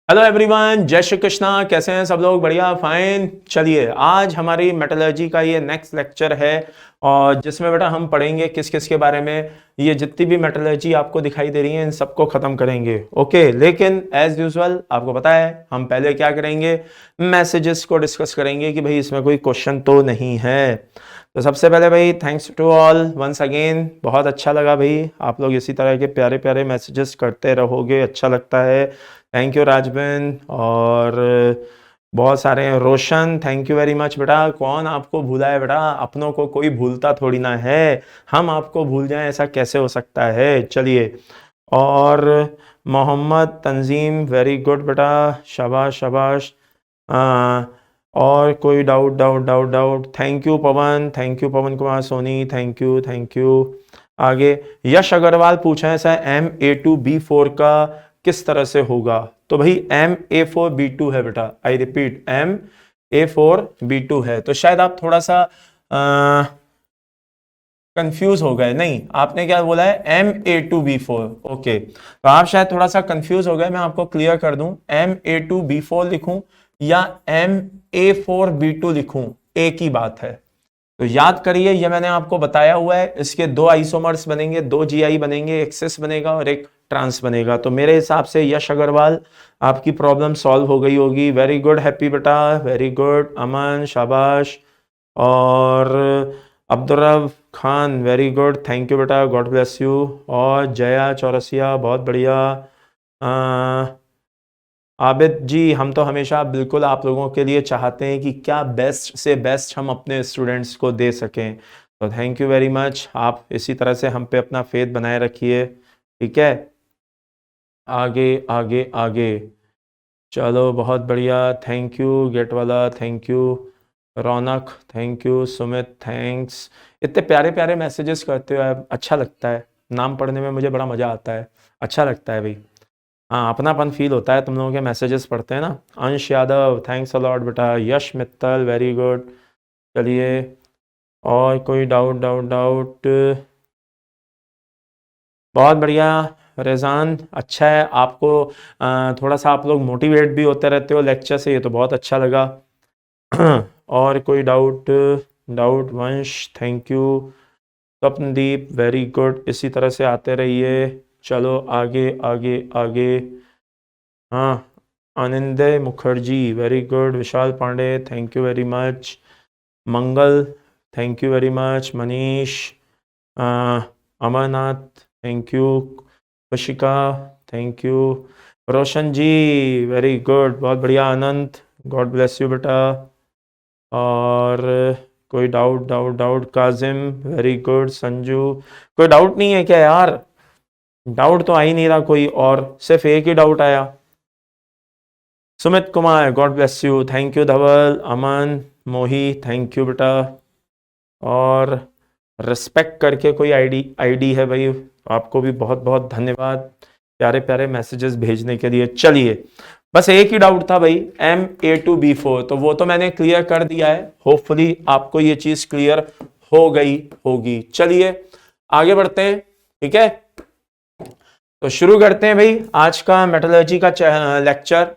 Hello everyone, जय श्री कृष्णा। कैसे हैं सब लोग? बढ़िया, फाइन। चलिए, आज हमारी मेटलर्जी का ये नेक्स्ट लेक्चर है और जिसमें बेटा हम पढ़ेंगे किस किस के बारे में। ये जितनी भी मेटलर्जी आपको दिखाई दे रही है इन सबको खत्म करेंगे। ओके, लेकिन एज यूजुअल आपको पता है हम पहले क्या करेंगे, मैसेजेस को डिस्कस करेंगे कि भाई इसमें कोई क्वेश्चन तो नहीं है। तो सबसे पहले भाई thanks to all once again. बहुत अच्छा लगा भाई, आप लोग इसी तरह के प्यारे प्यारे मैसेजेस करते रहोगे, अच्छा लगता है। Thank you Rajben. और बहुत सारे हैं। Roshan, thank you very much बेटा। कौन आपको भूला है बेटा? अपनों को कोई भूलता थोड़ी ना है, हम आपको भूल जाएं ऐसा कैसे हो सकता है। चलिए, और मोहम्मद तंजीम, वेरी गुड बेटा, शाबाश शाबाश। और कोई doubt doubt doubt doubt? Thank you Pawan, thank you Pawan Kumar Soni, thank you thank you. आगे यश अग्रवाल पूछा है सर MA2B4 का किस तरह से होगा? तो भाई MA4B2 है बेटा। आई रिपीट, MA4B2 है। तो शायद आप थोड़ा सा कंफ्यूज हो गए। नहीं, आपने क्या बोला है? MA2B4। ओके, तो आप शायद थोड़ा सा कंफ्यूज हो गए। मैं आपको क्लियर कर दूं, MA2B4 लिखूं या MA4B2 लिखूं, एक ही बात है। तो याद करिए, ये मैंने आपको बताया हुआ है। इसके दो आइसोमर्स बनेंगे, दो GI बनेंगे, एक सिस बनेगा और एक ट्रांस बनेगा। तो मेरे हिसाब से यश अग्रवाल आपकी प्रॉब्लम सॉल्व हो गई होगी। वेरी गुड, हैप्पी बेटा, वेरी गुड। अमन, शाबाश। और Abdurrab Khan, very good, thank you बेटा, गॉड ब्लेस यू। और जया चौरसिया, बहुत बढ़िया। आबिद जी, हम तो हमेशा बिल्कुल आप लोगों के लिए चाहते हैं कि क्या बेस्ट से बेस्ट हम अपने स्टूडेंट्स को दे सकें। तो थैंक यू वेरी मच। आप इसी तरह से हम पे अपना फेथ बनाए रखिए, ठीक है। आगे आगे आगे चलो, बहुत बढ़िया। थैंक यू गेट वाला, thank you. Raunak, thank you. Sumit, thanks. इतने प्यारे प्यारे मैसेजेस करते हो आप, अच्छा लगता है। नाम पढ़ने में मुझे बड़ा मज़ा आता है, अच्छा लगता है भाई। हाँ, अपनापन फील होता है तुम लोगों के मैसेजेस पढ़ते हैं ना। अंश यादव, थैंक्स अ लॉट बेटा। यश मित्तल, वेरी गुड। चलिए, और कोई डाउट डाउट डाउट? बहुत बढ़िया। रेजान, अच्छा है आपको थोड़ा सा आप लोग मोटिवेट भी होते रहते हो लेक्चर से, ये तो बहुत अच्छा लगा। और कोई डाउट डाउट? वंश, thank you. Swapnadeep, very good, इसी तरह से आते रहिए। चलो आगे आगे आगे। हाँ, Anande Mukherjee, very good. Vishal Pandey, thank you very much. Mangal, thank you very much. Manish, Amarnath, thank you. Khushika, thank you. Roshan ji, very good, बहुत बढ़िया। आनंद, गॉड ब्लेस यू बेटा। और कोई doubt doubt doubt? Kazim, very good. Sanju, कोई डाउट नहीं है क्या यार? डाउट तो आ ही नहीं रहा कोई, और सिर्फ एक ही डाउट आया। Sumit Kumar, god bless you, thank you. Dhaval, Aman, Mohi, thank you बेटा। और रिस्पेक्ट करके कोई आईडी है भाई, आपको भी बहुत बहुत धन्यवाद प्यारे प्यारे मैसेजेस भेजने के लिए। चलिए, बस एक ही डाउट था भाई, MA2B4, तो वो तो मैंने क्लियर कर दिया है। होपफुली आपको ये चीज क्लियर हो गई होगी। चलिए आगे बढ़ते हैं, ठीक है। तो शुरू करते हैं भाई आज का मेटलर्जी का लेक्चर।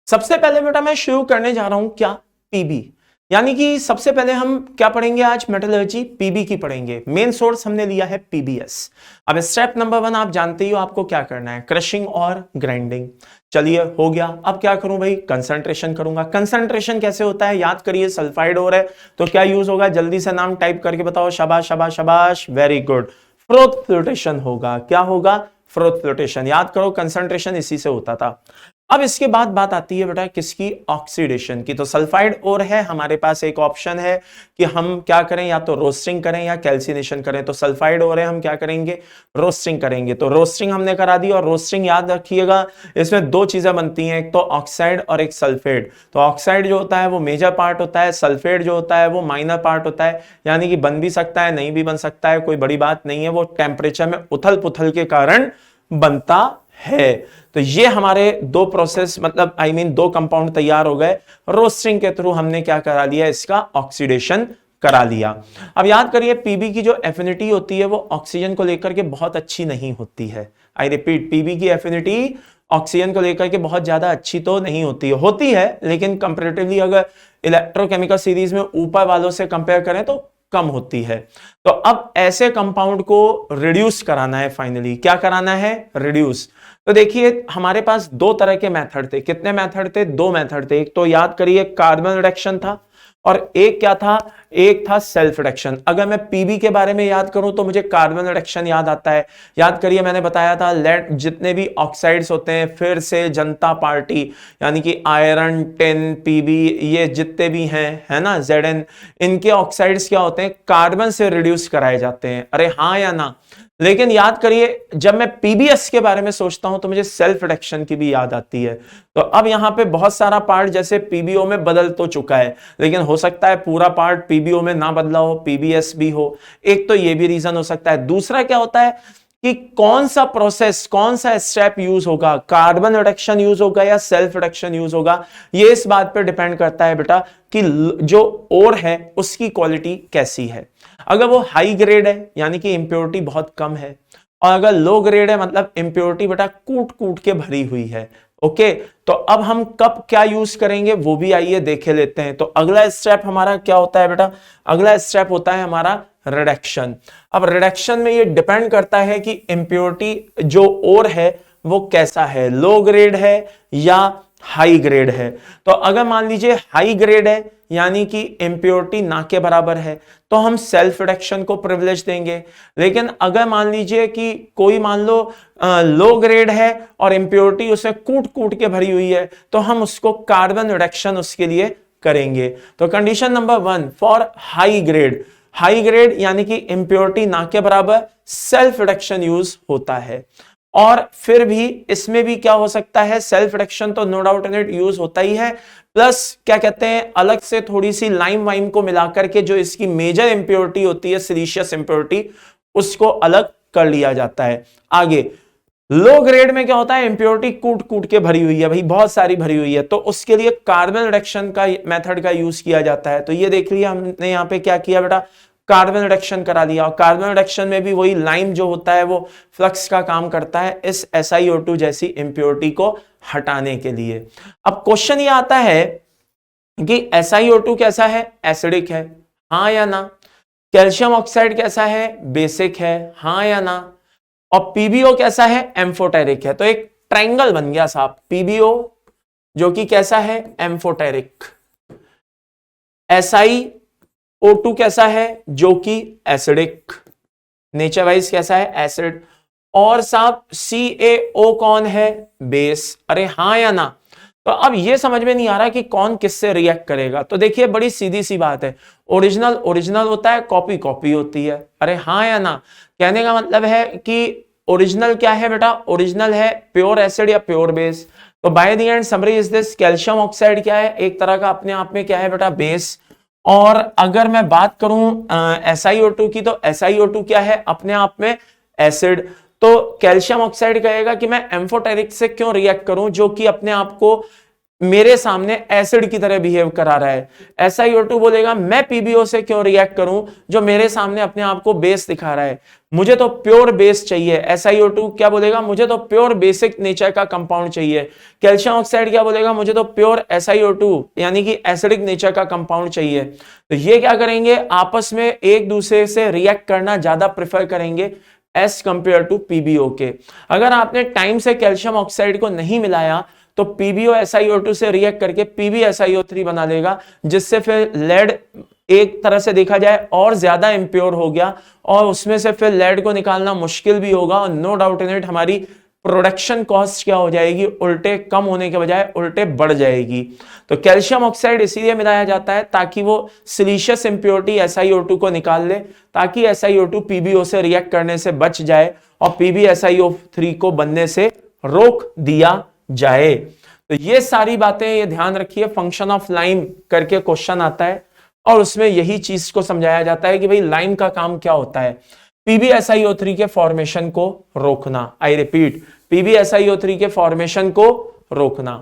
सबसे पहले बेटा मैं शुरू करने जा रहा हूं क्या, पीबी। यानी कि सबसे पहले हम क्या पढ़ेंगे आज? मेटलर्जी पीबी की पढ़ेंगे। मेन सोर्स हमने लिया है PBS। अब स्टेप नंबर 1 आप जानते ही हो, आपको क्या करना है, क्रशिंग और ग्राइंडिंग। चलिए हो गया। अब क्या करूं भाई? कंसंट्रेशन करूंगा। कंसंट्रेशन कैसे होता है? याद करिए, सल्फाइड हो रहा है तो क्या यूज होगा? जल्दी से नाम टाइप करके बताओ। शाबाश शाबाश शाबाश, वेरी गुड। फ्रोथ फ्लोटेशन होगा। क्या होगा? Froth flotation. याद करो, कंसंट्रेशन इसी से होता था। अब इसके बाद बात आती है बेटा किसकी? ऑक्सीडेशन की। तो सल्फाइड ओर है हमारे पास, एक ऑप्शन है कि हम क्या करें, या तो रोस्टिंग करें या कैल्सिनेशन करें। तो सल्फाइड ओर है, हम क्या करेंगे? रोस्टिंग करेंगे। तो रोस्टिंग हमने करा दी। और रोस्टिंग याद रखिएगा, इसमें दो चीजें बनती हैं, एक तो ऑक्साइड और एक सल्फेट। तो ऑक्साइड जो होता है वो मेजर पार्ट होता है, सल्फेट जो होता है वो माइनर पार्ट होता है। यानी कि बन भी सकता है, नहीं भी बन सकता है, कोई बड़ी बात नहीं है, वो टेम्परेचर में उथल पुथल के कारण बनता है। तो ये हमारे दो प्रोसेस, मतलब दो कंपाउंड तैयार हो गए। रोस्टिंग के थ्रू हमने क्या करा लिया? इसका ऑक्सीडेशन करा लिया। अब याद करिए, पीबी की जो एफिनिटी होती है वो ऑक्सीजन को लेकर के बहुत अच्छी नहीं होती है। आई रिपीट, पीबी की एफिनिटी ऑक्सीजन को लेकर के बहुत ज्यादा अच्छी तो नहीं होती है लेकिन कंपैरेटिवली अगर इलेक्ट्रोकेमिकल सीरीज में ऊपर वालों से कंपेयर करें तो कम होती है। तो अब ऐसे कंपाउंड को रिड्यूस कराना है, फाइनली क्या कराना है, रिड्यूस। तो देखिए हमारे पास दो तरह के मेथड थे। कितने मेथड थे, दो मेथड थे। एक तो याद करिए कार्बन रिडक्शन था और एक क्या था, एक था सेल्फ रिडक्शन। अगर मैं पीबी के बारे में याद करूं तो मुझे कार्बन रिडक्शन याद आता है। याद करिए मैंने बताया था लेड जितने भी ऑक्साइड्स होते हैं, फिर से जनता पार्टी यानी कि आयरन, टिन, पीबी, ये जितने भी हैं, है ना, Zn, इनके ऑक्साइड्स क्या होते हैं, कार्बन से रिड्यूस कराए जाते हैं। अरे हाँ या ना। लेकिन याद करिए जब मैं पीबीएस के बारे में सोचता हूं तो मुझे सेल्फ रिडक्शन की भी याद आती है। तो अब यहां पे बहुत सारा पार्ट जैसे पीबीओ में बदल तो चुका है, लेकिन हो सकता है पूरा पार्ट पीबीओ में ना बदला हो, पीबीएस भी हो। एक तो ये भी रीजन हो सकता है। दूसरा क्या होता है कि कौन सा प्रोसेस, कौन सा स्टेप यूज होगा, कार्बन रिडक्शन यूज होगा या सेल्फ रिडक्शन यूज होगा, ये इस बात पर डिपेंड करता है बेटा कि जो ओर है उसकी क्वालिटी कैसी है। अगर वो हाई ग्रेड है यानी कि इंप्योरिटी बहुत कम है, और अगर लो ग्रेड है मतलब इंप्योरिटी बेटा कूट कूट के भरी हुई है। ओके, तो अब हम कब क्या यूज करेंगे वो भी आइए देखे लेते हैं। तो अगला स्टेप हमारा क्या होता है बेटा, अगला स्टेप होता है हमारा रिडक्शन। अब रिडक्शन में ये डिपेंड करता है कि इंप्योरिटी जो ओर है वो कैसा है, लो ग्रेड है या हाई ग्रेड है। तो अगर मान लीजिए हाई ग्रेड है यानी कि इंप्योरिटी ना के बराबर है तो हम सेल्फ रिडक्शन को प्रिविलेज देंगे। लेकिन अगर मान लीजिए कि कोई मान लो लो ग्रेड है और इंप्योरिटी उसे कूट कूट के भरी हुई है तो हम उसको कार्बन रिडक्शन उसके लिए करेंगे। तो condition number 1 for high grade, high grade यानी कि इंप्योरिटी ना के बराबर, सेल्फ रिडक्शन यूज होता है। और फिर भी इसमें भी क्या हो सकता है, सेल्फ रिडक्शन तो no doubt in it use होता ही है, प्लस क्या कहते हैं अलग से थोड़ी सी लाइम वाइम को मिलाकर के जो इसकी मेजर इंप्योरिटी होती है, सिलिशियस इंप्योरिटी, उसको अलग कर लिया जाता है। आगे लो ग्रेड में क्या होता है, इंप्योरिटी कूट कूट के भरी हुई है भाई, बहुत सारी भरी हुई है, तो उसके लिए कार्बन रिडक्शन का मेथड का यूज किया जाता है। तो ये देख लिया हमने यहाँ पे क्या किया बेटा, कार्बन रिडक्शन करा लिया। और कार्बन रिडक्शन में भी वही लाइम जो होता है वो फ्लक्स का काम करता है इस SiO2 जैसी इंप्योरिटी को हटाने के लिए। अब क्वेश्चन ये आता है कि SiO2 कैसा है, एसिडिक है, हाँ या ना। कैल्शियम ऑक्साइड कैसा है, बेसिक है, हाँ या ना। और पीबीओ कैसा है, एम्फोटेरिक है। तो एक ट्रायंगल बन गया साहब, पीबीओ जो कि कैसा है, एम्फोटेरिक, SiO2 कैसा है जो कि एसिडिक, नेचर वाइज कैसा है, एसिड। और साहब CaO कौन है, बेस। अरे हाँ या ना। तो अब ये समझ में नहीं आ रहा कि कौन किससे रिएक्ट करेगा। तो देखिए बड़ी सीधी सी बात है, ओरिजिनल ओरिजिनल होता है, कॉपी कॉपी होती है। अरे हाँ या ना। कहने का मतलब है कि ओरिजिनल क्या है बेटा, ओरिजिनल है प्योर एसिड या प्योर बेस। तो by the end summary is this, calcium oxide क्या है, एक तरह का अपने आप में क्या है बेटा, बेस। और अगर मैं बात करूं SiO2 की, तो SiO2 क्या है, अपने आप में एसिड। तो कैल्शियम ऑक्साइड कहेगा कि मैं एम्फोटेरिक से क्यों रिएक्ट करूं जो कि अपने आप को मेरे सामने एसिड की तरह बिहेव करा रहा है। SiO2 बोलेगा मैं पीबीओ से क्यों रिएक्ट करूं जो मेरे सामने अपने आप को बेस दिखा रहा है, मुझे तो प्योर बेस चाहिए। SiO2 क्या बोलेगा, मुझे तो प्योर बेसिक नेचर का कंपाउंड चाहिए। कैल्शियम ऑक्साइड क्या बोलेगा, मुझे तो प्योर SiO2 यानी कि एसिडिक नेचर का कंपाउंड चाहिए। तो ये क्या करेंगे, आपस में एक दूसरे से रिएक्ट करना ज्यादा प्रेफर करेंगे एज कंपेयर टू पीबीओ के। अगर आपने टाइम से कैल्शियम ऑक्साइड को नहीं मिलाया तो पीबीओ SiO2 से रिएक्ट करके PbSiO3 बना लेगा, जिससे फिर लेड एक तरह से देखा जाए और ज्यादा इंप्योर हो गया और उसमें से फिर लेड को निकालना मुश्किल भी होगा। और नो डाउट इन इट हमारी प्रोडक्शन कॉस्ट क्या हो जाएगी, उल्टे कम होने के बजाय उल्टे बढ़ जाएगी। तो कैल्शियम ऑक्साइड इसीलिए मिलाया जाता है ताकि वो सिलिशियस इंप्योरिटी SiO2 को निकाल ले, ताकि SiO2 पीबीओ से रिएक्ट करने से बच जाए और PbSiO3 को बनने से रोक दिया जाए। तो ये सारी बातें ये ध्यान रखिए, फंक्शन ऑफ लाइम करके क्वेश्चन आता है और उसमें यही चीज को समझाया जाता है कि भाई लाइम का काम क्या होता है, PbSiO3 के फॉर्मेशन को रोकना। आई रिपीट, PbSiO3 के फॉर्मेशन को रोकना।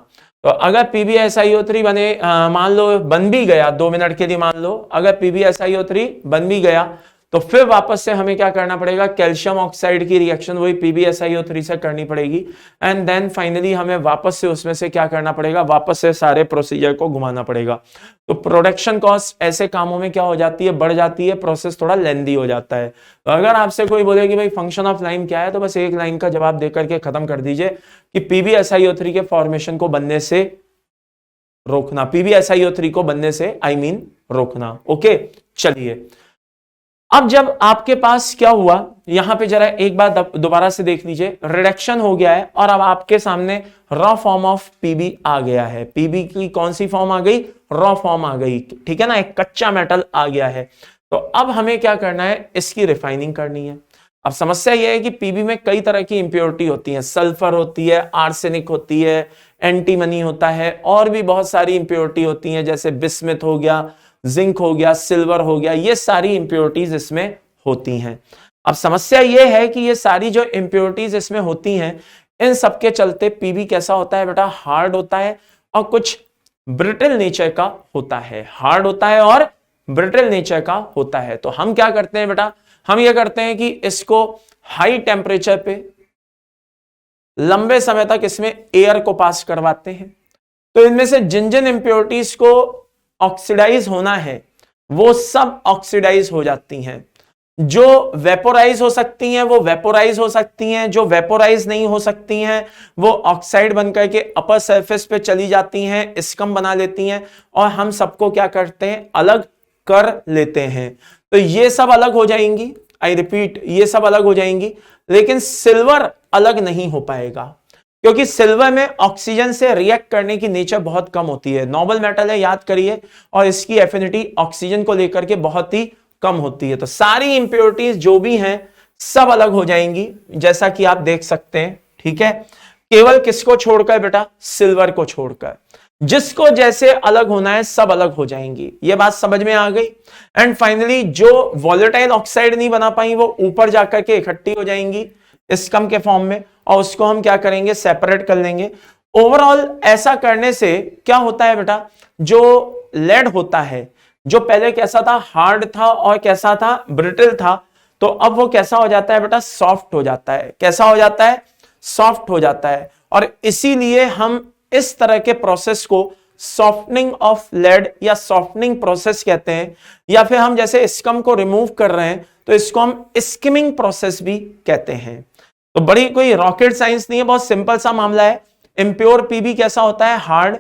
तो अगर PbSiO3 बने मान लो बन भी गया, 2 मिनट के लिए मान लो अगर PbSiO3 बन भी गया तो फिर वापस से हमें क्या करना पड़ेगा, कैल्शियम ऑक्साइड की रिएक्शन वही PbSiO3 से करनी पड़ेगी एंड देन फाइनली हमें वापस से उसमें से क्या करना पड़ेगा, वापस से सारे प्रोसीजर को घुमाना पड़ेगा। तो प्रोडक्शन कॉस्ट ऐसे कामों में क्या हो जाती है, बढ़ जाती है, प्रोसेस थोड़ा लेंदी हो जाता है। तो अगर आपसे कोई बोले कि भाई फंक्शन ऑफ लाइम क्या है, तो बस एक लाइन का जवाब देकर के खत्म कर दीजिए कि PbSiO3 के फॉर्मेशन को बनने से रोकना, PbSiO3 को बनने से आई मीन रोकना। ओके, चलिए अब जब आपके पास क्या हुआ, यहां पे जरा एक बार दोबारा से देख लीजिए, रिडक्शन हो गया है और अब आपके सामने रॉ फॉर्म ऑफ पीबी आ गया है। पीबी की कौन सी फॉर्म आ गई, रॉ फॉर्म आ गई, ठीक है ना, एक कच्चा मेटल आ गया है। तो अब हमें क्या करना है, इसकी रिफाइनिंग करनी है। अब समस्या यह है कि पीबी में कई तरह की इंप्योरिटी होती है, सल्फर होती है, आर्सेनिक होती है, एंटीमनी होता है, और भी बहुत सारी इंप्योरिटी होती हैं, जैसे बिस्मिथ हो गया, जिंक हो गया, सिल्वर हो गया, ये सारी इंप्योरिटीज इसमें होती हैं। अब समस्या ये है कि ये सारी जो इंप्योरिटीज इसमें होती हैं, इन सब के चलते पीबी कैसा होता है बेटा, हार्ड होता है और कुछ ब्रिटल नेचर का होता है, हार्ड होता है और ब्रिटल नेचर का होता है। तो हम क्या करते हैं बेटा, हम ये करते हैं कि इसको हाई टेम्परेचर पे लंबे समय तक इसमें एयर को पास करवाते हैं। तो इनमें से जिन जिन इंप्योरिटीज को ऑक्सीडाइज होना है वो सब ऑक्सीडाइज हो जाती हैं। जो वेपोराइज हो सकती हैं वो वेपोराइज हो सकती हैं, जो वेपोराइज नहीं हो सकती हैं वो ऑक्साइड बनकर के अपर सरफेस पे चली जाती हैं, स्कम बना लेती हैं और हम सबको क्या करते हैं, अलग कर लेते हैं। तो ये सब अलग हो जाएंगी, आई रिपीट, ये सब अलग हो जाएंगी, लेकिन सिल्वर अलग नहीं हो पाएगा क्योंकि सिल्वर में ऑक्सीजन से रिएक्ट करने की नेचर बहुत कम होती है। नोबल मेटल है, याद करिए, और इसकी एफिनिटी ऑक्सीजन को लेकर के बहुत ही कम होती है। तो सारी इंप्योरिटीज जो भी हैं सब अलग हो जाएंगी, जैसा कि आप देख सकते हैं, ठीक है। केवल किसको छोड़कर बेटा, सिल्वर को छोड़कर, जिसको जैसे अलग होना है सब अलग हो जाएंगी। ये बात समझ में आ गई। एंड फाइनली जो वॉलेटाइल ऑक्साइड नहीं बना पाई वो ऊपर जाकर के इकट्ठी हो जाएंगी स्कम के फॉर्म में, और उसको हम क्या करेंगे, सेपरेट कर लेंगे। ओवरऑल ऐसा करने से क्या होता है बेटा, जो लेड होता है, जो पहले कैसा था, हार्ड था और कैसा था, ब्रिटल था, तो अब वो कैसा हो जाता है बेटा, सॉफ्ट हो जाता है। कैसा हो जाता है, सॉफ्ट हो जाता है। और इसीलिए हम इस तरह के प्रोसेस को सॉफ्टनिंग ऑफ लेड या सॉफ्टनिंग प्रोसेस कहते हैं, या फिर हम जैसे स्कम को रिमूव कर रहे हैं तो इसको हम स्किमिंग प्रोसेस भी कहते हैं। तो बड़ी कोई रॉकेट साइंस नहीं है, बहुत सिंपल सा मामला है। इंप्योर पीबी कैसा होता है, हार्ड,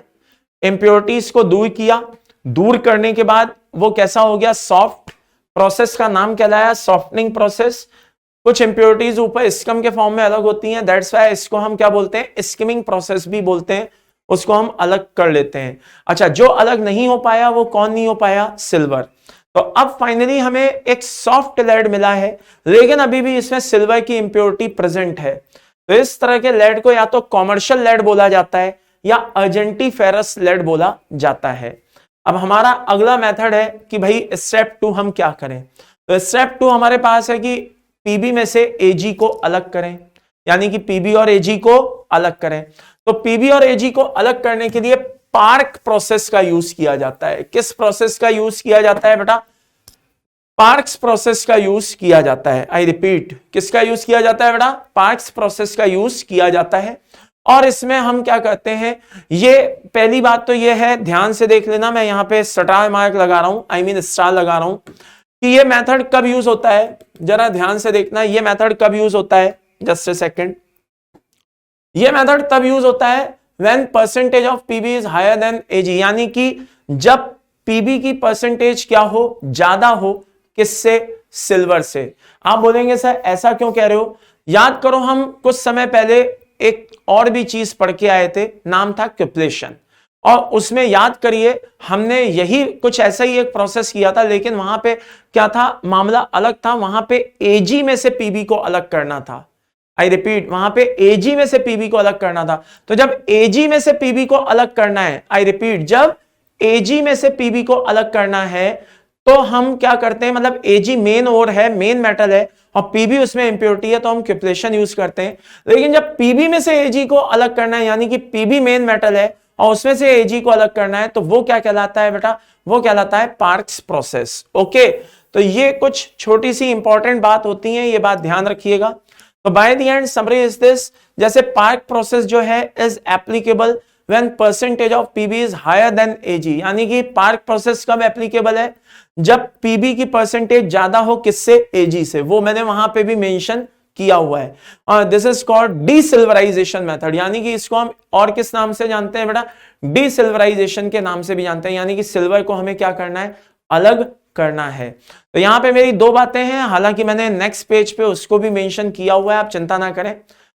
इंप्योरिटीज को दूर किया, दूर करने के बाद वो कैसा हो गया, सॉफ्ट, प्रोसेस का नाम कहलाया सॉफ्टनिंग प्रोसेस। कुछ इंप्योरिटीज ऊपर स्कम के फॉर्म में अलग होती हैं, दैट्स व्हाई इसको हम क्या बोलते हैं, स्किमिंग प्रोसेस भी बोलते हैं, उसको हम अलग कर लेते हैं। अच्छा, जो अलग नहीं हो पाया वो कौन नहीं हो पाया, सिल्वर। तो अब फाइनली हमें एक सॉफ्ट लेड मिला है, लेकिन अभी भी इसमें सिल्वर की इंप्योरिटी प्रेजेंट है। तो इस तरह के लेड को या तो कॉमर्शियल लेड बोला जाता है या अर्जेंटीफेरस लेड बोला जाता है। अब हमारा अगला मेथड है कि भाई स्टेप 2 हम क्या करें। तो स्टेप 2 हमारे पास है कि पीबी में से एजी को अलग करें, यानी कि पीबी और एजी को अलग करें। तो पीबी और एजी को अलग करने के लिए पार्क प्रोसेस का यूज किया जाता है। किस प्रोसेस का यूज किया जाता है बेटा, पार्क्स प्रोसेस का यूज किया जाता है। आई रिपीट, किसका यूज किया जाता है बेटा, पार्क्स प्रोसेस का यूज किया जाता है। और इसमें हम क्या करते हैं, ये पहली बात तो ये है, ध्यान से देख लेना, मैं यहां पे स्टार मार्क लगा रहा हूं, आई मीन स्टार लगा रहा हूं कि ये मेथड कब यूज होता है। जरा ध्यान से देखना, ये मेथड कब यूज होता है, जस्ट ए सेकेंड। ये मेथड तब यूज होता है when percentage of PB is higher than AG, यानी कि जब पीबी की परसेंटेज क्या हो, ज्यादा हो, किससे, सिल्वर से। आप बोलेंगे सर ऐसा क्यों कह रहे हो, याद करो हम कुछ समय पहले एक और भी चीज पढ़ के आए थे, नाम था क्यूपलेशन, और उसमें याद करिए हमने यही कुछ ऐसा ही एक प्रोसेस किया था, लेकिन वहां पे क्या था, मामला अलग था। वहां पे एजी में से पीबी को अलग करना था। आई रिपीट, वहां पे एजी में से पीबी को अलग करना था। तो जब एजी में से पीबी को अलग करना है, आई रिपीट, जब एजी में से पीबी को अलग करना है तो हम क्या करते हैं, मतलब एजी मेन ओर है, मेन मेटल है, और पीबी उसमें इंप्योरिटी है, तो हम क्यूपलेशन यूज करते हैं। लेकिन जब पीबी में से एजी को अलग करना है, यानी कि पीबी मेन मेटल है और उसमें से एजी को अलग करना है, तो वो क्या कहलाता है बेटा, वो कहलाता है पार्क्स प्रोसेस। ओके, तो ये कुछ छोटी सी इंपॉर्टेंट बात होती है, ये बात ध्यान रखिएगा। तो by the end summary is this, जैसे पार्क प्रोसेस जो है is applicable when percentage of PB is higher than AG, यानी कि पार्क प्रोसेस कब एप्लीकेबल है, जब पीबी की परसेंटेज ज्यादा हो किससे, एजी से। वो मैंने वहां पे भी मेंशन किया हुआ है। दिस इज कॉल्ड डीसिल्वराइजेशन मेथड, यानी कि इसको हम और किस नाम से जानते हैं बेटा, डीसिल्वराइजेशन के नाम से भी जानते हैं, यानी कि सिल्वर को हमें क्या करना है, अलग करना है। तो यहां पे मेरी दो बातें हैं, हालांकि मैंने नेक्स्ट पेज पे उसको भी मेंशन किया हुआ है, आप चिंता ना करें।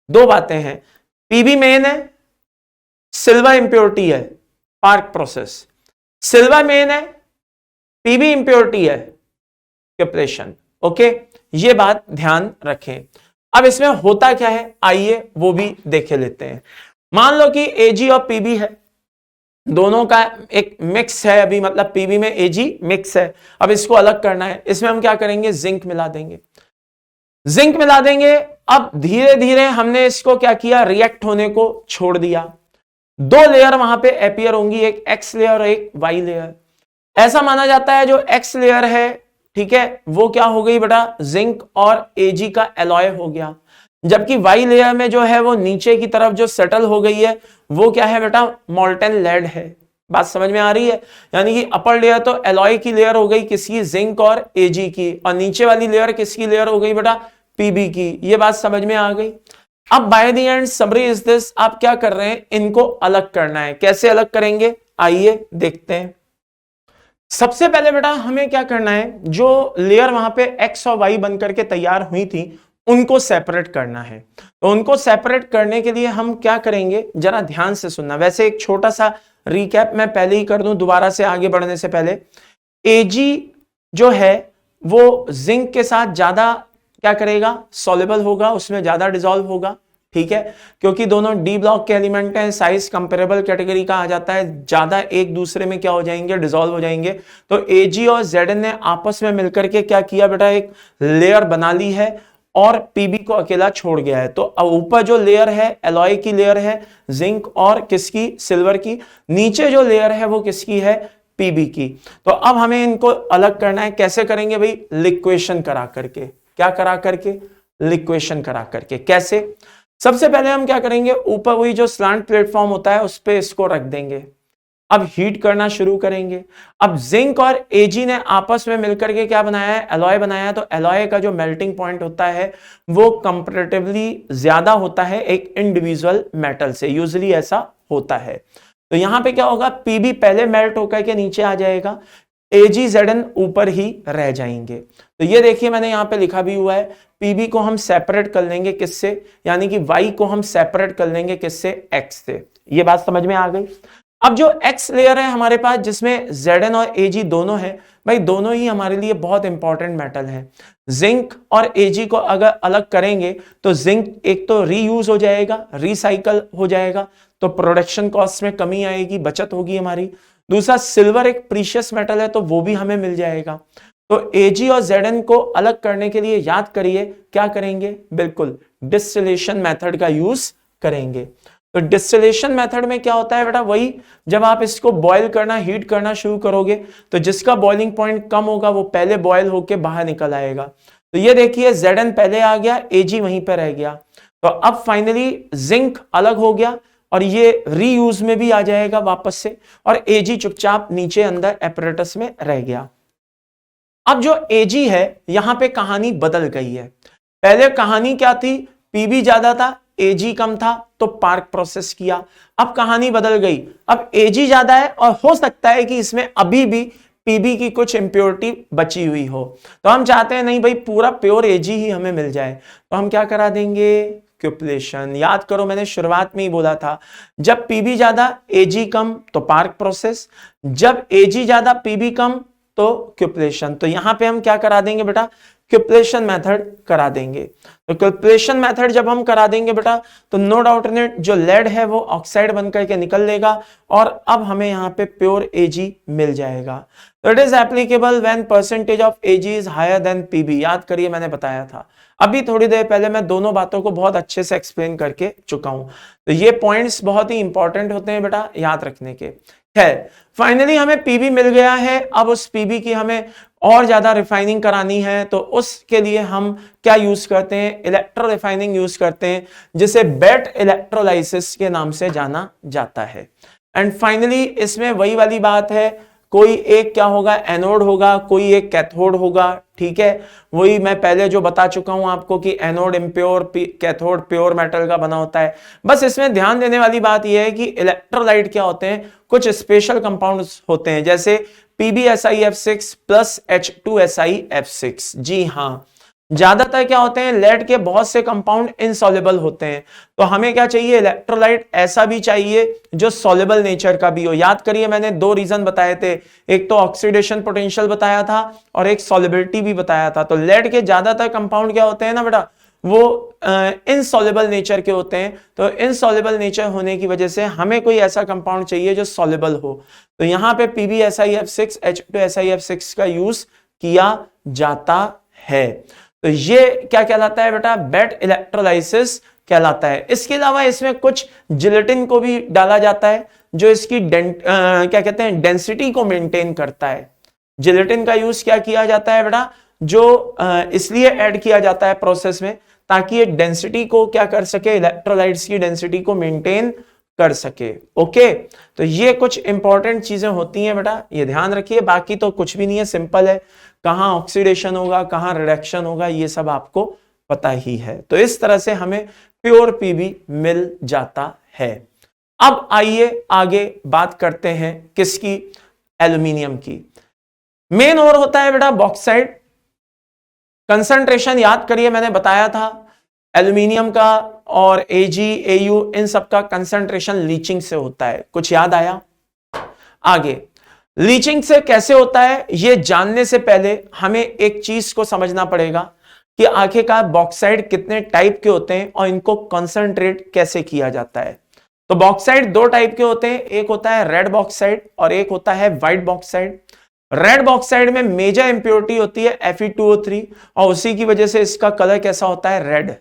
दो बातें हैं, पीबी मेन है, सिल्वर इंप्योरिटी है, पार्क प्रोसेस। सिल्वर मेन है, पीबी इंप्योरिटी है, क्यूपलेशन। ओके, ये बात ध्यान रखें। अब इसमें होता क्या है, आइए वो भी देखे लेते हैं। मान लो कि एजी और पीबी है, दोनों का एक मिक्स है अभी, मतलब पीबी में एजी मिक्स है। अब इसको अलग करना है, इसमें हम क्या करेंगे, जिंक मिला देंगे, जिंक मिला देंगे। अब धीरे धीरे हमने इसको क्या किया, रिएक्ट होने को छोड़ दिया। दो लेयर वहां पे अपियर होंगी, एक एक्स लेयर और एक वाई लेयर। ऐसा माना जाता है जो एक्स लेयर है, ठीक है, वो क्या हो गई बेटा, जिंक और एजी का एलॉय हो गया, जबकि वाई लेयर में जो है वो नीचे की तरफ जो सेटल हो गई है वो क्या है बेटा, मोल्टेन लेड है। बात समझ में आ रही है, यानी कि अपर लेयर तो एलॉय की लेयर हो गई किसकी, जिंक और एजी की, और नीचे वाली लेयर किसकी लेयर हो गई बेटा, पीबी की। ये बात समझ में आ गई। अब bye the end summary is this, आप क्या कर रहे हैं, इनको अलग करना है। कैसे अलग करेंगे, आइए देखते हैं। सबसे पहले बेटा हमें क्या करना है, जो लेयर वहां पे एक्स और वाई बनकर के तैयार हुई थी उनको सेपरेट करना है। तो उनको सेपरेट करने के लिए हम क्या करेंगे, जरा ध्यान से सुनना। वैसे एक छोटा सा रिकैप मैं पहले ही कर दूं, दोबारा से आगे बढ़ने से पहले। एजी जो है वो जिंक के साथ ज्यादा क्या करेगा, सॉल्युबल होगा, उसमें ज्यादा डिसॉल्व होगा, ठीक है, क्योंकि दोनों डी ब्लॉक के एलिमेंट हैं, साइज कंपेरेबल कैटेगरी का आ जाता है, ज्यादा एक दूसरे में क्या हो जाएंगे, डिसॉल्व हो जाएंगे। तो एजी और जेडन ने आपस में मिलकर के क्या किया बेटा, एक लेयर बना ली है और पीबी को अकेला छोड़ गया है। तो अब ऊपर जो लेयर है एलॉय की लेयर है, जिंक और किसकी, सिल्वर की। नीचे जो लेयर है वो किसकी है, पीबी की। तो अब हमें इनको अलग करना है। कैसे करेंगे भाई, लिक्वेशन करा करके। क्या करा करके, लिक्वेशन करा करके। कैसे, सबसे पहले हम क्या करेंगे, ऊपर वही जो स्लांट प्लेटफॉर्म होता है उस पे इसको रख देंगे। अब हीट करना शुरू करेंगे। अब जिंक और एजी ने आपस में मिलकर के क्या बनाया है, एलॉय बनाया है। तो एलॉय का जो मेल्टिंग पॉइंट होता है वो कंपैरेटिवली ज्यादा होता है एक इंडिविजुअल मेटल से, यूजुअली ऐसा होता है। तो यहां पे क्या होगा, पीबी पहले मेल्ट होकर के नीचे आ जाएगा, एजी जेडन ऊपर ही रह जाएंगे। तो ये देखिए मैंने यहां पे लिखा भी हुआ है, पीबी को हम सेपरेट कर लेंगे किससे, यानी कि वाई को हम सेपरेट कर लेंगे किससे, एक्स से। ये बात समझ में आ गई। अब जो एक्स लेयर है हमारे पास, जिसमें जेडन और एजी दोनों है, भाई दोनों ही हमारे लिए बहुत इंपॉर्टेंट मेटल है। जिंक और एजी को अगर अलग करेंगे तो जिंक एक तो रीयूज हो जाएगा, रिसाइकल हो जाएगा, तो प्रोडक्शन कॉस्ट में कमी आएगी, बचत होगी हमारी। दूसरा, सिल्वर एक प्रीशियस मेटल है तो वो भी हमें मिल जाएगा। तो एजी और जेडन को अलग करने के लिए याद करिए क्या करेंगे, बिल्कुल डिस्टिलेशन मेथड का यूज करेंगे। तो डिस्टिलेशन मेथड में क्या होता है बेटा, वही जब आप इसको बॉयल करना, हीट करना शुरू करोगे तो जिसका बॉइलिंग पॉइंट कम होगा वो पहले बॉयल होके बाहर निकल आएगा। तो ये देखिए जेडन पहले आ गया, एजी वहीं पर रह गया। तो अब फाइनली जिंक अलग हो गया और ये रीयूज में भी आ जाएगा वापस से, और एजी चुपचाप नीचे अंदर एपरेटस में रह गया। अब जो एजी है यहां पे कहानी बदल गई है। पहले कहानी क्या थी, पीबी ज्यादा था, एजी कम था, तो पार्क प्रोसेस किया। अब कहानी बदल गई, अब एजी ज्यादा है और हो सकता है कि इसमें अभी भी पीबी की कुछ इंप्योरिटी बची हुई हो। तो हम चाहते हैं नहीं भाई पूरा प्योर एजी ही हमें मिल जाए, तो हम क्या करा देंगे, क्यूपलेशन। याद करो मैंने शुरुआत में ही बोला था, जब पीबी ज्यादा एजी कम तो पार्क प्रोसेस, जब एजी ज्यादा पीबी कम तो क्यूपलेशन। तो यहां पे हम क्या करा देंगे बेटा, क्यूपलेशन मेथड करा देंगे। तो क्यूपलेशन मेथड जब हम करा देंगे बेटा तो नो डाउट इन इट जो लेड है वो ऑक्साइड बनकर के निकल लेगा और अब हमें यहाँ पे प्योर एजी मिल जाएगा। तो it is applicable when percentage of AG is higher than PB. याद करिए मैंने बताया था अभी थोड़ी देर पहले, मैं दोनों बातों को बहुत अच्छे से एक्सप्लेन करके चुका हूं। तो ये पॉइंट्स बहुत ही इंपॉर्टेंट होते हैं बेटा याद रखने के। है फाइनली हमें पीबी मिल गया है। अब उस पीबी की हमें और ज्यादा रिफाइनिंग करानी है तो उसके लिए हम क्या यूज करते हैं, इलेक्ट्रो रिफाइनिंग यूज करते हैं, जिसे बेट इलेक्ट्रोलाइसिस के नाम से जाना जाता है। एंड फाइनली इसमें वही वाली बात है, कोई एक क्या होगा, एनोड होगा, कोई एक कैथोड होगा, ठीक है। वही मैं पहले जो बता चुका हूं आपको कि anode impure, cathode pure metal का बना होता है। बस इसमें ध्यान देने वाली बात यह है कि इलेक्ट्रोलाइट क्या होते हैं, कुछ स्पेशल कंपाउंड्स होते हैं, जैसे PbSiF6 प्लस H2SiF6। जी हां, ज्यादातर क्या होते हैं, लेड के बहुत से कंपाउंड इनसॉल्युबल होते हैं, तो हमें क्या चाहिए, इलेक्ट्रोलाइट ऐसा भी चाहिए जो सॉल्युबल नेचर का भी हो। याद करिए मैंने दो रीजन बताए थे, एक तो ऑक्सीडेशन पोटेंशियल बताया था और एक सॉल्युबिलिटी भी बताया था। तो लेड के ज्यादातर कंपाउंड क्या होते हैं ना बेटा, वो इनसॉल्युबल नेचर के होते हैं। तो इनसॉल्युबल नेचर होने की वजह से हमें कोई ऐसा कंपाउंड चाहिए जो सॉल्युबल हो। तो यहां पे PbSiF6 H2SiF6 का यूज किया जाता है। तो ये क्या कहलाता है बेटा, बेट इलेक्ट्रोलाइसिस कहलाता है। इसके अलावा इसमें कुछ जिलेटिन को भी डाला जाता है जो इसकी क्या कहते हैं, डेंसिटी को मेंटेन करता है। जिलेटिन का यूज क्या किया जाता है बेटा, जो इसलिए ऐड किया जाता है प्रोसेस में ताकि ये डेंसिटी को क्या कर सके, इलेक्ट्रोलाइट्स की डेंसिटी को मेंटेन कर सके। ओके, तो ये कुछ इंपॉर्टेंट चीजें होती हैं बेटा, ये ध्यान रखिए। बाकी तो कुछ भी नहीं है, सिंपल है, कहां ऑक्सीडेशन होगा कहां रिडक्शन होगा ये सब आपको पता ही है। तो इस तरह से हमें प्योर पीबी मिल जाता है। अब आइए आगे बात करते हैं किसकी, एल्यूमिनियम की। मेन और होता है बेटा बॉक्साइट। कंसंट्रेशन याद करिए, मैंने बताया था एल्यूमिनियम का और Ag, Au इन सब का कंसंट्रेशन लीचिंग से होता है। कुछ याद आया? आगे लीचिंग से कैसे होता है ये जानने से पहले हमें एक चीज को समझना पड़ेगा कि आखिरकार बॉक्साइट कितने टाइप के होते हैं और इनको कंसंट्रेट कैसे किया जाता है। तो बॉक्साइट दो टाइप के होते हैं, एक होता है रेड बॉक्साइट और एक होता है व्हाइट बॉक्साइट। रेड बॉक्साइड में मेजर इंप्योरिटी होती है Fe2O3 और उसी की वजह से इसका कलर कैसा होता है, रेड।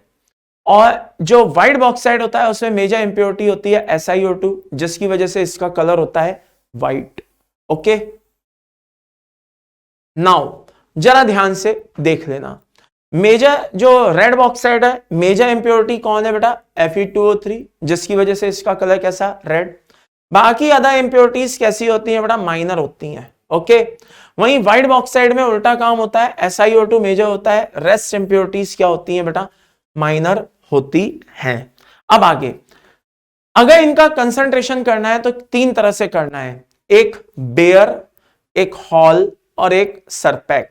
और जो व्हाइट बॉक्साइड होता है उसमें मेजर इंप्योरिटी होती है SiO2 जिसकी वजह से इसका कलर होता है व्हाइट। ओके, नाउ जरा ध्यान से देख लेना, मेजर जो रेड बॉक्साइड है मेजर इंप्योरिटी कौन है बेटा, Fe2O3 जिसकी वजह से इसका कलर कैसा, रेड। बाकी अदर इंप्योरिटीज कैसी होती है बेटा, माइनर होती हैं। ओके, वहीं व्हाइट बॉक्साइड में उल्टा काम होता है, SiO2 मेजर होता है, रेस्ट इंप्योरिटीज क्या होती हैं बेटा, माइनर होती हैं। अब आगे अगर इनका कंसंट्रेशन करना है तो तीन तरह से करना है, एक बेयर, एक हॉल और एक सरपैक।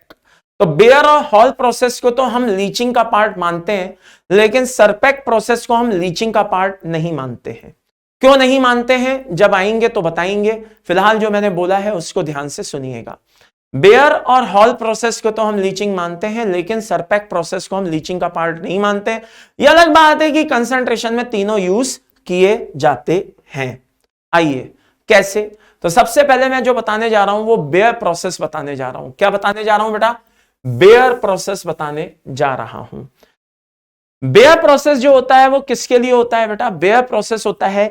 तो बेयर और हॉल प्रोसेस को तो हम लीचिंग का पार्ट मानते हैं, लेकिन सरपैक प्रोसेस को हम लीचिंग का पार्ट नहीं मानते हैं। क्यों नहीं मानते हैं, जब आएंगे तो बताएंगे, फिलहाल जो मैंने बोला है उसको ध्यान से सुनिएगा। बेयर और हॉल प्रोसेस को तो हम लीचिंग मानते हैं, लेकिन सरपैक प्रोसेस को हम लीचिंग का पार्ट नहीं मानते। यह अलग बात है कि कंसंट्रेशन में तीनों यूज किए जाते हैं। आइए कैसे, तो सबसे पहले मैं जो बताने जा रहा हूं वो बेयर प्रोसेस बताने जा रहा हूं। क्या बताने जा रहा हूं बेटा, बेयर प्रोसेस बताने जा रहा हूं। बेयर प्रोसेस जो होता है वो किसके लिए होता है बेटा, बेयर प्रोसेस होता है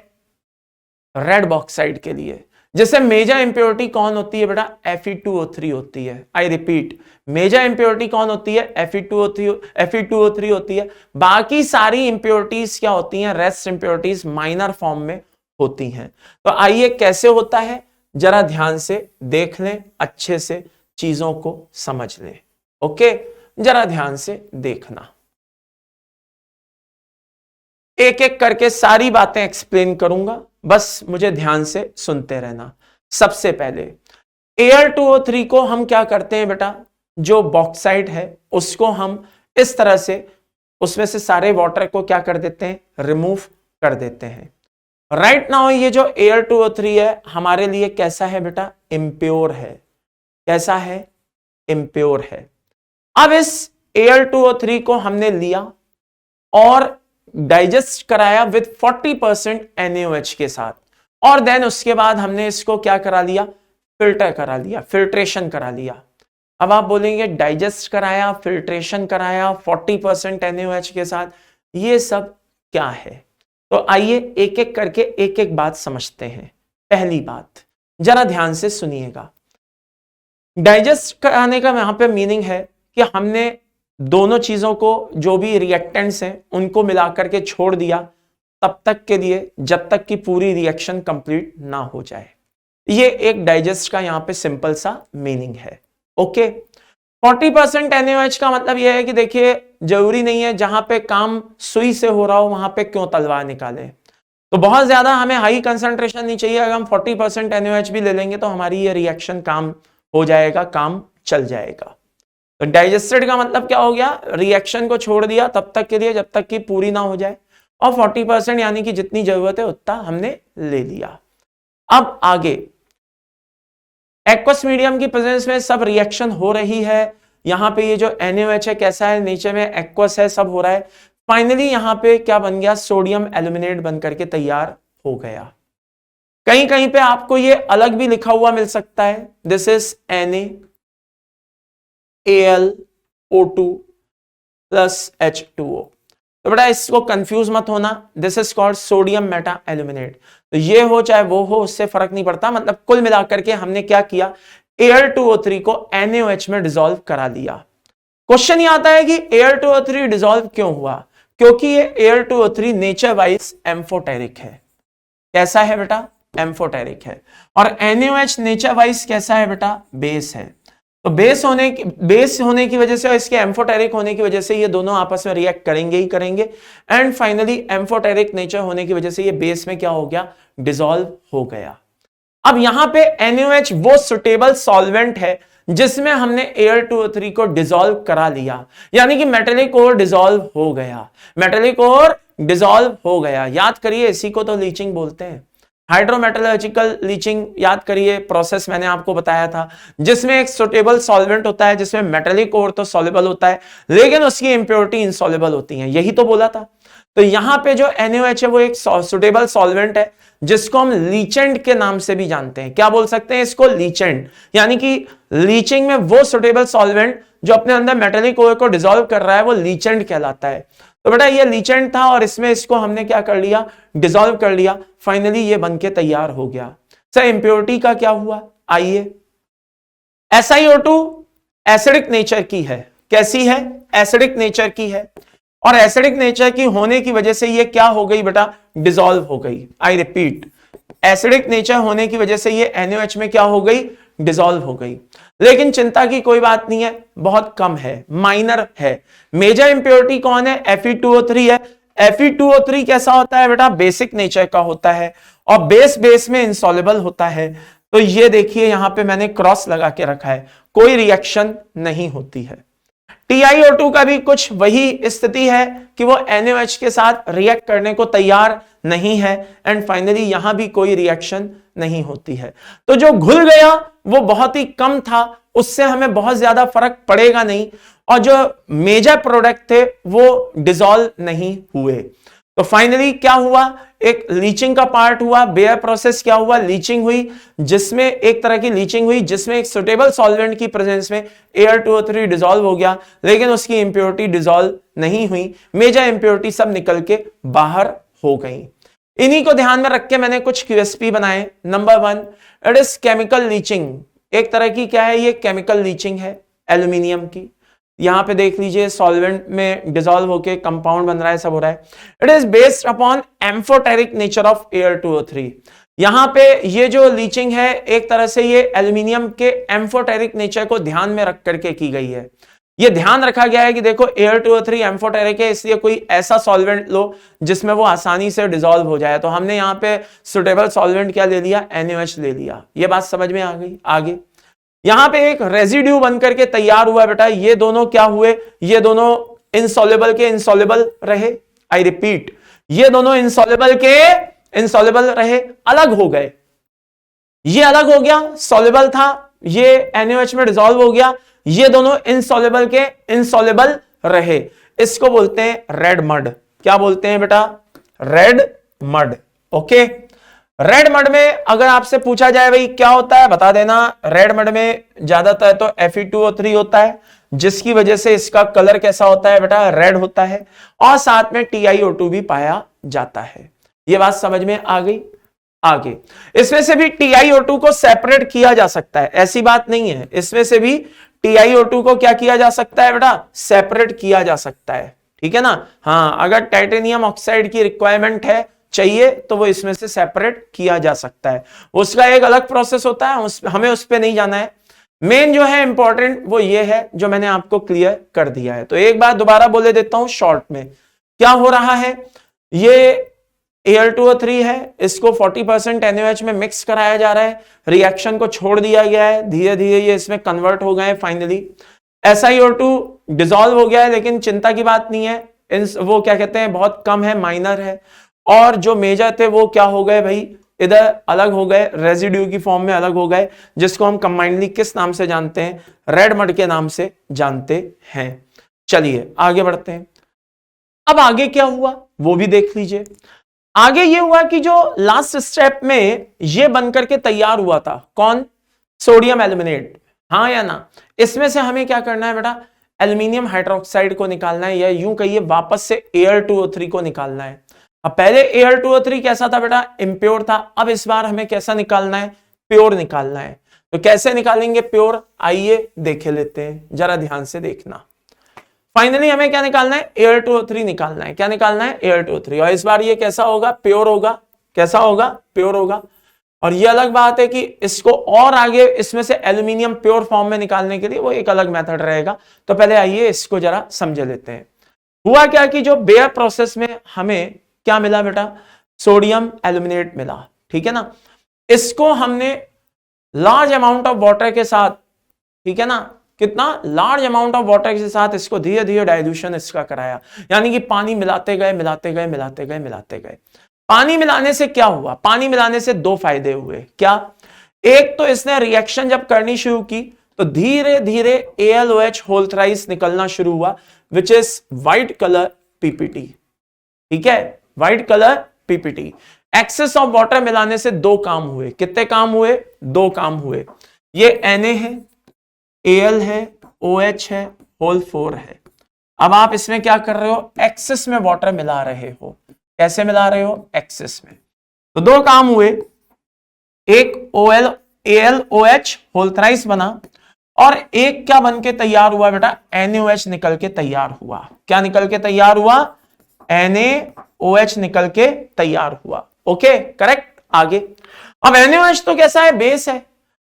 रेड बॉक्साइड के लिए। जैसे मेजर इंप्योरिटी कौन होती है बेटा, Fe2O3 होती है। आई रिपीट, मेजर इंप्योरिटी कौन होती है, Fe2O3 होती है। बाकी सारी इंप्योरिटीज क्या होती हैं, रेस्ट इंप्योरिटीज माइनर फॉर्म में होती हैं। तो आइए कैसे होता है जरा ध्यान से देख लें, अच्छे से चीजों को समझ लें। ओके, जरा ध्यान से देखना, एक एक करके सारी बातें एक्सप्लेन करूंगा, बस मुझे ध्यान से सुनते रहना। सबसे पहले Al2O3 को हम क्या करते हैं बेटा, जो बॉक्साइट है उसको हम इस तरह से उसमें से सारे वाटर को क्या कर देते हैं, रिमूव कर देते हैं। राइट नाउ ये जो Al2O3 है हमारे लिए कैसा है बेटा, इम्प्योर है। कैसा है, इम्प्योर है। अब इस Al2O3 को हमने लिया और डाइजेस्ट कराया विद 40% NaOH के साथ, और देन उसके बाद हमने इसको क्या करा लिया, फिल्टर करा लिया, फिल्ट्रेशन करा लिया। अब आप बोलेंगे डाइजेस्ट कराया, फिल्ट्रेशन कराया 40% NaOH के साथ, ये सब क्या है? तो आइए एक एक करके एक एक बात समझते हैं। पहली बात जरा ध्यान से सुनिएगा, डाइजेस्ट कराने का यहां पे मीनिंग है कि हमने दोनों चीजों को, जो भी रिएक्टेंट्स हैं उनको मिलाकर के छोड़ दिया तब तक के लिए जब तक कि पूरी रिएक्शन कंप्लीट ना हो जाए। ये एक डाइजेस्ट का यहां पे सिंपल सा मीनिंग है। ओके, 40% NaOH का मतलब यह है कि देखिए जरूरी नहीं है जहां पे काम सुई से हो रहा हो वहां पे क्यों तलवार निकाले, तो बहुत ज्यादा हमें हाई कंसंट्रेशन नहीं चाहिए। अगर हम 40% NaOH भी ले लेंगे तो हमारी ये रिएक्शन काम हो जाएगा, काम चल जाएगा। तो डाइजेस्टेड का मतलब क्या हो गया, रिएक्शन को छोड़ दिया तब तक के लिए जब तक कि पूरी ना हो जाए, और 40% यानी कि जितनी जरूरत है उतना हमने ले लिया। अब आगे एक्वस मीडियम की प्रेजेंस में सब रिएक्शन हो रही है। यहां पे ये जो NaOH है कैसा है, नीचे में एक्वस है, सब हो रहा है। फाइनली यहां पे क्या बन गया, सोडियम एल्यूमिनेट बनकर के तैयार हो गया। कहीं कहीं पे आपको ये अलग भी लिखा हुआ मिल सकता है, this is NaAlO2 plus H2O। तो बेटा इसको कंफ्यूज मत होना, this is called sodium Meta aluminate. तो ये हो चाहे वो हो उससे फर्क नहीं पड़ता, मतलब कुल मिलाकर के हमने क्या किया, Al2O3 को NaOH में डिसॉल्व करा दिया। क्वेश्चन ये आता है कि Al2O3 डिसॉल्व क्यों हुआ, क्योंकि ये Al2O3 नेचर वाइज एम्फोटेरिक है। कैसा है बेटा, एम्फोटेरिक है। और NaOH नेचर वाइज कैसा है बेटा, बेस है। तो बेस होने की वजह से और इसके एम्फोटेरिक होने की वजह से ये दोनों आपस में रिएक्ट करेंगे ही करेंगे, एंड फाइनली एम्फोटेरिक नेचर होने की वजह से ये बेस में क्या हो गया, डिसॉल्व हो गया। अब यहां पे NaOH वो सुटेबल सॉल्वेंट है जिसमें हमने Al2O3 को डिसॉल्व करा लिया, यानी कि मेटेलिक ओर डिसॉल्व हो गया, मेटेलिक ओर डिसॉल्व हो गया। याद करिए इसी को तो लीचिंग बोलते हैं, हाइड्रोमेटलर्जिकल लीचिंग। याद करिए प्रोसेस मैंने आपको बताया था, जिसमें एक सुटेबल सॉल्वेंट होता है जिसमें मेटेलिक ओर तो सॉल्युबल होता है लेकिन उसकी इंप्योरिटी इनसॉल्युबल होती है, यही तो बोला था। तो यहां पे जो NaOH है वो एक सुटेबल सॉल्वेंट है जिसको हम लीचेंट के नाम से भी जानते हैं। क्या बोल सकते हैं इसको, लीचेंट, यानी कि लीचिंग में वो सुटेबल सॉल्वेंट जो अपने अंदर मेटेलिक ओर को डिसॉल्व कर रहा है वो लीचेंट कहलाता है। तो बेटा ये लीचेंट था और इसमें इसको हमने क्या कर लिया, डिसॉल्व कर लिया। फाइनली ये बनके तैयार हो गया। सर इंप्योरिटी का क्या हुआ, आइए। SiO2 एसिडिक नेचर की है, कैसी है, एसिडिक नेचर की है, और एसिडिक नेचर की होने की वजह से ये क्या हो गई बेटा, डिसॉल्व हो गई। आई रिपीट, एसिडिक नेचर होने की वजह से ये NaOH में क्या हो गई, डिसॉल्व हो गई। लेकिन चिंता की कोई बात नहीं है, बहुत कम है, माइनर है। मेजर इंप्योरिटी कौन है, Fe2O3 है। Fe2O3 कैसा होता है बेटा, बेसिक नेचर का होता है और बेस में इंसॉल्युबल होता है। तो ये देखिए यहां पे मैंने क्रॉस लगा के रखा है, कोई रिएक्शन नहीं होती है। TiO2 का भी कुछ वही स्थिति है कि वो NaOH के साथ रिएक्ट करने को तैयार नहीं है, एंड फाइनली यहां भी कोई रिएक्शन नहीं होती है। तो जो घुल गया वो बहुत ही कम था, उससे हमें बहुत ज्यादा फर्क पड़ेगा नहीं, और जो मेजर प्रोडक्ट थे वो डिसॉल्व नहीं हुए। तो फाइनली क्या हुआ, एक लीचिंग का पार्ट हुआ, बेयर प्रोसेस क्या हुआ, लीचिंग हुई, जिसमें एक तरह की लीचिंग हुई जिसमें एक सुटेबल सॉल्वेंट की प्रेजेंस में Al2O3 डिसॉल्व हो गया, लेकिन उसकी इंप्योरिटी डिसॉल्व नहीं हुई, मेजर इंप्योरिटी सब निकल के बाहर हो गई। इन्हीं को ध्यान में रख के मैंने कुछ QSP बनाए। Number 1, it is chemical leaching. एक तरह की क्या है, ये केमिकल लीचिंग है एल्यूमिनियम की। यहां पे देख लीजिए सॉल्वेंट में डिसॉल्व होके कंपाउंड बन रहा है, सब हो रहा है। It is based upon amphoteric nature of Al2O3। यहां पे ये जो लीचिंग है एक तरह से ये एल्यूमिनियम के एम्फोटेरिक नेचर को ध्यान में रख करके की गई है। ये ध्यान रखा गया है कि देखो Al2O3 एम्फोटेरिक है, इसलिए कोई ऐसा सॉल्वेंट लो जिसमें वो आसानी से डिसॉल्व हो जाए। तो हमने यहाँ पे सुटेबल सॉल्वेंट क्या ले लिया, NaOH ले लिया। ये बात समझ में आ गई। आगे यहां पे एक रेजिड्यू बनकर के तैयार हुआ बेटा, ये दोनों क्या हुए, ये दोनों इनसॉल्युबल के इनसॉल्युबल रहे। आई रिपीट, ये दोनों इनसॉल्युबल के इनसॉल्युबल रहे, अलग हो गए। ये अलग हो गया, सॉल्युबल था, ये NaOH में डिसॉल्व हो गया, ये दोनों इनसॉल्युबल के इनसॉल्युबल रहे। इसको बोलते हैं रेड मड। क्या बोलते हैं बेटा, red mud. Okay, red mud में अगर आपसे पूछा जाए भाई क्या होता है, बता देना। रेड मड में ज्यादातर तो Fe2O3 होता है, जिसकी वजह से इसका कलर कैसा होता है बेटा, रेड होता है, और साथ में TiO2 भी पाया जाता है। यह बात समझ में आ गई। आगे इसमें से भी TiO2 को सेपरेट किया जा सकता है, ऐसी बात नहीं है, इसमें से भी TiO2 को क्या किया जा सकता है बेटा, सेपरेट किया जा सकता है, ठीक है ना। हाँ, अगर टाइटेनियम ऑक्साइड की रिक्वायरमेंट है, चाहिए, तो वो इसमें से सेपरेट किया जा सकता है, उसका एक अलग प्रोसेस होता है, हमें उस पर नहीं जाना है। मेन जो है इंपॉर्टेंट वो ये है जो मैंने आपको क्लियर कर दिया है। तो एक बार दोबारा बोले देता हूं शॉर्ट में, क्या हो रहा है, ये Al2O3 है, इसको 40% NaOH में मिक्स कराया जा रहा है, रिएक्शन को छोड़ दिया गया है, धीरे धीरे ये इसमें कन्वर्ट हो गए, फाइनली SiO2 डिसॉल्व हो गया है, लेकिन चिंता की बात नहीं है, वो क्या कहते हैं बहुत कम है, माइनर है, और जो मेजर थे वो क्या हो गए भाई, इधर अलग हो गए, रेजिड्यू की फॉर्म में अलग हो गए, जिसको हम कंबाइंडली किस नाम से जानते हैं, रेड मड के नाम से जानते हैं। चलिए आगे बढ़ते हैं। अब आगे क्या हुआ वो भी देख लीजिए। आगे ये हुआ कि जो लास्ट स्टेप में ये बनकर के तैयार हुआ था, कौन, सोडियम एल्यूमिनेट, हाँ या ना, इसमें से हमें क्या करना है बेटा, एल्यूमिनियम हाइड्रोक्साइड को निकालना है, या यूं कहिए वापस से Al2O3 को निकालना है। अब पहले Al2O3 कैसा था बेटा, इम्प्योर था, अब इस बार हमें कैसा निकालना है, प्योर निकालना है। तो कैसे निकालेंगे प्योर, आइए देखे लेते हैं, जरा ध्यान से देखना। फाइनली हमें क्या निकालना है, Al2O3 निकालना है, क्या निकालना है, Al2O3, और इस बार ये कैसा होगा, प्योर होगा, कैसा होगा, प्योर होगा। और ये अलग बात है कि इसको और आगे इसमें से एल्यूमिनियम प्योर फॉर्म में निकालने के लिए वो एक अलग मेथड रहेगा। तो पहले आइए इसको जरा समझ लेते हैं। हुआ क्या कि जो बेयर प्रोसेस में हमें क्या मिला बेटा, सोडियम एल्यूमिनेट मिला, ठीक है ना, इसको हमने लार्ज अमाउंट ऑफ वाटर के साथ, ठीक है ना, कितना लार्ज अमाउंट ऑफ वाटर के साथ इसको धीरे धीरे डाइल्यूशन इसका कराया, यानी कि पानी मिलाते गए मिलाते गए मिलाते गए मिलाते गए। पानी मिलाने से क्या हुआ, पानी मिलाने से दो फायदे हुए, क्या, एक तो इसने रिएक्शन जब करनी शुरू की तो धीरे धीरे AlOH होल थ्राइस निकलना शुरू हुआ, which is white colour PPT, ठीक है, white colour PPT। Excess of water मिलाने से दो काम हुए, कितने काम हुए, दो काम हुए, ये Na है, Al है, OH है, होल 4 है। अब आप इसमें क्या कर रहे हो, एक्सेस में वाटर मिला रहे हो, कैसे मिला रहे हो, एक्सेस में। तो दो काम हुए, एक AlOH होल थ्राइस बना, और एक क्या बन के तैयार हुआ बेटा, NaOH निकल के तैयार हुआ, क्या निकल के तैयार हुआ, NaOH निकल के तैयार हुआ, ओके करेक्ट। आगे अब NaOH तो कैसा है, बेस है,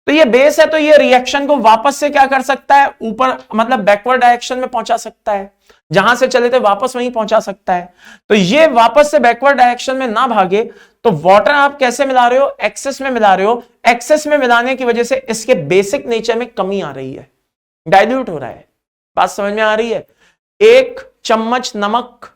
तो ये बेस है तो ये रिएक्शन को वापस से क्या कर सकता है, ऊपर मतलब बैकवर्ड डायरेक्शन में पहुंचा सकता है, जहां से चले थे वापस वहीं पहुंचा सकता है। तो ये वापस से बैकवर्ड डायरेक्शन में ना भागे, तो वाटर आप कैसे मिला रहे हो, एक्सेस में मिला रहे हो, एक्सेस में मिलाने की वजह से इसके बेसिक नेचर में कमी आ रही है, डाइल्यूट हो रहा है, बात समझ में आ रही है। एक चम्मच नमक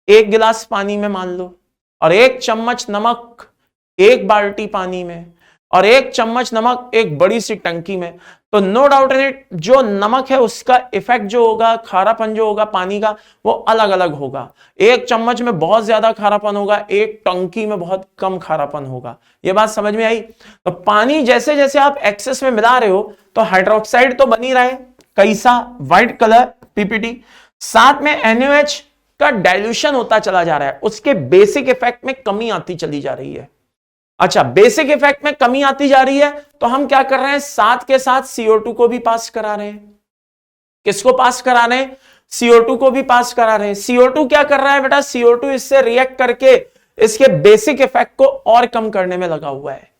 एक गिलास पानी में मान लो, और एक चम्मच नमक एक बाल्टी पानी में, और एक चम्मच नमक एक बड़ी सी टंकी में, तो नो डाउट इन इट जो नमक है उसका इफेक्ट जो होगा, खारापन जो होगा पानी का, वो अलग अलग होगा। एक चम्मच में बहुत ज्यादा खारापन होगा, एक टंकी में बहुत कम खारापन होगा। ये बात समझ में आई। तो पानी जैसे जैसे आप एक्सेस में मिला रहे हो तो हाइड्रोक्साइड तो बनी रहे, कैसा, व्हाइट कलर PPT, साथ में NaOH का डाइल्यूशन होता चला जा रहा है, उसके बेसिक इफेक्ट में कमी आती चली जा रही है। अच्छा, बेसिक इफेक्ट में कमी आती जा रही है तो हम क्या कर रहे हैं, साथ के साथ CO2 को भी पास करा रहे हैं। किसको पास करा रहे हैं, CO2 को भी पास करा रहे हैं। CO2 क्या कर रहा है बेटा, CO2 इससे रिएक्ट करके इसके बेसिक इफेक्ट को और कम करने में लगा हुआ है।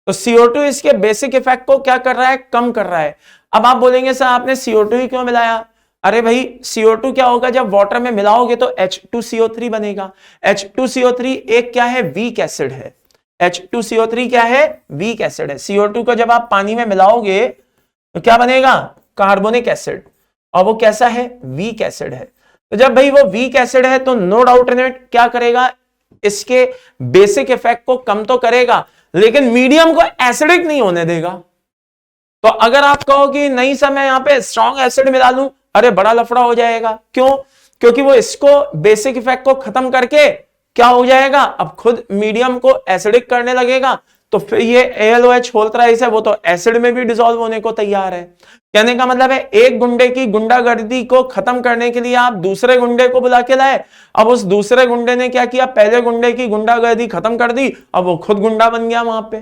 तो CO2 इसके बेसिक इफेक्ट को क्या कर रहा है, कम कर रहा है। अब आप बोलेंगे सर आपने CO2 ही क्यों मिलाया, अरे भाई CO2 क्या होगा, जब वाटर में मिलाओगे तो H2CO3 बनेगा। H2CO3 एक क्या है, वीक एसिड है। H2CO3 क्या है, वीक एसिड है। CO2 को जब आप पानी में मिलाओगे तो क्या बनेगा, कार्बोनिक एसिड, और वो कैसा है, वीक एसिड है। तो जब भाई वो वीक एसिड है तो नो डाउट इन इट क्या करेगा, इसके बेसिक इफेक्ट को कम तो करेगा, लेकिन मीडियम को एसिडिक नहीं होने देगा। तो अगर आप कहो कि नहीं सर मैं यहां पे स्ट्रॉन्ग एसिड मिला लूं, अरे बड़ा लफड़ा हो जाएगा। क्यों, क्योंकि वो इसको बेसिक इफेक्ट को खत्म करके क्या हो जाएगा, अब खुद मीडियम को एसिडिक करने लगेगा, तो फिर ये AlOH होल थ्राइस है वो तो एसिड में भी डिसॉल्व होने को तैयार है। कहने का मतलब है एक गुंडे की गुंडागर्दी को खत्म करने के लिए आप दूसरे गुंडे को बुला के लाए, अब उस दूसरे गुंडे ने क्या किया, पहले गुंडे की गुंडागर्दी खत्म कर दी, अब वो खुद गुंडा बन गया वहां पे।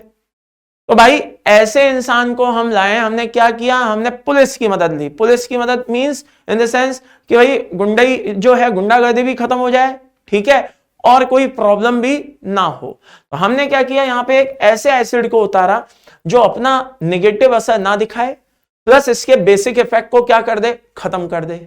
तो भाई ऐसे इंसान को हम लाए, हमने क्या किया, हमने पुलिस की मदद ली। पुलिस की मदद मींस इन द सेंस कि भाई गुंडाई जो है, गुंडागर्दी भी खत्म हो जाए, ठीक है, और कोई प्रॉब्लम भी ना हो। तो हमने क्या किया, यहां पे एक ऐसे एसिड को उतारा जो अपना नेगेटिव असर ना दिखाए, प्लस इसके बेसिक इफेक्ट को क्या कर दे, खत्म कर दे।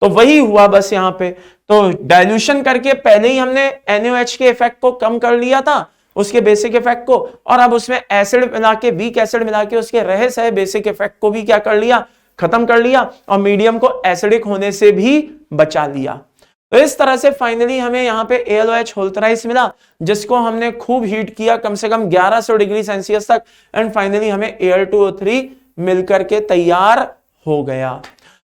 तो वही हुआ बस यहां पे। तो डाइल्यूशन करके पहले ही हमने NaOH के इफेक्ट को कम कर लिया था, उसके बेसिक इफेक्ट को, और अब उसमें एसिड मिला के, वीक एसिड मिला के उसके रहे सहे बेसिक इफेक्ट को भी क्या कर लिया, खत्म कर लिया, और मीडियम को एसिडिक होने से भी बचा लिया। तो इस तरह से फाइनली हमें यहाँ पे AlOH होल थ्राइस मिला, जिसको हमने खूब हीट किया कम से कम 1100 डिग्री सेल्सियस तक, एंड फाइनली हमें Al2O3 मिलकर के तैयार हो गया।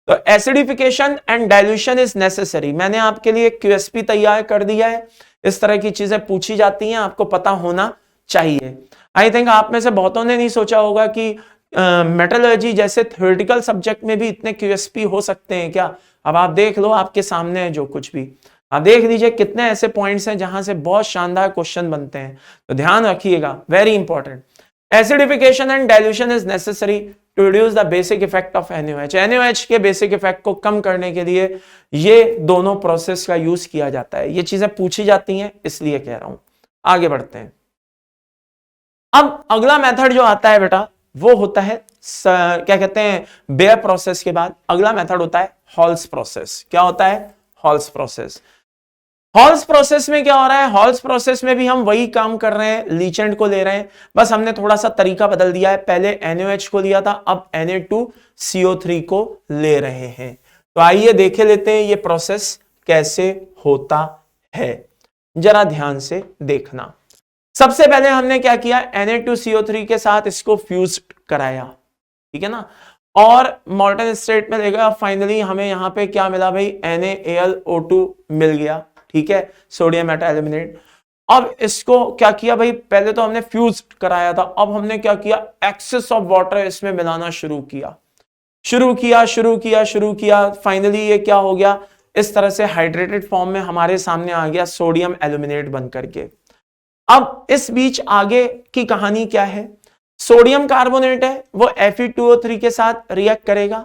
तो acidification and dilution is necessary. मैंने आपके लिए QSP तैयार कर दिया है, इस तरह की चीजें पूछी जाती हैं, आपको पता होना चाहिए। आई थिंक आप में से बहुतों ने नहीं सोचा होगा कि मेटलर्जी जैसे थ्योरेटिकल सब्जेक्ट में भी इतने QSP हो सकते हैं क्या। अब आप देख लो, आपके सामने है जो कुछ भी, आप देख लीजिए कितने ऐसे पॉइंट्स हैं जहां से बहुत शानदार क्वेश्चन बनते हैं। तो ध्यान रखिएगा, very important. Acidification and dilution is necessary to reduce the basic effect of NaOH। NaOH के बेसिक इफेक्ट को कम करने के लिए ये दोनों प्रोसेस का यूज किया जाता है। ये चीजें पूछी जाती हैं इसलिए कह रहा हूं। आगे बढ़ते हैं। अब अगला मेथड जो आता है बेटा, वो होता है क्या कहते हैं, बेयर प्रोसेस के बाद अगला मेथड होता है हॉल्स प्रोसेस। क्या होता है, हॉल्स प्रोसेस। हॉल्स प्रोसेस में क्या हो रहा है, हॉल्स प्रोसेस में भी हम वही काम कर रहे हैं, लीचेंट को ले रहे हैं, बस हमने थोड़ा सा तरीका बदल दिया है। पहले NaOH को लिया था, अब Na2CO3 को ले रहे हैं। तो आइए देखे लेते हैं ये प्रोसेस कैसे होता है, जरा ध्यान से देखना। सबसे पहले हमने क्या किया, Na2CO3 के साथ इसको फ्यूज कराया, ठीक है ना, और मॉल्टन स्टेट में लेगा। फाइनली हमें यहां पे क्या मिला भाई, NaAlO2 मिल गया, ठीक है, सोडियम मेटाएल्यूमिनेट। अब इसको क्या किया भाई, पहले तो हमने फ्यूज कराया था, अब हमने क्या किया, एक्सेस ऑफ वाटर इसमें मिलाना शुरू किया। फाइनली ये क्या हो गया, इस तरह से हाइड्रेटेड फॉर्म में हमारे सामने आ गया सोडियम एल्यूमिनेट बन करके। अब इस बीच आगे की कहानी क्या है, सोडियम कार्बोनेट है, वो Fe2O3 के साथ रिएक्ट करेगा।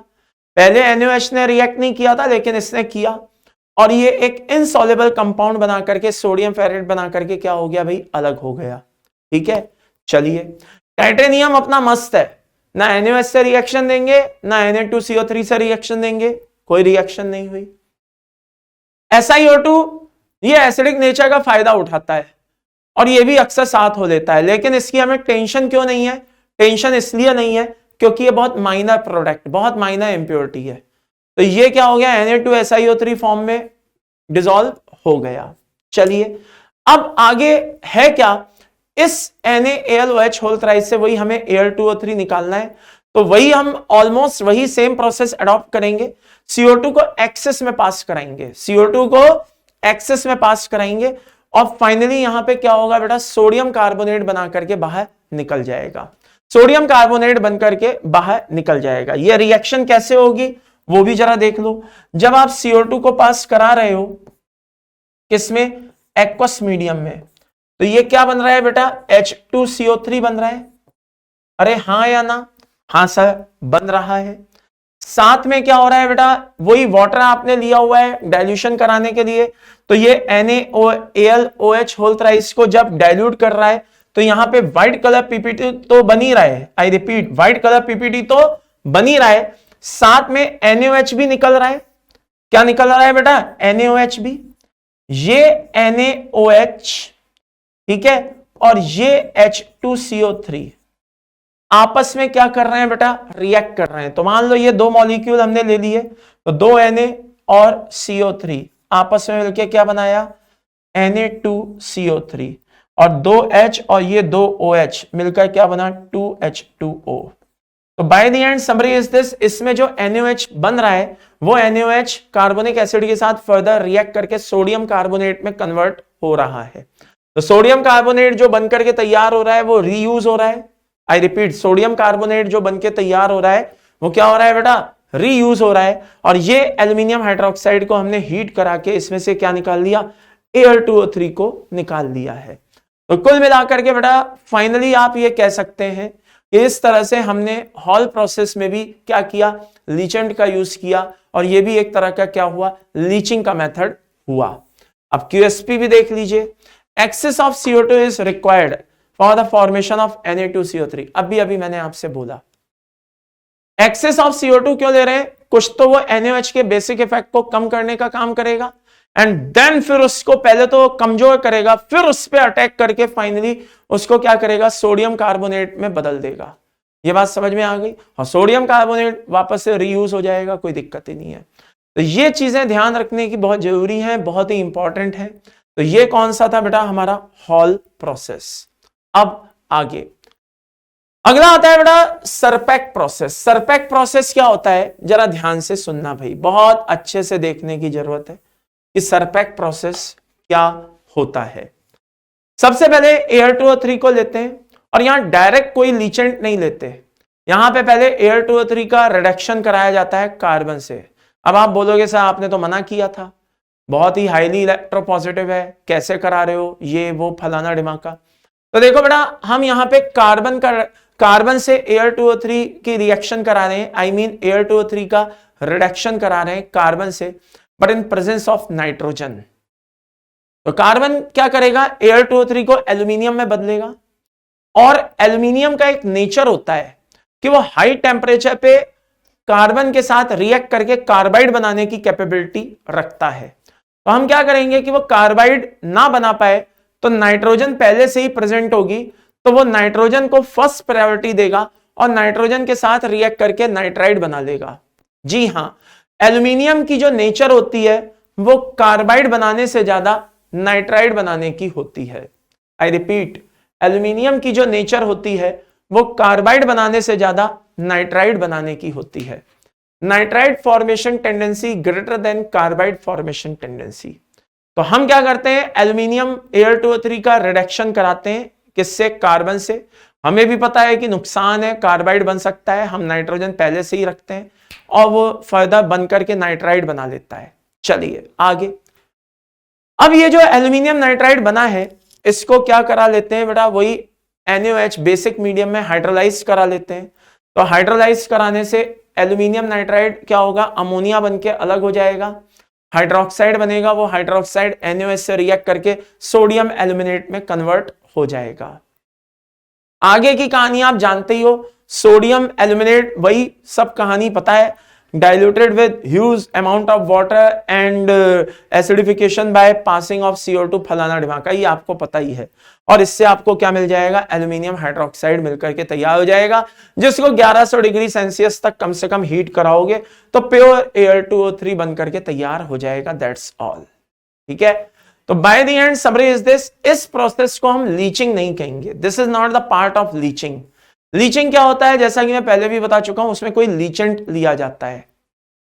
पहले NaOH ने रिएक्ट नहीं किया था, लेकिन इसने किया, और ये एक इनसॉल्युबल कंपाउंड बना करके, सोडियम फेरेट बना करके क्या हो गया भाई, अलग हो गया, ठीक है। चलिए, टाइटेनियम अपना मस्त है, ना NaOH से रिएक्शन देंगे, ना Na2CO3 से रिएक्शन देंगे, कोई रिएक्शन नहीं हुई। SiO2 ये एसिडिक नेचर का फायदा उठाता है, और ये भी अक्सर साथ हो लेता है, लेकिन इसकी हमें टेंशन क्यों नहीं है, टेंशन इसलिए नहीं है क्योंकि ये बहुत माइनर प्रोडक्ट, बहुत माइनर इंप्योरिटी है। तो ये क्या हो गया, Na2SiO3 फॉर्म में डिसॉल्व हो गया। चलिए, अब आगे है क्या, इस NaAlOH होल थ्राइस से वही हमें Al2O3 निकालना है। तो वही हम ऑलमोस्ट वही सेम प्रोसेस अडॉप्ट करेंगे, CO2 को एक्सेस में पास कराएंगे, और फाइनली यहां पे क्या होगा बेटा, सोडियम कार्बोनेट बना करके बाहर निकल जाएगा। सोडियम कार्बोनेट बनकर के बाहर निकल जाएगा। यह रिएक्शन कैसे होगी वो भी जरा देख लो। जब आप CO2 को पास करा रहे हो किसमें, एक्वस मीडियम में, तो ये क्या बन रहा है बेटा, H2CO3 बन रहा है। अरे हाँ या ना, हाँ सर बन रहा है। साथ में क्या हो रहा है बेटा, वही वाटर आपने लिया हुआ है डाइल्यूशन कराने के लिए, तो ये NaAlOH होल थ्राइस को जब डाइल्यूट कर रहा है, तो यहां पे व्हाइट कलर पीपीटी तो बन ही रहा है। I repeat, white colour PPT तो बन ही रहा है, साथ में NaOH भी निकल रहा है। क्या निकल रहा है बेटा, NaOH भी। ये NaOH, ठीक है, और ये H2CO3 आपस में क्या कर रहे हैं बेटा, रिएक्ट कर रहे हैं। तो मान लो ये दो मॉलिक्यूल हमने ले लिए, तो दो Na और CO3 आपस में मिलकर क्या बनाया, Na2CO3, और दो H और ये दो OH मिलकर क्या बना, 2H2O। तो by the end summary is this, इसमें जो NaOH बन रहा है वो NaOH कार्बोनिक एसिड के साथ फर्दर रिएक्ट करके सोडियम कार्बोनेट में कन्वर्ट हो रहा है। तो सोडियम कार्बोनेट जो बनकर के तैयार हो रहा है वो रीयूज हो रहा है। आई रिपीट, सोडियम कार्बोनेट जो बनकर तैयार हो रहा है वो क्या हो रहा है बेटा, रीयूज हो रहा है। और ये एल्यूमिनियम हाइड्रोक्साइड को हमने हीट करा के इसमें से क्या निकाल लिया, Al2O3 को निकाल लिया है। तो कुल मिलाकर के बेटा फाइनली आप ये कह सकते हैं कि इस तरह से हमने हॉल प्रोसेस में भी क्या किया, लीचेंट का यूज किया, और ये भी एक तरह का क्या हुआ, लीचिंग का मेथड हुआ। अब QSP भी देख लीजिए, excess of CO2 is required for the formation of Na2CO3। अभी मैंने आपसे बोला एक्सेस ऑफ CO2 क्यों ले रहे हैं, कुछ तो वो NaOH के बेसिक इफेक्ट को कम करने का काम करेगा, एंड देन फिर उसको पहले तो कमजोर करेगा, फिर उस पर अटैक करके फाइनली उसको क्या करेगा, सोडियम कार्बोनेट में बदल देगा। ये बात समझ में आ गई। और सोडियम कार्बोनेट वापस से रीयूज हो जाएगा, कोई दिक्कत ही नहीं है। तो ये चीजें ध्यान रखने की बहुत जरूरी है, बहुत ही इंपॉर्टेंट है। तो ये कौन सा था बेटा, हमारा हॉल प्रोसेस। अब आगे अगला आता है बेटा सरपैक प्रोसेस। सरपैक प्रोसेस क्या होता है, जरा ध्यान से सुनना भाई, बहुत अच्छे से देखने की जरूरत है कि सरपैक प्रोसेस क्या होता है। सबसे पहले Al2O3 को लेते हैं, और यहां डायरेक्ट कोई लीचेंट नहीं लेते, यहां पे पहले Al2O3 का रिडक्शन कराया जाता है कार्बन से। अब आप बोलोगे सर आपने तो मना किया था, बहुत ही हाईली इलेक्ट्रोपॉजिटिव है, कैसे करा रहे हो, ये वो फलाना ढिमाका। तो देखो बेटा, हम यहां पे कार्बन से Al2O3 की रिएक्शन करा रहे हैं, आई मीन Al2O3 का रिडक्शन करा रहे हैं कार्बन से, but in presence of nitrogen. तो कार्बन क्या करेगा, Al2O3 को एल्यूमिनियम में बदलेगा, और एल्यूमिनियम का एक नेचर होता है कि वो हाई टेम्परेचर पे कार्बन के साथ रिएक्ट करके कार्बाइड बनाने की कैपेबिलिटी रखता है। तो हम क्या करेंगे कि वो कार्बाइड ना बना पाए, तो नाइट्रोजन पहले से ही प्रेजेंट होगी, तो वो नाइट्रोजन को फर्स्ट प्रायोरिटी देगा और नाइट्रोजन के साथ रिएक्ट करके नाइट्राइड बना लेगा। जी हां, एल्यूमिनियम की जो नेचर होती है वो कार्बाइड बनाने से ज्यादा नाइट्राइड बनाने की होती है। आई रिपीट, एल्यूमिनियम की जो नेचर होती है वो कार्बाइड बनाने से ज्यादा नाइट्राइड बनाने की होती है। Nitride formation tendency greater than carbide formation tendency. तो हम क्या करते हैं, एल्यूमिनियम Al2O3 का रिडक्शन कराते हैं, किससे, कार्बन से। हमें भी पता है कि नुकसान है, कार्बाइड बन सकता है, हम नाइट्रोजन पहले से ही रखते हैं, और वो फर्दर बन करके नाइट्राइड बना लेता है। चलिए आगे, अब ये जो एल्यूमिनियम नाइट्राइड बना है इसको क्या करा लेते हैं बेटा, वही NaOH बेसिक मीडियम में हाइड्रोलाइज करा लेते हैं। तो हाइड्रोलाइज कराने से एल्यूमिनियम नाइट्राइड क्या होगा, अमोनिया बन के अलग हो जाएगा, हाइड्रोक्साइड बनेगा, वो हाइड्रोक्साइड NaOH से रिएक्ट करके सोडियम एल्यूमिनेट में कन्वर्ट हो जाएगा। आगे की कहानी आप जानते ही हो, सोडियम एल्यूमिनेट वही सब कहानी पता है, diluted with huge amount of water and acidification by passing of CO2 फलाना ढिमाका, ये आपको पता ही है। और इससे आपको क्या मिल जाएगा, एल्यूमिनियम हाइड्रोक्साइड मिलकर के तैयार हो जाएगा, जिसको 1100 डिग्री सेल्सियस तक कम से कम हीट कराओगे तो प्योर Al2O3 बनकर के तैयार हो जाएगा। दैट्स ऑल, ठीक है। तो by the end summary is this, इस प्रोसेस को हम लीचिंग नहीं कहेंगे, this is not the part of leaching. Leaching क्या होता है, जैसा कि मैं पहले भी बता चुका हूं, उसमें कोई लीचेंट लिया जाता है,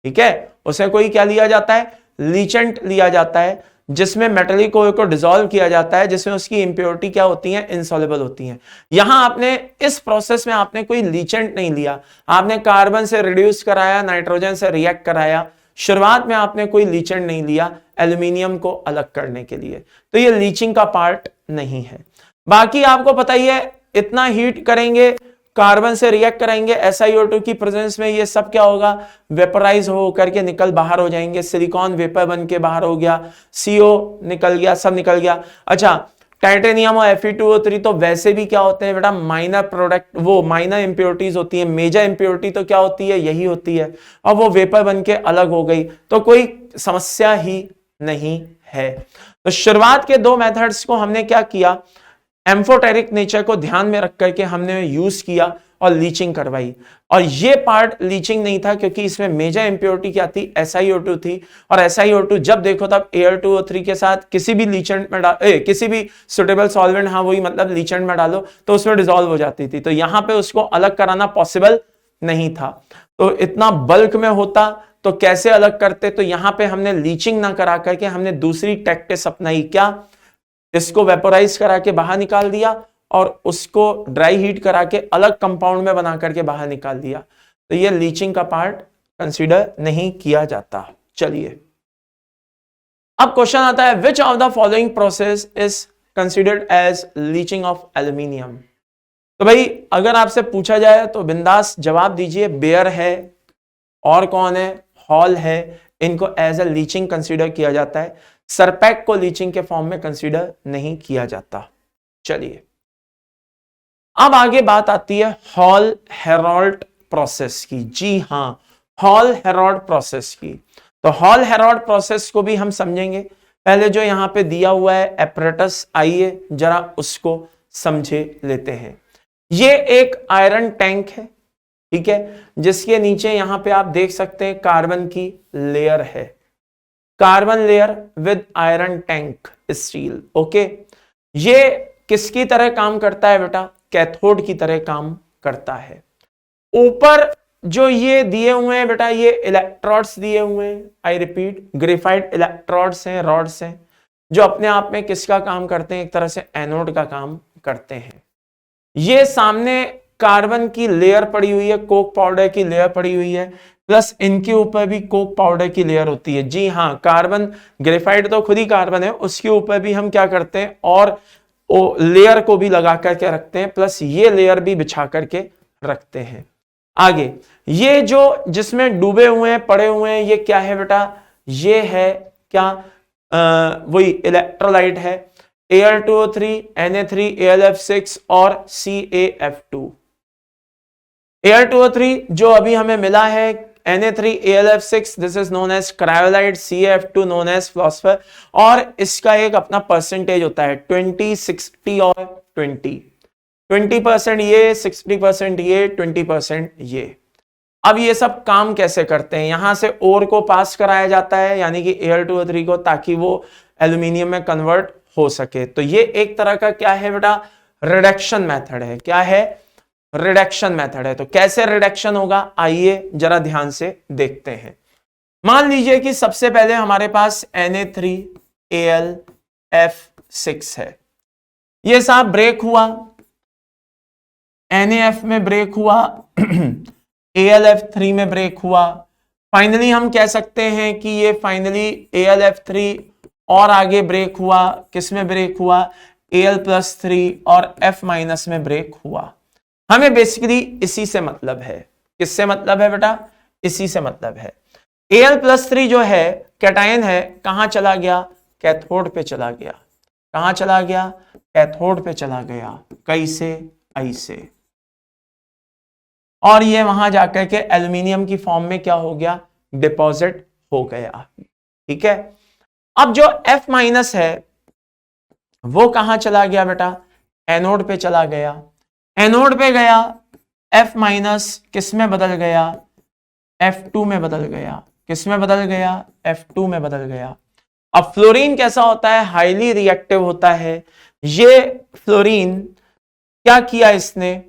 ठीक है, उसमें कोई क्या लिया जाता है, लीचेंट लिया जाता है, जिसमें मेटलिक ओयर को डिसॉल्व किया जाता है, जिसमें उसकी इंप्योरिटी क्या होती है, इनसॉल्युबल होती हैं। यहां आपने इस प्रोसेस में आपने कोई लीचेंट नहीं लिया, आपने कार्बन से रिड्यूस कराया, नाइट्रोजन से रिएक्ट कराया, शुरुआत में आपने कोई लीचेंट नहीं लिया एल्यूमिनियम को अलग करने के लिए, तो ये लीचिंग का पार्ट नहीं है। बाकी आपको पता ही है, इतना हीट करेंगे, कार्बन से रिएक्ट करेंगे, SiO2 की प्रेजेंस में ये सब क्या होगा, वेपराइज हो करके निकल बाहर हो जाएंगे, सिलिकॉन वेपर बन के बाहर हो गया, CO निकल गया, सब निकल गया। अच्छा, टाइटेनियम और Fe2O3 तो वैसे भी क्या होते हैं बेटा, माइनर प्रोडक्ट, वो माइनर इंप्योरिटीज होती है, मेजर इंप्योरिटी तो क्या होती है, यही होती है, और वो वेपर बन के अलग हो गई, तो कोई समस्या ही नहीं है। तो शुरुआत के दो मेथड्स को हमने क्या किया, एम्फोटेरिक नेचर को ध्यान में रख करके हमने यूज किया और लीचिंग करवाई। और ये पार्ट लीचिंग नहीं था, क्योंकि इसमें मेजर इंप्योरिटी क्या थी, SiO2 थी, और SiO2 जब देखो तब Al2O3 के साथ किसी भी लीचेंट में किसी भी सुटेबल सॉल्वेंट, हाँ वही मतलब लीचेंट में डालो तो उसमें डिसॉल्व हो जाती थी। तो यहां पे उसको अलग कराना पॉसिबल नहीं था, तो इतना बल्क में होता तो कैसे अलग करते। तो यहां पे हमने लीचिंग ना करा करके हमने दूसरी टैक्टिस अपनाई, क्या, इसको वेपोराइज करा के बाहर निकाल दिया और उसको ड्राई हीट करा के अलग कंपाउंड में बना करके बाहर निकाल दिया, तो ये लीचिंग का पार्ट कंसीडर नहीं किया जाता। चलिए अब क्वेश्चन आता है, which of the following process is considered as leaching of aluminium. तो भाई अगर आपसे पूछा जाए तो बिंदास जवाब दीजिए, बेयर है और कौन है, हॉल है, इनको एज ए लीचिंग कंसीडर किया जाता है। सरपैक को लीचिंग के फॉर्म में कंसीडर नहीं किया जाता। चलिए अब आगे बात आती है हॉल हेरोल्ड प्रोसेस की। जी हां, हॉल हेरोल्ड प्रोसेस की। तो हॉल हेरोल्ड प्रोसेस को भी हम समझेंगे। पहले जो यहां पे दिया हुआ है एपरेटस, आइए जरा उसको समझे लेते हैं। ये एक आयरन टैंक है, ठीक है, जिसके नीचे यहां पे आप देख सकते हैं कार्बन की लेयर है, carbon layer with iron tank steel. Okay, ये किसकी तरह काम करता है बेटा, कैथोड की तरह काम करता है। ऊपर जो ये दिए हुए हैं बेटा, ये इलेक्ट्रोड्स दिए हुए हैं, आई रिपीट ग्रेफाइट इलेक्ट्रोड्स हैं, रॉड्स हैं, जो अपने आप में किसका काम करते हैं, एक तरह से एनोड का काम करते हैं। ये सामने कार्बन की लेयर पड़ी हुई है, कोक पाउडर की लेयर पड़ी हुई है, प्लस इनके ऊपर भी कोक पाउडर की लेयर होती है। जी हां, कार्बन ग्रेफाइट तो खुद ही कार्बन है, उसके ऊपर भी हम क्या करते हैं और लेयर को भी लगा करके रखते हैं, प्लस ये लेयर भी बिछा करके रखते हैं। आगे ये जो जिसमें डूबे हुए हैं, पड़े हुए हैं, ये क्या है बेटा, ये है क्या, वही इलेक्ट्रोलाइट है, Al2O3, Na3, AlF6 और CaF2। Al2O3 जो अभी हमें मिला है, Na3, AlF6, this is known as cryolite, CaF2 known as fluorspar, और इसका एक अपना परसेंटेज होता है 20, 60 और 20% ये, 60% ये, 20% ये। अब ये सब काम कैसे करते हैं, यहां से ओर को पास कराया जाता है, यानी कि Al2O3 को, ताकि वो एल्यूमिनियम में कन्वर्ट हो सके। तो ये एक तरह का क्या है बेटा, रिडक्शन मेथड है। क्या है, रिडक्शन मेथड है। तो कैसे रिडक्शन होगा, आइए जरा ध्यान से देखते हैं। मान लीजिए कि सबसे पहले हमारे पास Na3AlF6 है, ये साहब ब्रेक हुआ, NaF में ब्रेक हुआ, AlF3 में ब्रेक हुआ, फाइनली हम कह सकते हैं कि ये फाइनली AlF3 और आगे ब्रेक हुआ, किसमें ब्रेक हुआ, Al+3 और F- में ब्रेक हुआ। हमें बेसिकली इसी से मतलब है। किससे मतलब है बेटा, इसी से मतलब है। Al+3 जो है कैटायन है, कहां चला गया, कैथोड पे चला गया। कहां चला गया, कैथोड पे चला गया, कैसे, ऐसे, और ये वहां जाकर के एल्यूमिनियम की फॉर्म में क्या हो गया, डिपॉजिट हो गया। ठीक है, अब जो F- है वो कहां चला गया बेटा, एनोड पे चला गया। एनोड पे गया, F- किस में बदल गया, F2 में बदल गया। किस में बदल गया, F2 में बदल गया। अब फ्लोरीन कैसा होता है, हाईली रिएक्टिव होता है। ये फ्लोरीन क्या किया, इसने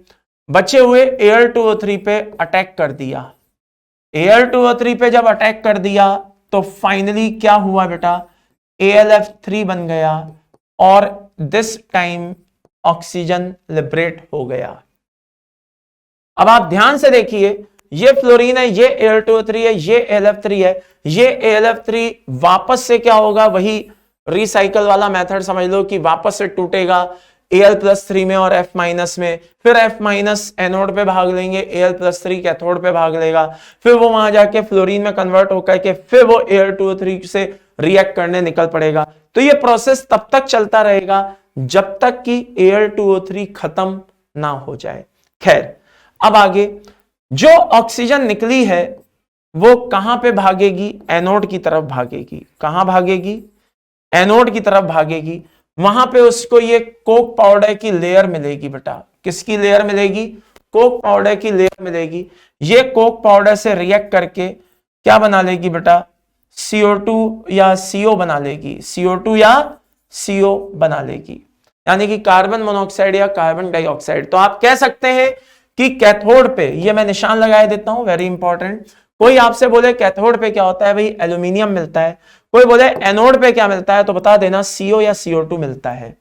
बचे हुए Al2O3 पे अटैक कर दिया। Al2O3 पे जब अटैक कर दिया तो फाइनली क्या हुआ बेटा, AlF3 बन गया, और दिस टाइम ऑक्सीजन लिबरेट हो गया। अब आप ध्यान से देखिए, ये फ्लोरीन है, ये Al2O3 है, ये AlF3 है, ये AlF3 वापस से क्या होगा, वही रिसाइकल वाला मेथड समझ लो कि वापस से टूटेगा Al+3 में और F- में, फिर F- एनोड पे भाग लेंगे, Al+3 कैथोड पे भाग लेगा, फिर वो वहां जाके फ्लोरीन में कन्वर्ट होकर के फिर वो Al2O3 से रिएक्ट करने निकल पड़ेगा। तो ये प्रोसेस तब तक चलता रहेगा जब तक कि Al2O3 खत्म ना हो जाए। खैर, अब आगे जो ऑक्सीजन निकली है वो कहां पे भागेगी, एनोड की तरफ भागेगी। कहां भागेगी, एनोड की तरफ भागेगी। वहां पे उसको ये कोक पाउडर की लेयर मिलेगी बेटा। किसकी लेयर मिलेगी, कोक पाउडर की लेयर मिलेगी। ये कोक पाउडर से रिएक्ट करके क्या बना लेगी बेटा, CO2 या CO बना लेगी। CO2 या CO बना लेगी, यानी कि कार्बन मोनोऑक्साइड या कार्बन डाइऑक्साइड। तो आप कह सकते हैं कि कैथोड पे, ये मैं निशान लगा देता हूं, वेरी इंपॉर्टेंट, कोई आपसे बोले कैथोड पे क्या होता है, भाई एल्यूमिनियम मिलता है। कोई बोले एनोड पे क्या मिलता है, तो बता देना CO या CO2 मिलता है।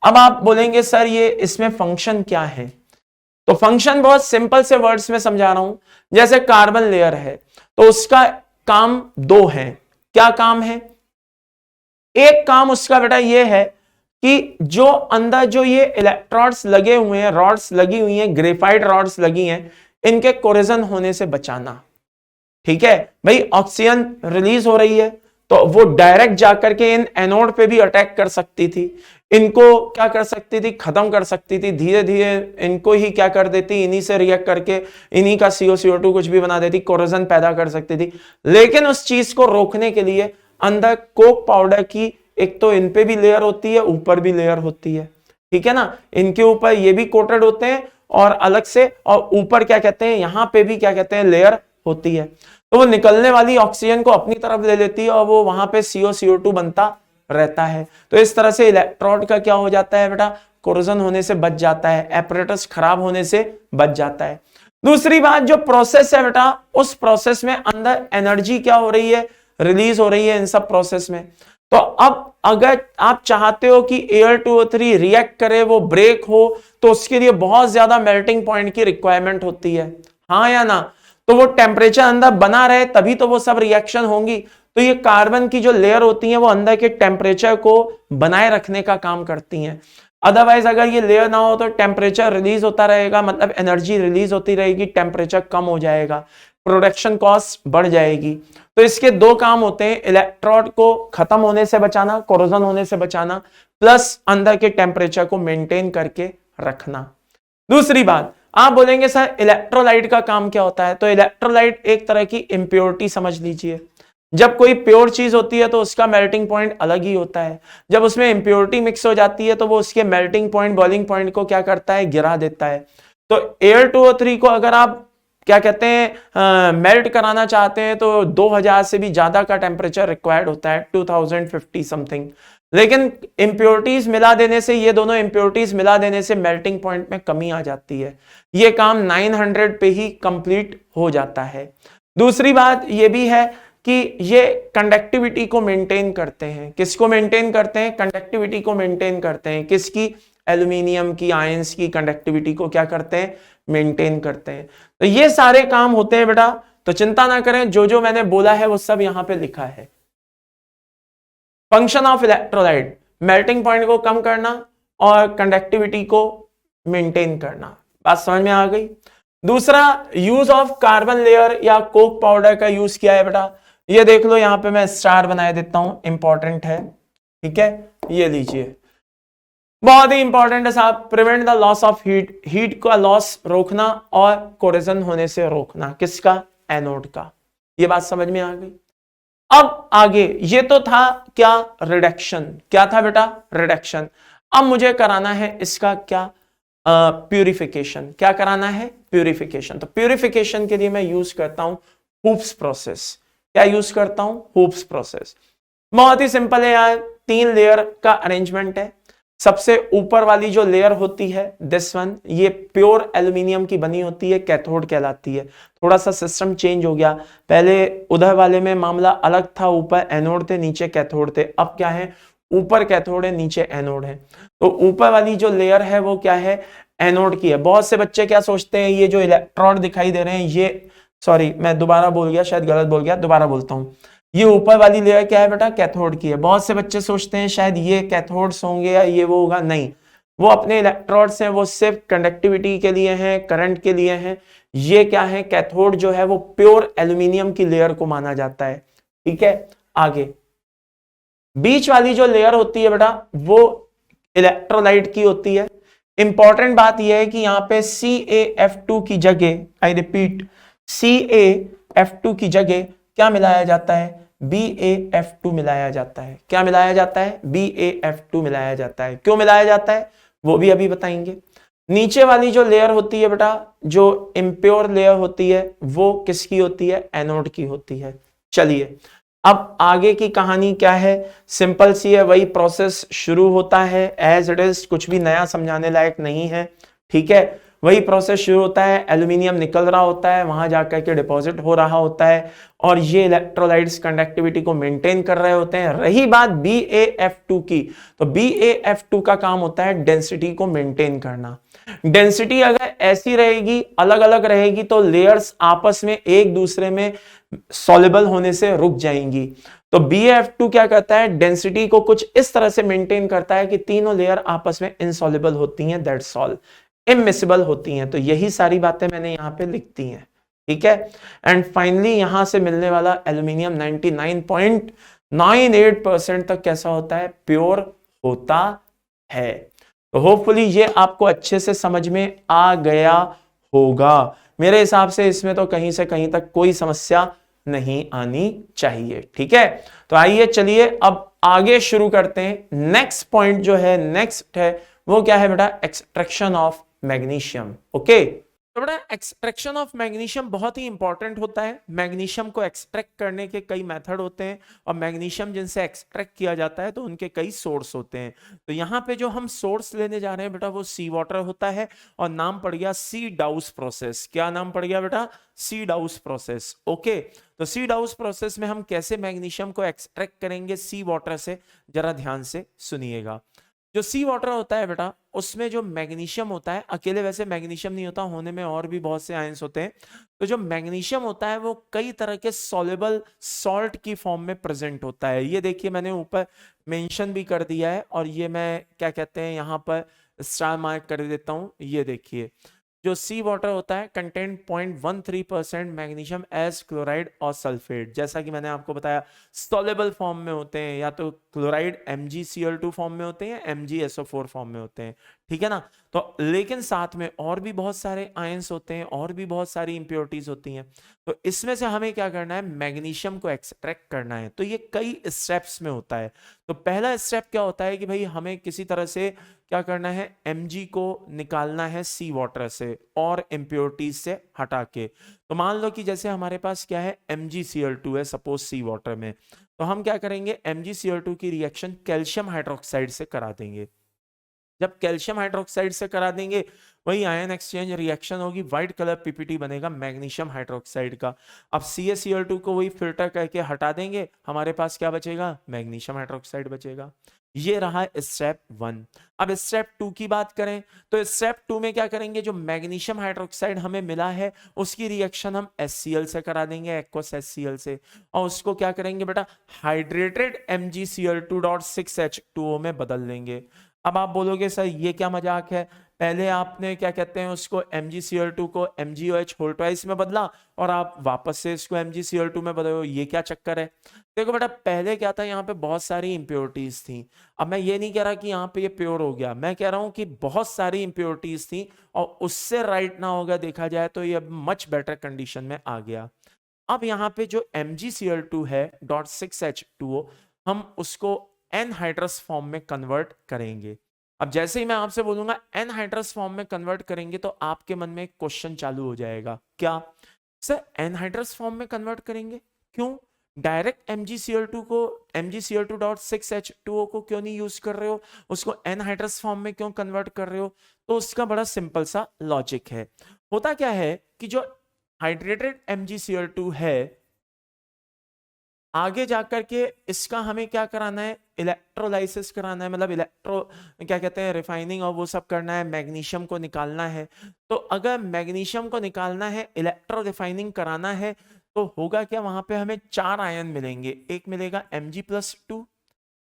अब आप बोलेंगे सर ये इसमें फंक्शन क्या है, तो फंक्शन बहुत सिंपल से वर्ड्स में समझा रहा हूं। जैसे कार्बन लेयर है तो उसका काम दो है। क्या काम है, एक काम उसका बेटा ये है कि जो अंदर जो ये इलेक्ट्रोड्स लगे हुए हैं, रॉड्स लगी हुई हैं, ग्रेफाइट रॉड्स लगी हैं, इनके कोरिजन होने से बचाना। ठीक है भाई, ऑक्सीजन रिलीज हो रही है तो वो डायरेक्ट जाकर के इन एनोड पे भी अटैक कर सकती थी, इनको क्या कर सकती थी, खत्म कर सकती थी, धीरे धीरे इनको ही क्या कर देती, इन्हीं से रिएक्ट करके इन्हीं का CO CO2 कुछ भी बना देती, कोरोजन पैदा कर सकती थी। लेकिन उस चीज को रोकने के लिए अंदर कोक पाउडर की एक तो इन पे भी लेयर होती है, ऊपर भी लेयर होती है, ठीक है ना, इनके ऊपर ये भी कोटेड होते हैं और अलग से, और ऊपर क्या कहते हैं, यहां पे भी क्या कहते हैं, लेयर होती है। तो वो निकलने वाली ऑक्सीजन को अपनी तरफ ले लेती है और वो वहां पे CO CO2 बनता रहता है। तो इस तरह से इलेक्ट्रोड का क्या हो जाता है बेटा, कोरोजन होने से बच जाता है, एपरेटस खराब होने से बच जाता है। दूसरी बात, जो प्रोसेस है बेटा, उस प्रोसेस में अंदर एनर्जी क्या हो रही है, रिलीज हो रही है इन सब प्रोसेस में। तो अब अगर आप चाहते हो कि Al2O3 रिएक्ट करे, वो ब्रेक हो, तो उसके लिए बहुत ज्यादा मेल्टिंग पॉइंट की रिक्वायरमेंट होती है, हाँ या ना। तो वो टेम्परेचर अंदर बना रहे तभी तो वो सब रिएक्शन होंगी। तो ये कार्बन की जो लेयर होती है वो अंदर के टेम्परेचर को बनाए रखने का काम करती हैं। अदरवाइज अगर ये लेयर ना हो तो टेम्परेचर रिलीज होता रहेगा, मतलब एनर्जी रिलीज होती रहेगी, टेम्परेचर कम हो जाएगा, प्रोडक्शन कॉस्ट बढ़ जाएगी। तो इसके दो काम होते हैं, इलेक्ट्रोड को खत्म होने से बचाना, कोरोजन होने से बचाना, प्लस अंदर के टेम्परेचर को मेंटेन करके रखना। दूसरी बात, आप बोलेंगे सर इलेक्ट्रोलाइट का काम क्या होता है, तो इलेक्ट्रोलाइट एक तरह की इंप्योरिटी समझ लीजिए। जब कोई प्योर चीज होती है तो उसका मेल्टिंग पॉइंट अलग ही होता है, जब उसमें इंप्योरिटी मिक्स हो जाती है तो वो उसके मेल्टिंग पॉइंट, बॉइलिंग पॉइंट को क्या करता है, गिरा देता है। तो Al2O3 को अगर आप क्या कहते हैं मेल्ट कराना चाहते हैं तो 2000 से भी ज्यादा का टेम्परेचर रिक्वायर्ड होता है, 2050 समथिंग। लेकिन इंप्योरिटीज मिला देने से, ये दोनों इंप्योरिटीज मिला देने से मेल्टिंग पॉइंट में कमी आ जाती है। ये काम 900 पे ही कंप्लीट हो जाता है। दूसरी बात ये भी है कि ये कंडक्टिविटी को मेंटेन करते हैं। किसको मेंटेन करते हैं, कंडक्टिविटी को मेंटेन करते हैं। किसकी, एल्यूमिनियम की, आयंस की कंडक्टिविटी को क्या करते हैं, मेंटेन करते हैं। तो ये सारे काम होते हैं बेटा, तो चिंता ना करें, जो जो मैंने बोला है वो सब यहां पे लिखा है। Function of electrolyte, melting point को कम करना और कंडक्टिविटी को मेंटेन करना। बात समझ में आ गई। दूसरा, यूज ऑफ कार्बन लेयर या कोक पाउडर का यूज किया है बेटा, ये देख लो, यहां पे मैं स्टार बना देता हूं, इंपॉर्टेंट है, ठीक है, ये लीजिए, बहुत ही इंपॉर्टेंट है साहब। Prevent the loss of heat, heat का लॉस रोकना और कोरिजन होने से रोकना। किसका, एनोड का। ये बात समझ में आ गई। अब आगे, ये तो था क्या, रिडक्शन। क्या था बेटा, रिडक्शन। अब मुझे कराना है इसका क्या, प्यूरिफिकेशन। क्या कराना है, प्यूरिफिकेशन। तो प्यूरिफिकेशन के लिए मैं यूज करता हूं हुप्स प्रोसेस। क्या यूज करता हूं, हुप्स प्रोसेस। बहुत ही सिंपल है यार, 3 लेयर का अरेंजमेंट है। सबसे ऊपर वाली जो लेयर होती है, दिस वन, ये प्योर एल्यूमिनियम की बनी होती है, कैथोड कहलाती है। थोड़ा सा सिस्टम चेंज हो गया, पहले उधर वाले में मामला अलग था, ऊपर एनोड थे, नीचे कैथोड थे। अब क्या है, ऊपर कैथोड है, नीचे एनोड है। तो ऊपर वाली जो लेयर है वो क्या है, एनोड की है। बहुत से बच्चे क्या सोचते हैं, ये जो इलेक्ट्रॉन दिखाई दे रहे हैं, ये, सॉरी मैं दोबारा बोल गया, शायद गलत बोल गया, दोबारा बोलता हूं। ये ऊपर वाली लेयर क्या है बेटा, कैथोड की है। बहुत से बच्चे सोचते हैं शायद ये कैथोड्स होंगे या ये वो होगा, नहीं, वो अपने इलेक्ट्रोड्स हैं, वो सिर्फ कंडक्टिविटी के लिए हैं, करंट के लिए हैं। ये क्या है, कैथोड जो है वो प्योर एल्यूमिनियम की लेयर को माना जाता है, ठीक है। आगे बीच वाली जो लेयर होती है बेटा, वो इलेक्ट्रोलाइट की होती है। इंपॉर्टेंट बात यह है कि यहां पे CaF2 की जगह, आई रिपीट, CaF2 की जगह क्या मिलाया जाता है, BaF2 मिलाया जाता है। क्या मिलाया जाता है, BaF2 मिलाया जाता है। क्यों मिलाया जाता है वो भी अभी बताएंगे। नीचे वाली जो लेयर होती है बेटा, जो इम्प्योर लेयर होती है, वो किसकी होती है, एनोड की होती है। चलिए अब आगे की कहानी क्या है, सिंपल सी है, वही प्रोसेस शुरू होता है एज इट इज, कुछ भी नया समझाने लायक नहीं है, ठीक है। वही प्रोसेस शुरू होता है, एल्यूमिनियम निकल रहा होता है, वहां जाकर के डिपॉजिट हो रहा होता है और ये इलेक्ट्रोलाइट्स कंडक्टिविटी को मेंटेन कर रहे होते हैं। रही बात BaF2 की, तो BaF2 का काम होता है डेंसिटी को मेंटेन करना। डेंसिटी अगर ऐसी रहेगी, अलग अलग रहेगी, तो लेयर्स आपस में एक दूसरे में सॉल्युबल होने से रुक जाएंगी। तो BaF2 क्या करता है, डेंसिटी को कुछ इस तरह से मेंटेन करता है कि तीनों लेयर आपस में इनसॉल्युबल होती हैं, दैट्स ऑल, इमिसिबल होती हैं। तो यही सारी बातें मैंने यहां पे लिखती हैं, ठीक है। एंड फाइनली यहां से मिलने वाला एल्यूमिनियम 99.98% तक कैसा होता है, प्योर होता है। तो होपफुली ये आपको अच्छे से समझ में आ गया होगा। मेरे हिसाब से इसमें तो कहीं से कहीं तक कोई समस्या नहीं आनी चाहिए, ठीक है। तो आइए चलिए अब आगे शुरू करते हैं। नेक्स्ट पॉइंट जो है, नेक्स्ट है वो क्या है बेटा, एक्सट्रैक्शन ऑफ मैग्नीशियम। ओके, तो बेटा एक्सट्रैक्शन ऑफ मैग्नीशियम बहुत ही इंपॉर्टेंट होता है। मैग्नीशियम को एक्सट्रैक्ट करने के कई मेथड होते हैं और मैग्नीशियम जिनसे एक्सट्रैक्ट किया जाता है तो उनके कई सोर्स होते हैं। तो यहाँ पे जो हम सोर्स लेने जा रहे हैं बेटा वो सी वाटर होता है और नाम पड़ गया सी डाउस प्रोसेस। क्या नाम पड़ गया बेटा, सी डाउस प्रोसेस। ओके, तो सी डाउस प्रोसेस में हम कैसे मैग्नीशियम को एक्सट्रैक्ट करेंगे सी वाटर से, जरा ध्यान से सुनिएगा। जो सी वाटर होता है बेटा, उसमें जो मैग्नीशियम होता है, अकेले वैसे मैग्नीशियम नहीं होता, होने में और भी बहुत से आयंस होते हैं। तो जो मैग्नीशियम होता है वो कई तरह के सॉल्युबल सॉल्ट की फॉर्म में प्रेजेंट होता है। ये देखिए मैंने ऊपर मेंशन भी कर दिया है और ये मैं क्या कहते हैं यहाँ पर स्टार मार्क कर देता हूँ। ये देखिए जो सी वाटर होता है कंटेंट 0.13% मैग्नीशियम एज क्लोराइड और सल्फेट। जैसा कि मैंने आपको बताया सॉल्युबल फॉर्म में होते हैं, या तो क्लोराइड MgCl2 फॉर्म में होते हैं या MgSO4 फॉर्म में होते हैं, ठीक है ना। तो लेकिन साथ में और भी बहुत सारे आयंस होते हैं और भी बहुत सारी इंप्योरिटीज होती हैं। तो इसमें से हमें क्या करना है, मैग्नीशियम को एक्सट्रैक्ट करना है। तो ये कई स्टेप्स में होता है। तो पहला स्टेप क्या होता है कि भाई हमें किसी तरह से क्या करना है, Mg को निकालना है सी वाटर से और इंप्योरिटीज से हटा के। तो मान लो कि जैसे हमारे पास क्या है, MgCl2 है सपोज सी वाटर में, तो हम क्या करेंगे, MgCl2 की रिएक्शन कैल्शियम हाइड्रोक्साइड से करा देंगे। जब कैल्शियम हाइड्रोक्साइड से करा देंगे वही आयन एक्सचेंज रिएक्शन होगी, व्हाइट कलर पीपीटी बनेगा मैग्नीशियम हाइड्रोक्साइड का। अब CaCl2 को वही फिल्टर करके हटा देंगे, हमारे पास क्या बचेगा, मैग्नीशियम हाइड्रोक्साइड बचेगा। ये रहा स्टेप 1। अब स्टेप 2 की बात करें तो स्टेप 2 में क्या करेंगे, जो मैग्नीशियम हाइड्रोक्साइड हमें मिला है उसकी रिएक्शन हम HCl से करा देंगे, एक्वस HCl से, और उसको क्या करेंगे बेटा, हाइड्रेटेड MgCl2.6H2O में बदल देंगे। अब आप बोलोगे सर ये क्या मजाक है, पहले आपने क्या कहते हैं उसको MgCl2 को MgOH होल ट्वाइस में बदला और आप वापस से इसको MgCl2 में बदलो, ये क्या चक्कर है। देखो बेटा पहले क्या था, यहाँ पे बहुत सारी इंप्योरिटीज थी। अब मैं ये नहीं कह रहा कि यहाँ पे ये प्योर हो गया, मैं कह रहा हूँ कि बहुत सारी इंप्योरिटीज थी और उससे राइट ना हो गया, देखा जाए तो ये मच बेटर कंडीशन में आ गया। अब यहाँ पे जो MgCl2 है .6H2O, हम उसको एनहाइड्रस फॉर्म में कन्वर्ट करेंगे। अब जैसे ही मैं आपसे बोलूंगा एनहाइड्रस फॉर्म में कन्वर्ट करेंगे तो आपके मन में एक क्वेश्चन चालू हो जाएगा, क्या सर एनहाइड्रस फॉर्म में कन्वर्ट करेंगे, क्यों डायरेक्ट MgCl2 को MgCl2.6H2O को क्यों नहीं यूज कर रहे हो, उसको एनहाइड्रस फॉर्म में क्यों कन्वर्ट कर रहे हो। तो उसका बड़ा सिंपल सा लॉजिक है। होता क्या है कि जो हाइड्रेटेड MgCl2 है, आगे जाकर के इसका हमें क्या कराना है, इलेक्ट्रोलाइसिस कराना है, मतलब इलेक्ट्रो क्या कहते हैं रिफाइनिंग और वो सब करना है, मैग्नीशियम को निकालना है। तो अगर मैग्नीशियम को निकालना है, इलेक्ट्रो रिफाइनिंग कराना है, तो होगा क्या, वहां पे हमें 4 आयन मिलेंगे। एक मिलेगा Mg+2,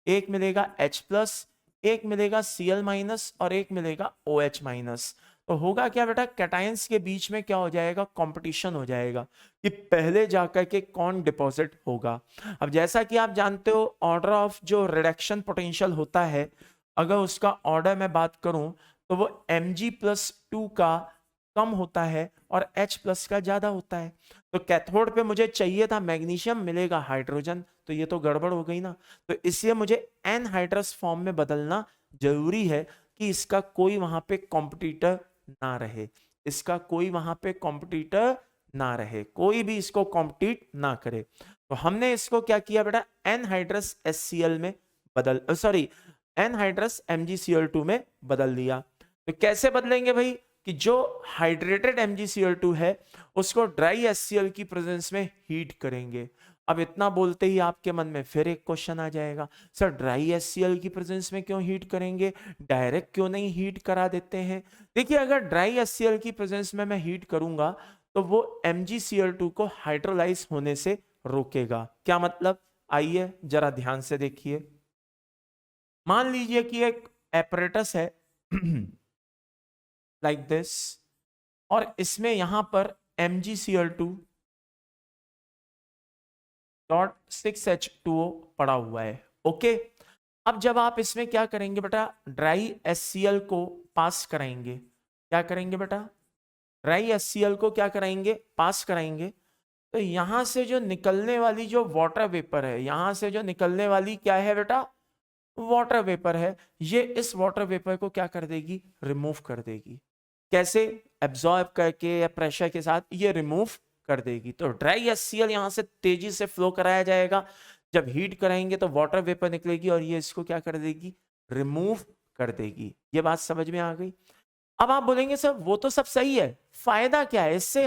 एक मिलेगा H+, एक मिलेगा Cl- और एक मिलेगा OH-। तो होगा क्या बेटा, कैटायंस के बीच में क्या हो जाएगा, कंपटीशन हो जाएगा कि पहले जाकर के कौन डिपॉजिट होगा। अब जैसा कि आप जानते हो ऑर्डर ऑफ जो रिडक्शन पोटेंशियल होता है, अगर उसका ऑर्डर मैं बात करूं तो वो Mg+2 का कम होता है और H+ का ज्यादा होता है। तो कैथोड पे मुझे चाहिए था मैग्नीशियम, मिलेगा हाइड्रोजन, तो ये तो गड़बड़ हो गई ना। तो इसलिए मुझे एनहाइड्रस फॉर्म में बदलना जरूरी है कि इसका कोई वहां पे कॉम्पिटिटर ना रहे, इसका कोई वहां पे कॉम्पिटिटर ना रहे, कोई भी इसको कॉम्पिटिट ना करे। तो हमने इसको क्या किया बेटा, एनहाइड्रस HCl में बदल, सॉरी एनहाइड्रस MgCl2 में बदल दिया। तो कैसे बदलेंगे भाई, कि जो हाइड्रेटेड MgCl2 है उसको ड्राई HCl की प्रेजेंस में हीट करेंगे। अब इतना बोलते ही आपके मन में फिर एक क्वेश्चन आ जाएगा, सर ड्राई HCl की प्रेजेंस में क्यों हीट करेंगे, डायरेक्ट क्यों नहीं हीट करा देते हैं? देखिए, अगर ड्राई HCl की प्रेजेंस में मैं हीट करूंगा तो वो MgCl2 को हाइड्रोलाइज होने से रोकेगा। क्या मतलब? आइए जरा ध्यान से देखिए। मान लीजिए कि एक एपरेटस है लाइक दिस, और इसमें यहां पर MgCl2.6H2O पड़ा हुआ है। ओके, अब जब आप इसमें क्या करेंगे बेटा, ड्राई HCl को पास कराएंगे। क्या करेंगे बेटा? ड्राई HCl को क्या कराएंगे? पास कराएंगे। तो यहां से जो निकलने वाली जो वाटर वेपर है, यहां से जो निकलने वाली क्या है बेटा? वाटर वेपर है। ये इस वाटर वेपर को क्या कर देगी? रिमूव कर देगी। कैसे? एब्जॉर्ब करके या प्रेशर के साथ ये रिमूव कर देगी। तो ड्राई HCl यहां से तेजी से फ्लो कराया जाएगा। जब हीट कराएंगे तो वाटर वेपर निकलेगी और ये इसको क्या कर देगी? रिमूव कर देगी। ये बात समझ में आ गई? अब आप बोलेंगे सर वो तो सब सही है, फायदा क्या है इससे,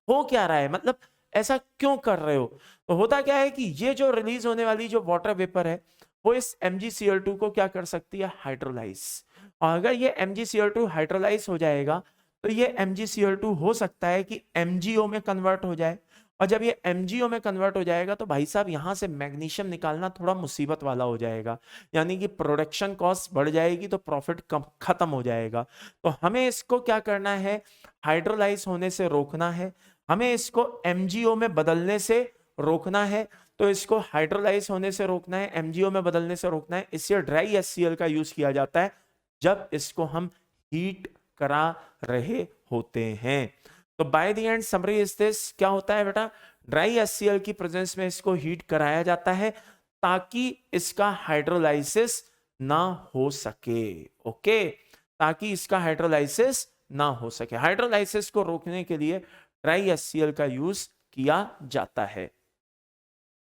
हो क्या रहा है, मतलब ऐसा क्यों कर रहे हो? तो होता क्या है कि ये जो रिलीज होने वाली जो वाटर वेपर है वो इस MgCl2 को क्या कर सकती है? हाइड्रोलाइज। और अगर ये MgCl2 हाइड्रोलाइज हो जाएगा तो ये MgCl2 हो सकता है कि MgO में कन्वर्ट हो जाए। और जब ये MgO में कन्वर्ट हो जाएगा तो भाई साहब यहां से मैग्नीशियम निकालना थोड़ा मुसीबत वाला हो जाएगा, यानी कि प्रोडक्शन कॉस्ट बढ़ जाएगी तो प्रॉफिट कम खत्म हो जाएगा। तो हमें इसको क्या करना है? हाइड्रोलाइज होने से रोकना है, हमें इसको MgO में बदलने से रोकना है। तो इसको हाइड्रोलाइज होने से रोकना है, MgO में बदलने से रोकना है। इससे ड्राई HCl का यूज किया जाता है जब इसको हम हीट करा रहे होते हैं। तो by the end summary is this, क्या होता है बेटा? ड्राई HCl की प्रेजेंस में इसको हीट कराया जाता है ताकि इसका हाइड्रोलाइसिस ना हो सके। ओके, ताकि इसका हाइड्रोलाइसिस ना हो सके। हाइड्रोलाइसिस को रोकने के लिए ड्राई HCl का यूज किया जाता है।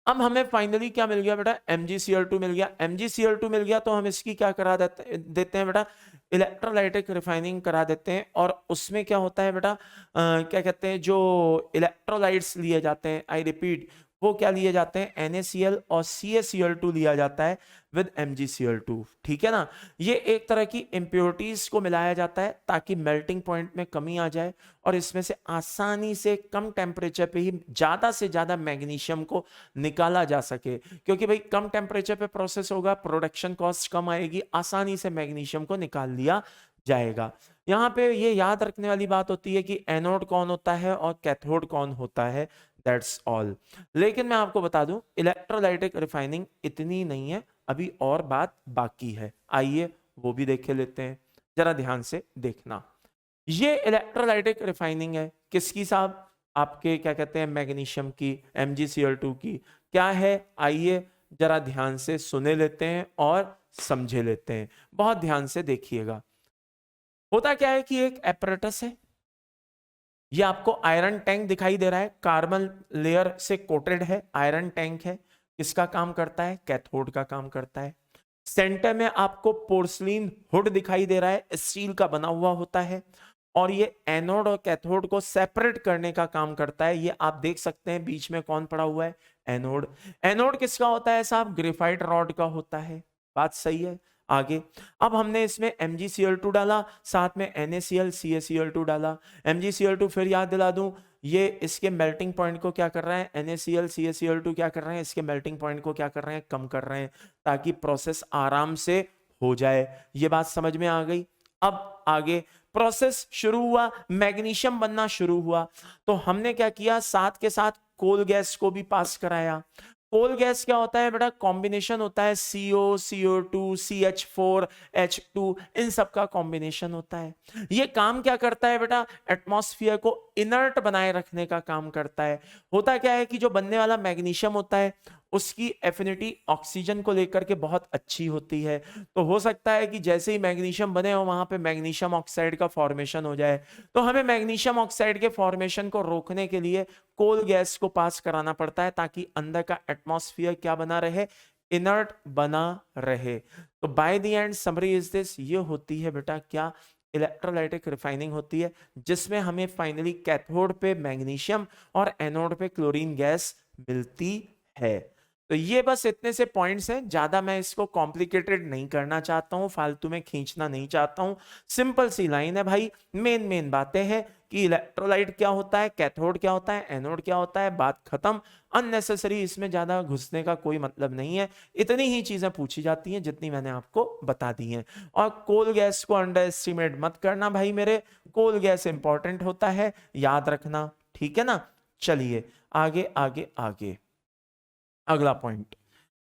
अब हमें फाइनली क्या मिल गया बेटा? MgCl2 मिल गया। MgCl2 मिल गया तो हम इसकी क्या करा देते हैं बेटा? इलेक्ट्रोलाइटिक रिफाइनिंग करा देते हैं। और उसमें क्या होता है बेटा, क्या कहते हैं, जो इलेक्ट्रोलाइट्स लिए जाते हैं, आई रिपीट, वो क्या लिए जाते हैं? NaCl और CaCl2 लिया जाता है विद MgCl2। ठीक है ना? ये एक तरह की इंप्योरिटीज को मिलाया जाता है ताकि मेल्टिंग पॉइंट में कमी आ जाए और इसमें से आसानी से कम टेम्परेचर पे ही ज्यादा से ज्यादा मैग्नीशियम को निकाला जा सके। क्योंकि भाई कम टेम्परेचर पे प्रोसेस होगा, प्रोडक्शन कॉस्ट कम आएगी, आसानी से मैग्नीशियम को निकाल लिया जाएगा। यहाँ पे ये याद रखने वाली बात होती है कि एनोड कौन होता है और कैथोड कौन होता है, दैट्स ऑल। लेकिन मैं आपको बता दूं इलेक्ट्रोलाइटिक रिफाइनिंग इतनी नहीं है, अभी और बात बाकी है। आइए वो भी देख लेते हैं, जरा ध्यान से देखना। ये इलेक्ट्रोलाइटिक रिफाइनिंग है किसकी साहब? आपके क्या कहते हैं, मैग्नीशियम की, MgCl2 की। क्या है? आइए जरा ध्यान से सुने लेते हैं और समझे लेते हैं। बहुत ध्यान से देखिएगा। होता क्या है कि एक एपरेटस है, ये आपको आयरन टैंक दिखाई दे रहा है, कार्बन लेयर से कोटेड है, आयरन टैंक है। किसका काम करता है? कैथोड का काम करता है। सेंटर में आपको पोर्सलिन हुड दिखाई दे रहा है, स्टील का बना हुआ होता है। और ये एनोड और कैथोड को सेपरेट करने का काम करता है। ये आप देख सकते हैं बीच में कौन पड़ा हुआ है? एनोड। एनोड किसका होता है साहब? ग्रेफाइट रॉड का होता है। बात सही है? आगे अब हमने इसमें MgCl2 डाला, साथ में NaCl CaCl2 डाला। MgCl2 फिर याद दिला दूं, ये इसके मेल्टिंग पॉइंट को क्या कर रहा है? NaCl CaCl2 क्या कर रहे हैं? इसके मेल्टिंग पॉइंट को क्या कर रहे हैं? कम कर रहे हैं, ताकि प्रोसेस आराम से हो जाए। ये बात समझ में आ गई? अब आगे प्रोसेस शुरू हुआ, मैग्नीशियम बनना शुरू हुआ। तो हमने क्या किया? साथ के साथ कोल गैस को भी पास कराया। कोल गैस क्या होता है बेटा? कॉम्बिनेशन होता है CO CO2 CH4 H2, इन सब का कॉम्बिनेशन होता है। ये काम क्या करता है बेटा? एटमॉस्फेयर को इनर्ट बनाए रखने का काम करता है। होता क्या है कि जो बनने वाला मैग्नीशियम होता है उसकी एफिनिटी ऑक्सीजन को लेकर के बहुत अच्छी होती है। तो हो सकता है कि जैसे ही मैग्नीशियम बने हो वहां पे मैग्नीशियम ऑक्साइड का फॉर्मेशन हो जाए। तो हमें मैग्नीशियम ऑक्साइड के फॉर्मेशन को रोकने के लिए कोल गैस को पास कराना पड़ता है, ताकि अंदर का एटमॉस्फेयर क्या बना रहे? इनर्ट बना रहे। तो by the end summary is this, ये होती है बेटा क्या? इलेक्ट्रोलाइटिक रिफाइनिंग होती है, जिसमें हमें फाइनली कैथोड पे मैग्नीशियम और एनोड पे क्लोरीन गैस मिलती है। तो ये बस इतने से पॉइंट्स हैं, ज्यादा मैं इसको कॉम्प्लिकेटेड नहीं करना चाहता हूं, फालतू में खींचना नहीं चाहता हूं। सिंपल सी लाइन है भाई, मेन मेन बातें हैं कि इलेक्ट्रोलाइट क्या होता है, कैथोड क्या होता है, एनोड क्या होता है, बात खत्म। अननेसेसरी इसमें ज्यादा घुसने का कोई मतलब नहीं है, इतनी ही चीजें पूछी जाती हैं जितनी मैंने आपको बता दी हैं। और कोल गैस को अंडर एस्टिमेट मत करना भाई मेरे, कोल गैस इंपॉर्टेंट होता है, याद रखना, ठीक है ना। चलिए आगे आगे आगे, अगला पॉइंट।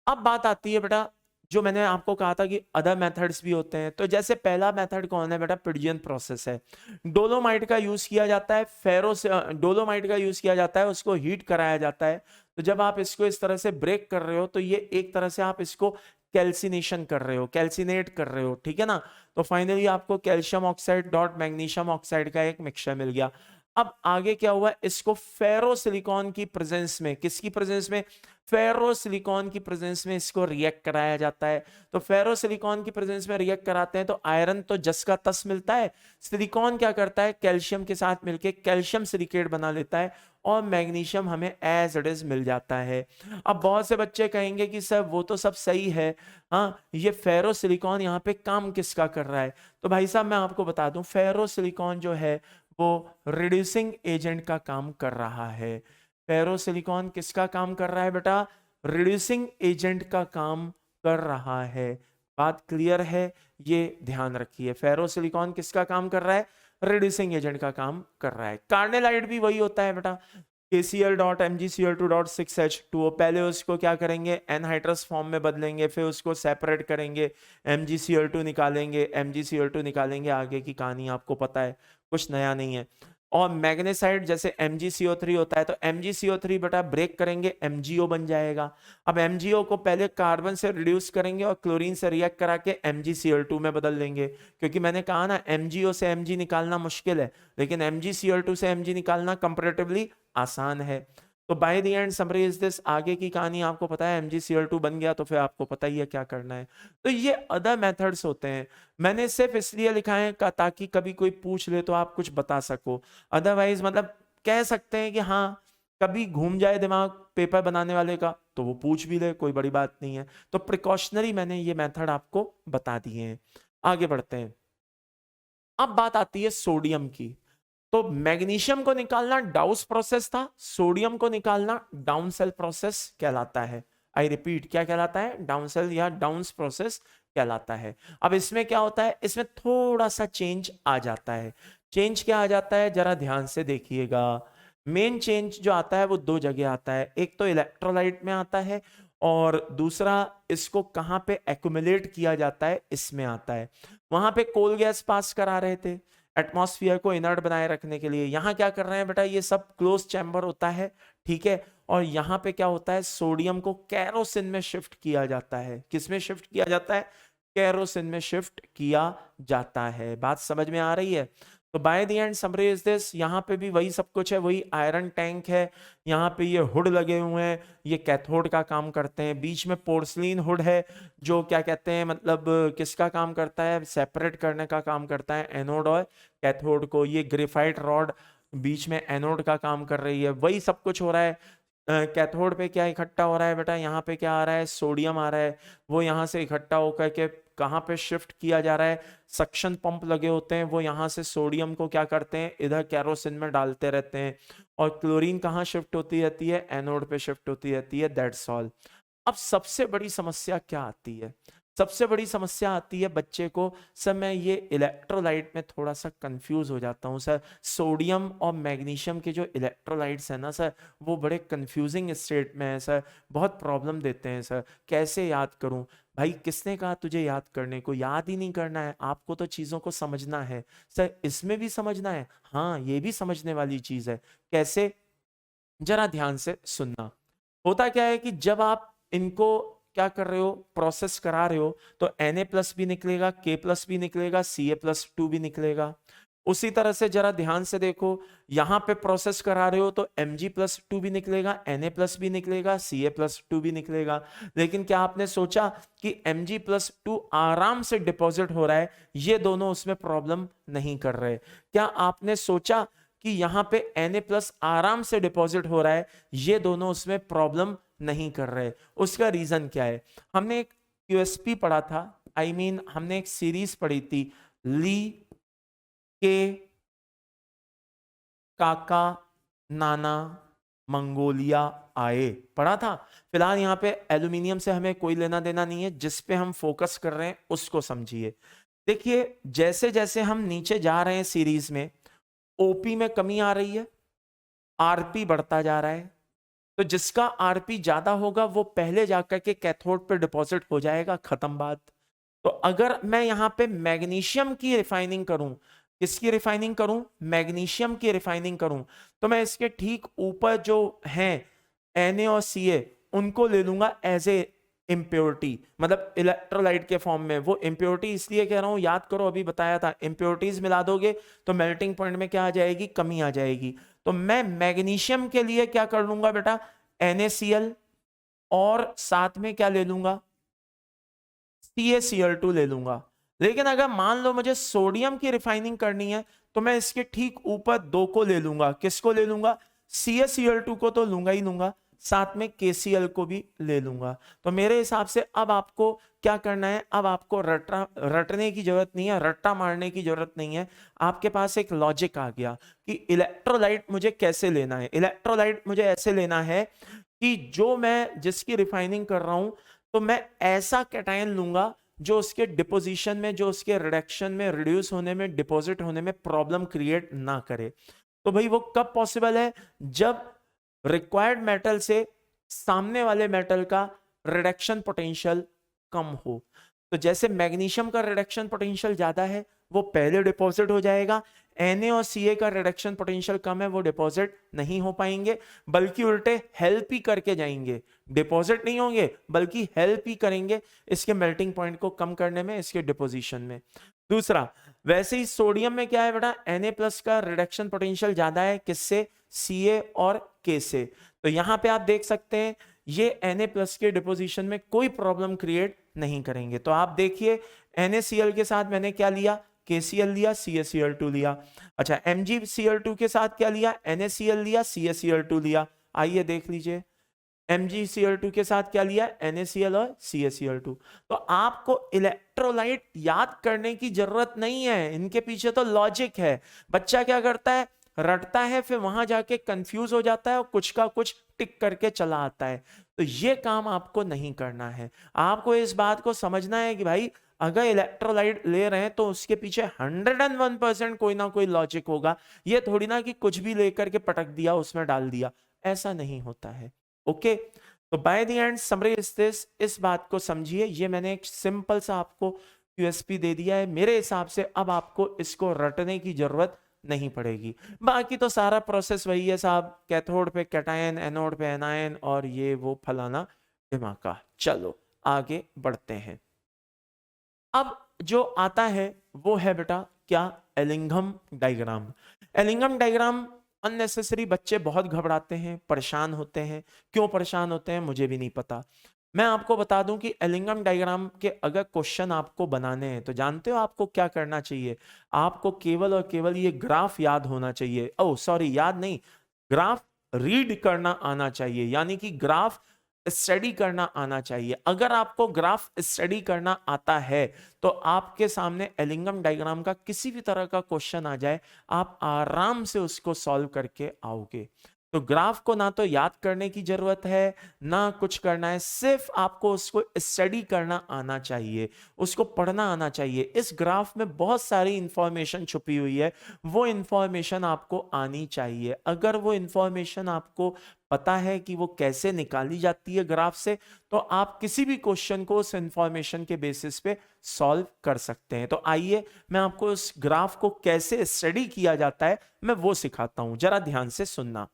अब बात आती है बेटा, जो मैंने आपको कहा था कि अदर मेथड्स भी होते हैं, तो जैसे पहला मेथड कौन है बेटा, पिडजियन प्रोसेस है। डोलोमाइट का यूज किया जाता है, फेरो से डोलोमाइट का यूज किया जाता है, उसको हीट कराया जाता है। तो जब आप इसको इस तरह से ब्रेक कर रहे हो तो ये एक तरह से आप इसको कैल्सिनेशन कर रहे हो, कैल्सिनेट कर रहे हो, ठीक है ना। तो फाइनली आपको calcium oxide dot magnesium oxide का एक मिक्सचर मिल गया। अब आगे क्या हुआ, इसको फेरोसिलिकॉन की प्रेजेंस में, किसकी प्रेजेंस में, फेरोसिलिकॉन की प्रेजेंस में इसको रिएक्ट कराया जाता है। तो फेरोसिलिकॉन की प्रेजेंस में रिएक्ट कराते हैं तो आयरन तो जस का तस मिलता है, सिलिकॉन क्या करता है, कैल्शियम के साथ मिलके कैल्शियम सिलिकेट बना लेता है और मैग्नीशियम हमें एज इट इज मिल जाता है। अब बहुत से बच्चे कहेंगे कि सर वो तो सब सही है, हाँ ये फेरोसिलिकॉन यहाँ पे काम किसका कर रहा है। तो भाई साहब मैं आपको बता दूं, फेरोसिलिकॉन जो है वो रिड्यूसिंग एजेंट का काम कर रहा है। फेरोसिलिकॉन किसका काम कर रहा है बेटा, रिड्यूसिंग एजेंट का काम कर रहा है। बात क्लियर है, ये ध्यान रखिए, फेरोसिलिकॉन किसका काम कर रहा है, रिड्यूसिंग एजेंट का काम कर रहा है। कार्नेलाइट भी वही होता है बेटा, KCl.MgCl2.6H2O, पहले उसको क्या करेंगे, एनहाइड्रस फॉर्म में बदलेंगे, फिर उसको सेपरेट करेंगे, MgCl2 निकालेंगे, MgCl2 निकालेंगे, आगे की कहानी आपको पता है, कुछ नया नहीं है। और मैग्नेसाइड जैसे MgCO3 होता है, तो MgCO3 बेटा ब्रेक करेंगे, MgO बन जाएगा। अब MgO को पहले कार्बन से रिड्यूस करेंगे और क्लोरीन से रिएक्ट करा के MgCl2 में बदल देंगे, क्योंकि मैंने कहा ना MgO से Mg निकालना मुश्किल है, लेकिन MgCl2 से Mg निकालना कंपैरेटिवली आसान है। तो by the end summary is this, आगे की कहानी आपको पता है, MgCl2 बन गया तो फिर आपको पता ही है क्या करना है। तो ये अदर मेथड्स होते हैं, मैंने सिर्फ इसलिए लिखा है ताकि कभी कोई पूछ ले तो आप कुछ बता सको। अदरवाइज मतलब कह सकते हैं कि हाँ कभी घूम जाए दिमाग पेपर बनाने वाले का तो वो पूछ भी ले, कोई बड़ी बात नहीं है। तो प्रिकॉशनरी मैंने ये मेथड आपको बता दिए हैं। आगे बढ़ते हैं, अब बात आती है सोडियम की। तो मैग्नीशियम को निकालना डाउस प्रोसेस था, सोडियम को निकालना डाउन सेल प्रोसेस कहलाता है। आई रिपीट, क्या कहलाता है, डाउन सेल या डाउन्स प्रोसेस कहलाता है। अब इसमें क्या होता है, इसमें थोड़ा सा चेंज आ जाता है। चेंज क्या आ जाता है, जरा ध्यान से देखिएगा। मेन चेंज जो आता है वो दो जगह आता है, एक तो इलेक्ट्रोलाइट में आता है और दूसरा इसको कहां पे एक्यूमुलेट किया जाता है, इसमें आता है। वहां पे कोल गैस पास करा रहे थे एटमॉस्फेयर को इनर्ट बनाए रखने के लिए, यहां क्या कर रहे हैं बेटा, ये सब क्लोज चैम्बर होता है, ठीक है। और यहां पे क्या होता है, सोडियम को कैरोसिन में शिफ्ट किया जाता है, किसमें शिफ्ट किया जाता है, कैरोसिन में शिफ्ट किया जाता है। बात समझ में आ रही है। तो by the end summary is this, यहाँ पे भी वही सब कुछ है, वही आयरन टैंक है, यहाँ पे ये हुड लगे हुए हैं, ये कैथोड का काम करते हैं। बीच में पोर्सलिन हुड है जो क्या कहते हैं, मतलब किसका काम करता है, सेपरेट करने का काम करता है एनोड और कैथोड को। ये ग्रेफाइट रॉड बीच में एनोड का काम कर रही है, वही सब कुछ हो रहा है। कैथोड पे क्या इकट्ठा हो रहा है बेटा, यहाँ पे क्या आ रहा है, सोडियम आ रहा है, वो यहाँ से इकट्ठा होकर के कहाँ पे शिफ्ट किया जा रहा है, सक्शन पंप लगे होते हैं, वो यहाँ से सोडियम को क्या करते हैं, इधर कैरोसिन में डालते रहते हैं। और क्लोरीन कहाँ शिफ्ट होती रहती है, एनोड पे शिफ्ट होती रहती है, दैट्स ऑल। अब सबसे बड़ी समस्या क्या आती है, सबसे बड़ी समस्या आती है बच्चे को, सर मैं ये इलेक्ट्रोलाइट में थोड़ा सा कंफ्यूज हो जाता हूँ सर, सोडियम और मैग्नीशियम के जो इलेक्ट्रोलाइट्स हैं ना सर, वो बड़े कंफ्यूजिंग स्टेट में है सर, बहुत प्रॉब्लम देते हैं सर, कैसे याद करूँ। भाई किसने कहा तुझे याद करने को, याद ही नहीं करना है, आपको तो चीजों को समझना है सर, इसमें भी समझना है, हाँ ये भी समझने वाली चीज है। कैसे, जरा ध्यान से सुनना। होता क्या है कि जब आप इनको क्या कर रहे हो, प्रोसेस करा रहे हो, तो Na+ भी निकलेगा, K+ भी निकलेगा, Ca+2 भी निकलेगा। उसी तरह से जरा ध्यान से देखो, यहां पे प्रोसेस करा रहे हो तो Mg+2 भी निकलेगा, Na+ भी निकलेगा, Ca+2 भी निकलेगा। लेकिन क्या आपने सोचा कि Mg+2 आराम से डिपॉजिट हो रहा है, ये दोनों उसमें प्रॉब्लम नहीं कर रहे? क्या आपने सोचा कि यहाँ पे Na+ आराम से डिपॉजिट हो रहा है, ये दोनों उसमें प्रॉब्लम नहीं कर रहे? उसका रीजन क्या है? हमने एक QSP पढ़ा था, हमने एक सीरीज पढ़ी थी, ली के काका नाना मंगोलिया आए, पढ़ा था। फिलहाल यहाँ पे एल्यूमिनियम से हमें कोई लेना देना नहीं है, जिस पे हम फोकस कर रहे हैं उसको समझिए। देखिए, जैसे जैसे हम नीचे जा रहे हैं सीरीज में, ओपी में कमी आ रही है, आरपी बढ़ता जा रहा है। तो जिसका आरपी ज्यादा होगा वो पहले जाकर के कैथोड पे डिपॉजिट हो जाएगा, खत्म बात। तो अगर मैं यहां पे मैग्नीशियम की रिफाइनिंग करूं, किसकी रिफाइनिंग करूं? मैग्नीशियम की रिफाइनिंग करूं, तो मैं इसके ठीक ऊपर जो हैं Na और Ca, उनको ले लूंगा एज ए इम्प्योरिटी, मतलब इलेक्ट्रोलाइट के फॉर्म में। वो इम्प्योरिटी इसलिए कह रहा हूं, याद करो अभी बताया था, इम्प्योरिटीज मिला दोगे तो मेल्टिंग पॉइंट में क्या आ जाएगी? कमी आ जाएगी। तो मैं मैग्नीशियम के लिए क्या कर लूंगा बेटा? NaCl, और साथ में क्या ले लूंगा? CaCl2 ले लूंगा। लेकिन अगर मान लो मुझे सोडियम की रिफाइनिंग करनी है, तो मैं इसके ठीक ऊपर दो को ले लूंगा। किसको ले लूंगा? CaCl2 को तो लूंगा ही लूंगा, साथ में KCl को भी ले लूंगा। तो मेरे हिसाब से अब आपको क्या करना है? अब आपको रटने की जरूरत नहीं है, रट्टा मारने की जरूरत नहीं है। आपके पास एक लॉजिक आ गया कि इलेक्ट्रोलाइट मुझे कैसे लेना है। इलेक्ट्रोलाइट मुझे ऐसे लेना है कि जो मैं जिसकी रिफाइनिंग कर रहा हूं, तो मैं ऐसा कैटायन लूंगा जो उसके डिपोजिशन में, जो उसके रिडक्शन में, रिड्यूस होने में, डिपॉजिट होने में प्रॉब्लम क्रिएट ना करे। तो भाई वो कब पॉसिबल है? जब रिक्वायर्ड मेटल से सामने वाले मेटल का रिडक्शन पोटेंशियल कम हो। तो जैसे मैग्नीशियम का रिडक्शन पोटेंशियल ज्यादा है, वो पहले डिपॉजिट हो जाएगा। Na और Ca का रिडक्शन पोटेंशियल कम है, वो डिपॉजिट नहीं हो पाएंगे, बल्कि उल्टे हेल्प ही करके जाएंगे। डिपॉजिट नहीं होंगे बल्कि हेल्प ही करेंगे इसके मेल्टिंग पॉइंट को कम करने में, इसके डिपोजिशन में। दूसरा, वैसे ही सोडियम में क्या है बेटा? Na+ का रिडक्शन पोटेंशियल ज्यादा है, किससे? Ca और K से। तो यहां पे आप देख सकते हैं ये Na+ के डिपोजिशन में कोई प्रॉब्लम क्रिएट नहीं करेंगे। तो आप देखिए, NaCl के साथ मैंने क्या लिया? KCl लिया, CaCl2 लिया। अच्छा, MgCl2 के साथ क्या लिया? NaCl लिया, CaCl2 लिया। आइए देख लीजिए, MgCl2 के साथ क्या लिया? NaCl और CaCl2। तो आपको इलेक्ट्रोलाइट याद करने की जरूरत नहीं है, इनके पीछे तो लॉजिक है। बच्चा क्या करता है? रटता है, फिर वहां जाके कंफ्यूज हो जाता है और कुछ का कुछ टिक करके चला आता है। तो ये काम आपको नहीं करना है। आपको इस बात को समझना है कि भाई अगर इलेक्ट्रोलाइट ले रहे हैं तो उसके पीछे 101% कोई ना कोई लॉजिक होगा। ये थोड़ी ना कि कुछ भी लेकर के पटक दिया, उसमें डाल दिया, ऐसा नहीं होता है। ओके, तो by the end summary is this, इस बात को समझिए। ये मैंने एक सिंपल सा आपको QSP दे दिया है। मेरे हिसाब से अब आपको इसको रटने की जरूरत नहीं पड़ेगी। बाकी तो सारा प्रोसेस वही है साहब, कैथोड पे कैटायन, एनोड पे एनायन, और ये वो फलाना ढिमाका। चलो आगे बढ़ते हैं। अब जो आता है वो है बेटा क्या? Ellingham diagram. Ellingham diagram unnecessary बच्चे बहुत घबराते हैं, परेशान होते हैं। क्यों परेशान होते हैं मुझे भी नहीं पता। मैं आपको बता दूं कि एलिंघम डायग्राम के अगर क्वेश्चन आपको बनाने हैं तो जानते हो आपको क्या करना चाहिए? आपको केवल और केवल ये ग्राफ याद होना चाहिए। ओह सॉरी, याद नहीं, ग्राफ रीड करना आना चाहिए, यानी कि ग्राफ स्टडी करना आना चाहिए। अगर आपको ग्राफ स्टडी करना आता है तो आपके सामने एलिंघम डायग्राम का किसी भी तरह का क्वेश्चन आ जाए, आप आराम से उसको सॉल्व करके आओगे। तो ग्राफ को ना तो याद करने की जरूरत है ना कुछ करना है, सिर्फ आपको उसको स्टडी करना आना चाहिए, उसको पढ़ना आना चाहिए। इस ग्राफ में बहुत सारी इंफॉर्मेशन छुपी हुई है, वो इंफॉर्मेशन आपको आनी चाहिए। अगर वो इंफॉर्मेशन आपको पता है कि वो कैसे निकाली जाती है ग्राफ से, तो आप किसी भी क्वेश्चन को उस इंफॉर्मेशन के बेसिस पे सॉल्व कर सकते हैं। तो आइए मैं आपको उस ग्राफ को कैसे स्टडी किया जाता है मैं वो सिखाता हूं, जरा ध्यान से सुनना।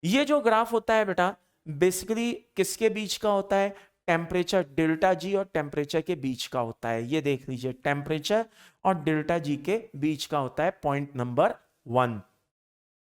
ये जो ग्राफ होता है बेटा बेसिकली किसके बीच का होता है? टेम्परेचर डेल्टा जी और टेम्परेचर के बीच का होता है। ये देख लीजिए, टेम्परेचर और डेल्टा जी के बीच का होता है पॉइंट नंबर 1।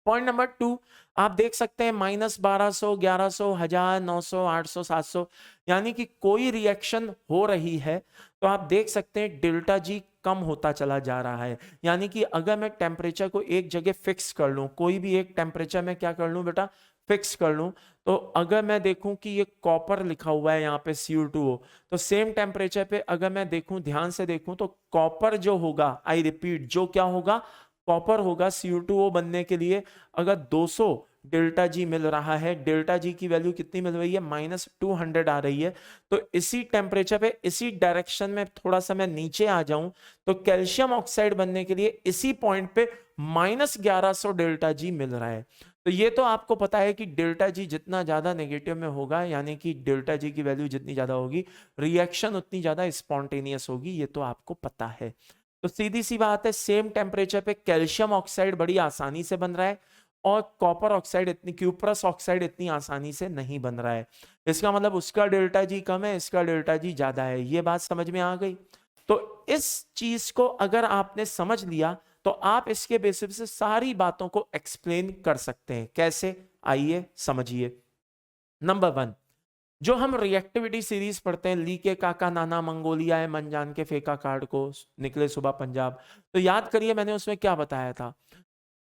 पॉइंट नंबर 2 आप देख सकते हैं -1200, 1100, 1000, 900, 800, 700, यानी कि कोई रिएक्शन हो रही है तो आप देख सकते हैं डेल्टा जी कम होता चला जा रहा है। यानी कि अगर मैं टेम्परेचर को एक जगह फिक्स कर लूं, कोई भी एक टेम्परेचर में क्या कर लूं बेटा, फिक्स कर लूं, तो अगर मैं देखूं कि ये कॉपर लिखा हुआ है यहाँ पे CO2, तो सेम टेम्परेचर पे अगर मैं देखूं, ध्यान से देखूं, तो कॉपर जो होगा, आई रिपीट, जो क्या होगा, कॉपर होगा CO2 बनने के लिए अगर 200 डेल्टा जी मिल रहा है, डेल्टा जी की वैल्यू कितनी मिल रही है, -200 आ रही है, तो इसी टेम्परेचर पे, इसी डायरेक्शन में थोड़ा सा मैं नीचे आ जाऊं तो कैल्शियम ऑक्साइड बनने के लिए इसी पॉइंट पे -1100 डेल्टा जी मिल रहा है। तो ये तो आपको पता है कि डेल्टा जी जितना ज्यादा नेगेटिव में होगा, यानी कि डेल्टा जी की वैल्यू जितनी ज्यादा होगी, रिएक्शन उतनी ज्यादा स्पॉन्टेनियस होगी, ये तो आपको पता है। तो सीधी सी बात है, सेम टेम्परेचर पे कैल्शियम ऑक्साइड बड़ी आसानी से बन रहा है और कॉपर ऑक्साइड इतनी, क्यूप्रस ऑक्साइड इतनी आसानी से नहीं बन रहा है। इसका मतलब उसका डेल्टा जी कम है, इसका डेल्टा जी ज्यादा है। ये बात समझ में आ गई? तो इस चीज को अगर आपने समझ लिया तो आप इसके बेसिस से सारी बातों को एक्सप्लेन कर सकते हैं। कैसे? आइए समझिए। नंबर 1, जो हम रिएक्टिविटी सीरीज पढ़ते हैं, ली के काका नाना मंगोलिया है, मन जान के फेंका कार्ड को, निकले सुबह पंजाब, तो याद करिए मैंने उसमें क्या बताया था।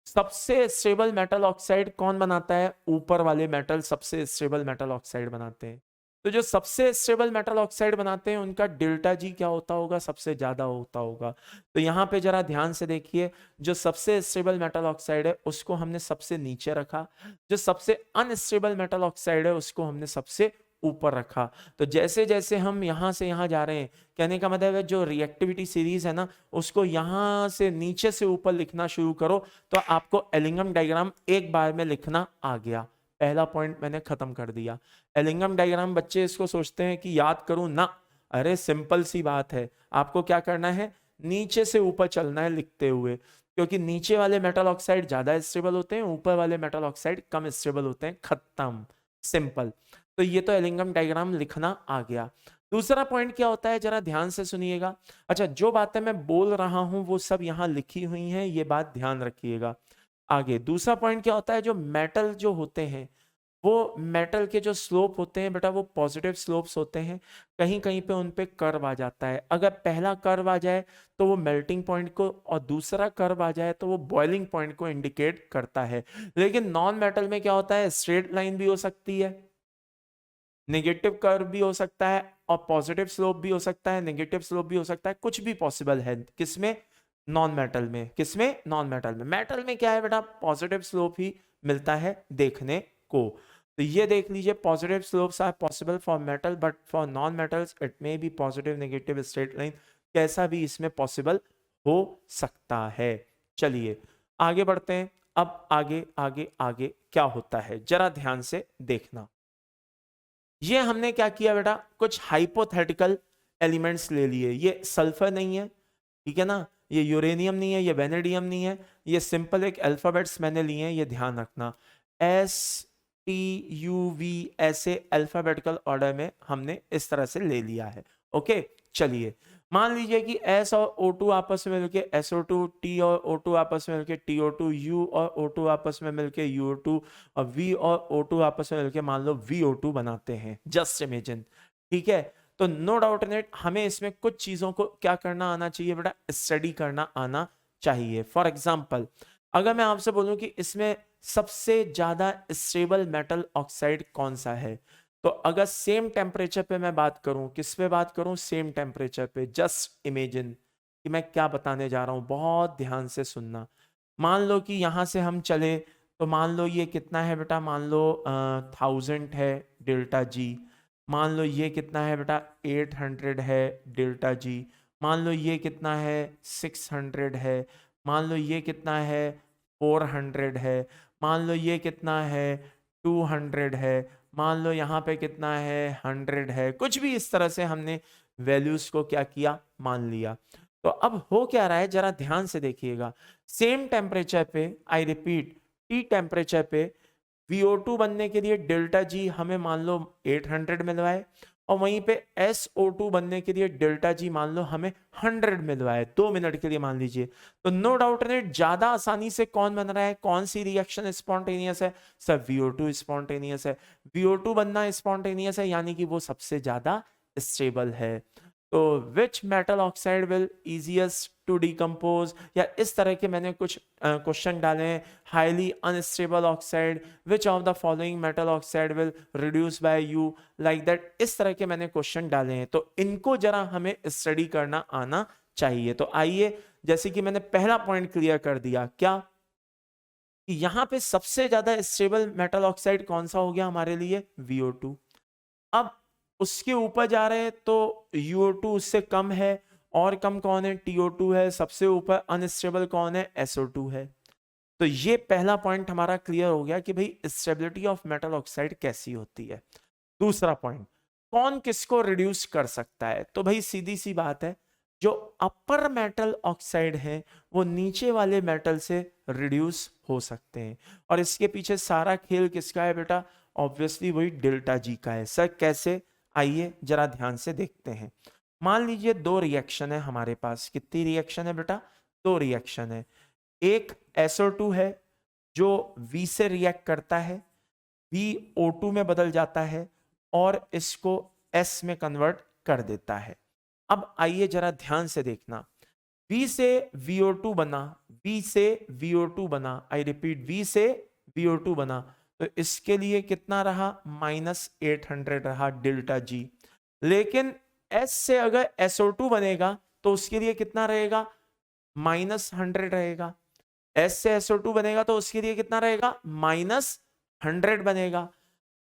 सबसे स्टेबल मेटल ऑक्साइड कौन बनाता है? ऊपर वाले मेटल सबसे स्टेबल मेटल ऑक्साइड बनाते हैं। तो जो सबसे स्टेबल मेटल ऑक्साइड बनाते हैं उनका डेल्टा जी क्या होता होगा? सबसे ज्यादा होता होगा। तो यहां पे जरा ध्यान से देखिए, जो सबसे स्टेबल मेटल ऑक्साइड है उसको हमने सबसे नीचे रखा, जो सबसे अनस्टेबल मेटल ऑक्साइड है उसको हमने सबसे ऊपर रखा। तो जैसे जैसे हम यहां से यहां जा रहे हैं, कहने का मतलब है जो रिएक्टिविटी सीरीज है ना, उसको यहां से नीचे से ऊपर लिखना शुरू करो तो आपको एलिंगम डायग्राम एक बार में लिखना आ गया। पहला पॉइंट मैंने खत्म कर दिया। एलिंगम डायग्राम बच्चे इसको सोचते हैं कि याद करूं ना, अरे सिंपल सी बात है, आपको क्या करना है, नीचे से ऊपर चलना है लिखते हुए, क्योंकि नीचे वाले मेटल ऑक्साइड ज्यादा स्टेबल होते हैं, ऊपर वाले मेटल ऑक्साइड कम स्टेबल होते हैं। खत्म, सिंपल। तो ये तो एलिंगम डायग्राम लिखना आ गया। दूसरा पॉइंट क्या होता है, जरा ध्यान से सुनिएगा। अच्छा, जो बातें मैं बोल रहा हूं वो सब यहां लिखी हुई हैं, ये बात ध्यान रखिएगा। आगे दूसरा पॉइंट क्या होता है, जो मेटल जो होते हैं, वो मेटल के जो स्लोप होते हैं बेटा, वो पॉजिटिव स्लोप्स होते हैं। कहीं कहीं पे उन पे कर्व आ जाता है। अगर पहला कर्व आ जाए तो वो मेल्टिंग पॉइंट को, और दूसरा कर्व आ जाए तो वो बॉइलिंग पॉइंट को इंडिकेट करता है। लेकिन नॉन मेटल में क्या होता है, स्ट्रेट लाइन भी हो सकती है, नेगेटिव कर्व भी हो सकता है, और पॉजिटिव स्लोप भी हो सकता है, नेगेटिव स्लोप भी हो सकता है, कुछ भी पॉसिबल है। किसमें? नॉन मेटल में। किसमें? नॉन मेटल में। मेटल में क्या है बेटा, पॉजिटिव स्लोप ही मिलता है देखने को। तो ये देख लीजिए, positive slopes are possible for metal but for non metals it may be positive, negative, straight line, कैसा भी इसमें पॉसिबल हो सकता है। चलिए आगे बढ़ते हैं। अब आगे आगे आगे क्या होता है जरा ध्यान से देखना। ये हमने क्या किया बेटा, कुछ हाइपोथेटिकल एलिमेंट्स ले लिए। ये सल्फर नहीं है, ठीक है ना, ये यूरेनियम नहीं है, ये वेनेडियम नहीं है, ये सिंपल एक अल्फाबेट्स मैंने लिए हैं, ये ध्यान रखना। STUV ऐसे अल्फाबेटिकल ऑर्डर में हमने इस तरह से ले लिया है। ओके, चलिए मान लीजिए कि S और O2 आपस में मिलके SO2, T और O2 आपस में मिलके TO2, U और O2 आपस में मिलके UO2, और V और O2 आपस में मिलके मान लो VO2 बनाते हैं। जस्ट इमेजिन, ठीक है। तो नो डाउट इन इट, हमें इसमें कुछ चीजों को क्या करना आना चाहिए बेटा, स्टडी करना आना चाहिए। फॉर एग्जाम्पल, अगर मैं आपसे बोलूं कि इसमें सबसे ज्यादा स्टेबल मेटल ऑक्साइड कौन सा है, तो अगर सेम टेम्परेचर पे मैं बात करूं, किस पे बात करूं, सेम टेम्परेचर पे, जस्ट इमेजिन कि मैं क्या बताने जा रहा हूं, बहुत ध्यान से सुनना। मान लो कि यहां से हम चले, तो मान लो ये कितना है बेटा, मान लो 1000 है डेल्टा जी। मान लो ये कितना है बेटा, 800 है डेल्टा जी। मान लो ये कितना है, 600 है। मान लो ये कितना है, 400 है। मान लो ये कितना है, 200 है। मान लो यहाँ पे कितना है, 100 है। कुछ भी इस तरह से हमने वैल्यूज को क्या किया, मान लिया। तो अब हो क्या रहा है जरा ध्यान से देखिएगा। सेम टेम्परेचर पे, आई रिपीट, टी टेम्परेचर पे VO2 बनने के लिए डेल्टा जी हमें मान लो 800 मिल रहा है, और वहीं पे SO2 बनने के लिए डेल्टा जी मान लो हमें 100 मिल रहा है 2 मिनट के लिए मान लीजिए, तो नो डाउट इन इट ज्यादा आसानी से कौन बन रहा है, कौन सी रिएक्शन स्पॉन्टेनियस है सर, VO2 स्पॉन्टेनियस है। VO2 बनना स्पॉन्टेनियस है यानी कि वो सबसे ज्यादा स्टेबल है। तो which metal oxide will easiest to decompose, या इस तरह के मैंने कुछ क्वेश्चन डाले हैं। Highly unstable oxide, which of the following metal oxide will reduce by you, like that, इस तरह के मैंने क्वेश्चन डाले हैं। तो इनको जरा हमें स्टडी करना आना चाहिए। तो आइए, जैसे कि मैंने पहला पॉइंट क्लियर कर दिया, क्या कि यहां पे सबसे ज्यादा स्टेबल मेटल ऑक्साइड कौन सा हो गया हमारे लिए, VO2। अब उसके ऊपर जा रहे हैं तो UO2 उससे कम है, और कम कौन है, TO2 है, सबसे ऊपर अनस्टेबल कौन है, SO2 है। तो ये पहला पॉइंट हमारा क्लियर हो गया कि भाई स्टेबिलिटी ऑफ मेटल ऑक्साइड कैसी होती है। दूसरा पॉइंट, कौन किसको रिड्यूस कर सकता है, तो भाई सीधी सी बात है, जो अपर मेटल ऑक्साइड है वो नीचे वाले मेटल से रिड्यूस हो सकते हैं। और इसके पीछे सारा खेल किसका है बेटा, ऑब्वियसली वही डेल्टा जी का है। सर कैसे, आइए जरा ध्यान से देखते हैं। मान लीजिए दो रिएक्शन है हमारे पास, कितनी रिएक्शन है बेटा, दो रिएक्शन है। एक SO2 है जो V से रिएक्ट करता है, V O2 में बदल जाता है और इसको S में कन्वर्ट कर देता है। अब आइए जरा ध्यान से देखना, V से VO2 बना, V से VO2 बना, आई रिपीट V से VO2 बना, तो इसके लिए कितना रहा, -800 रहा डेल्टा जी। लेकिन S से अगर SO2 बनेगा तो उसके लिए कितना रहेगा, -100 रहेगा। S से SO2 बनेगा तो उसके लिए कितना रहेगा, -100 बनेगा।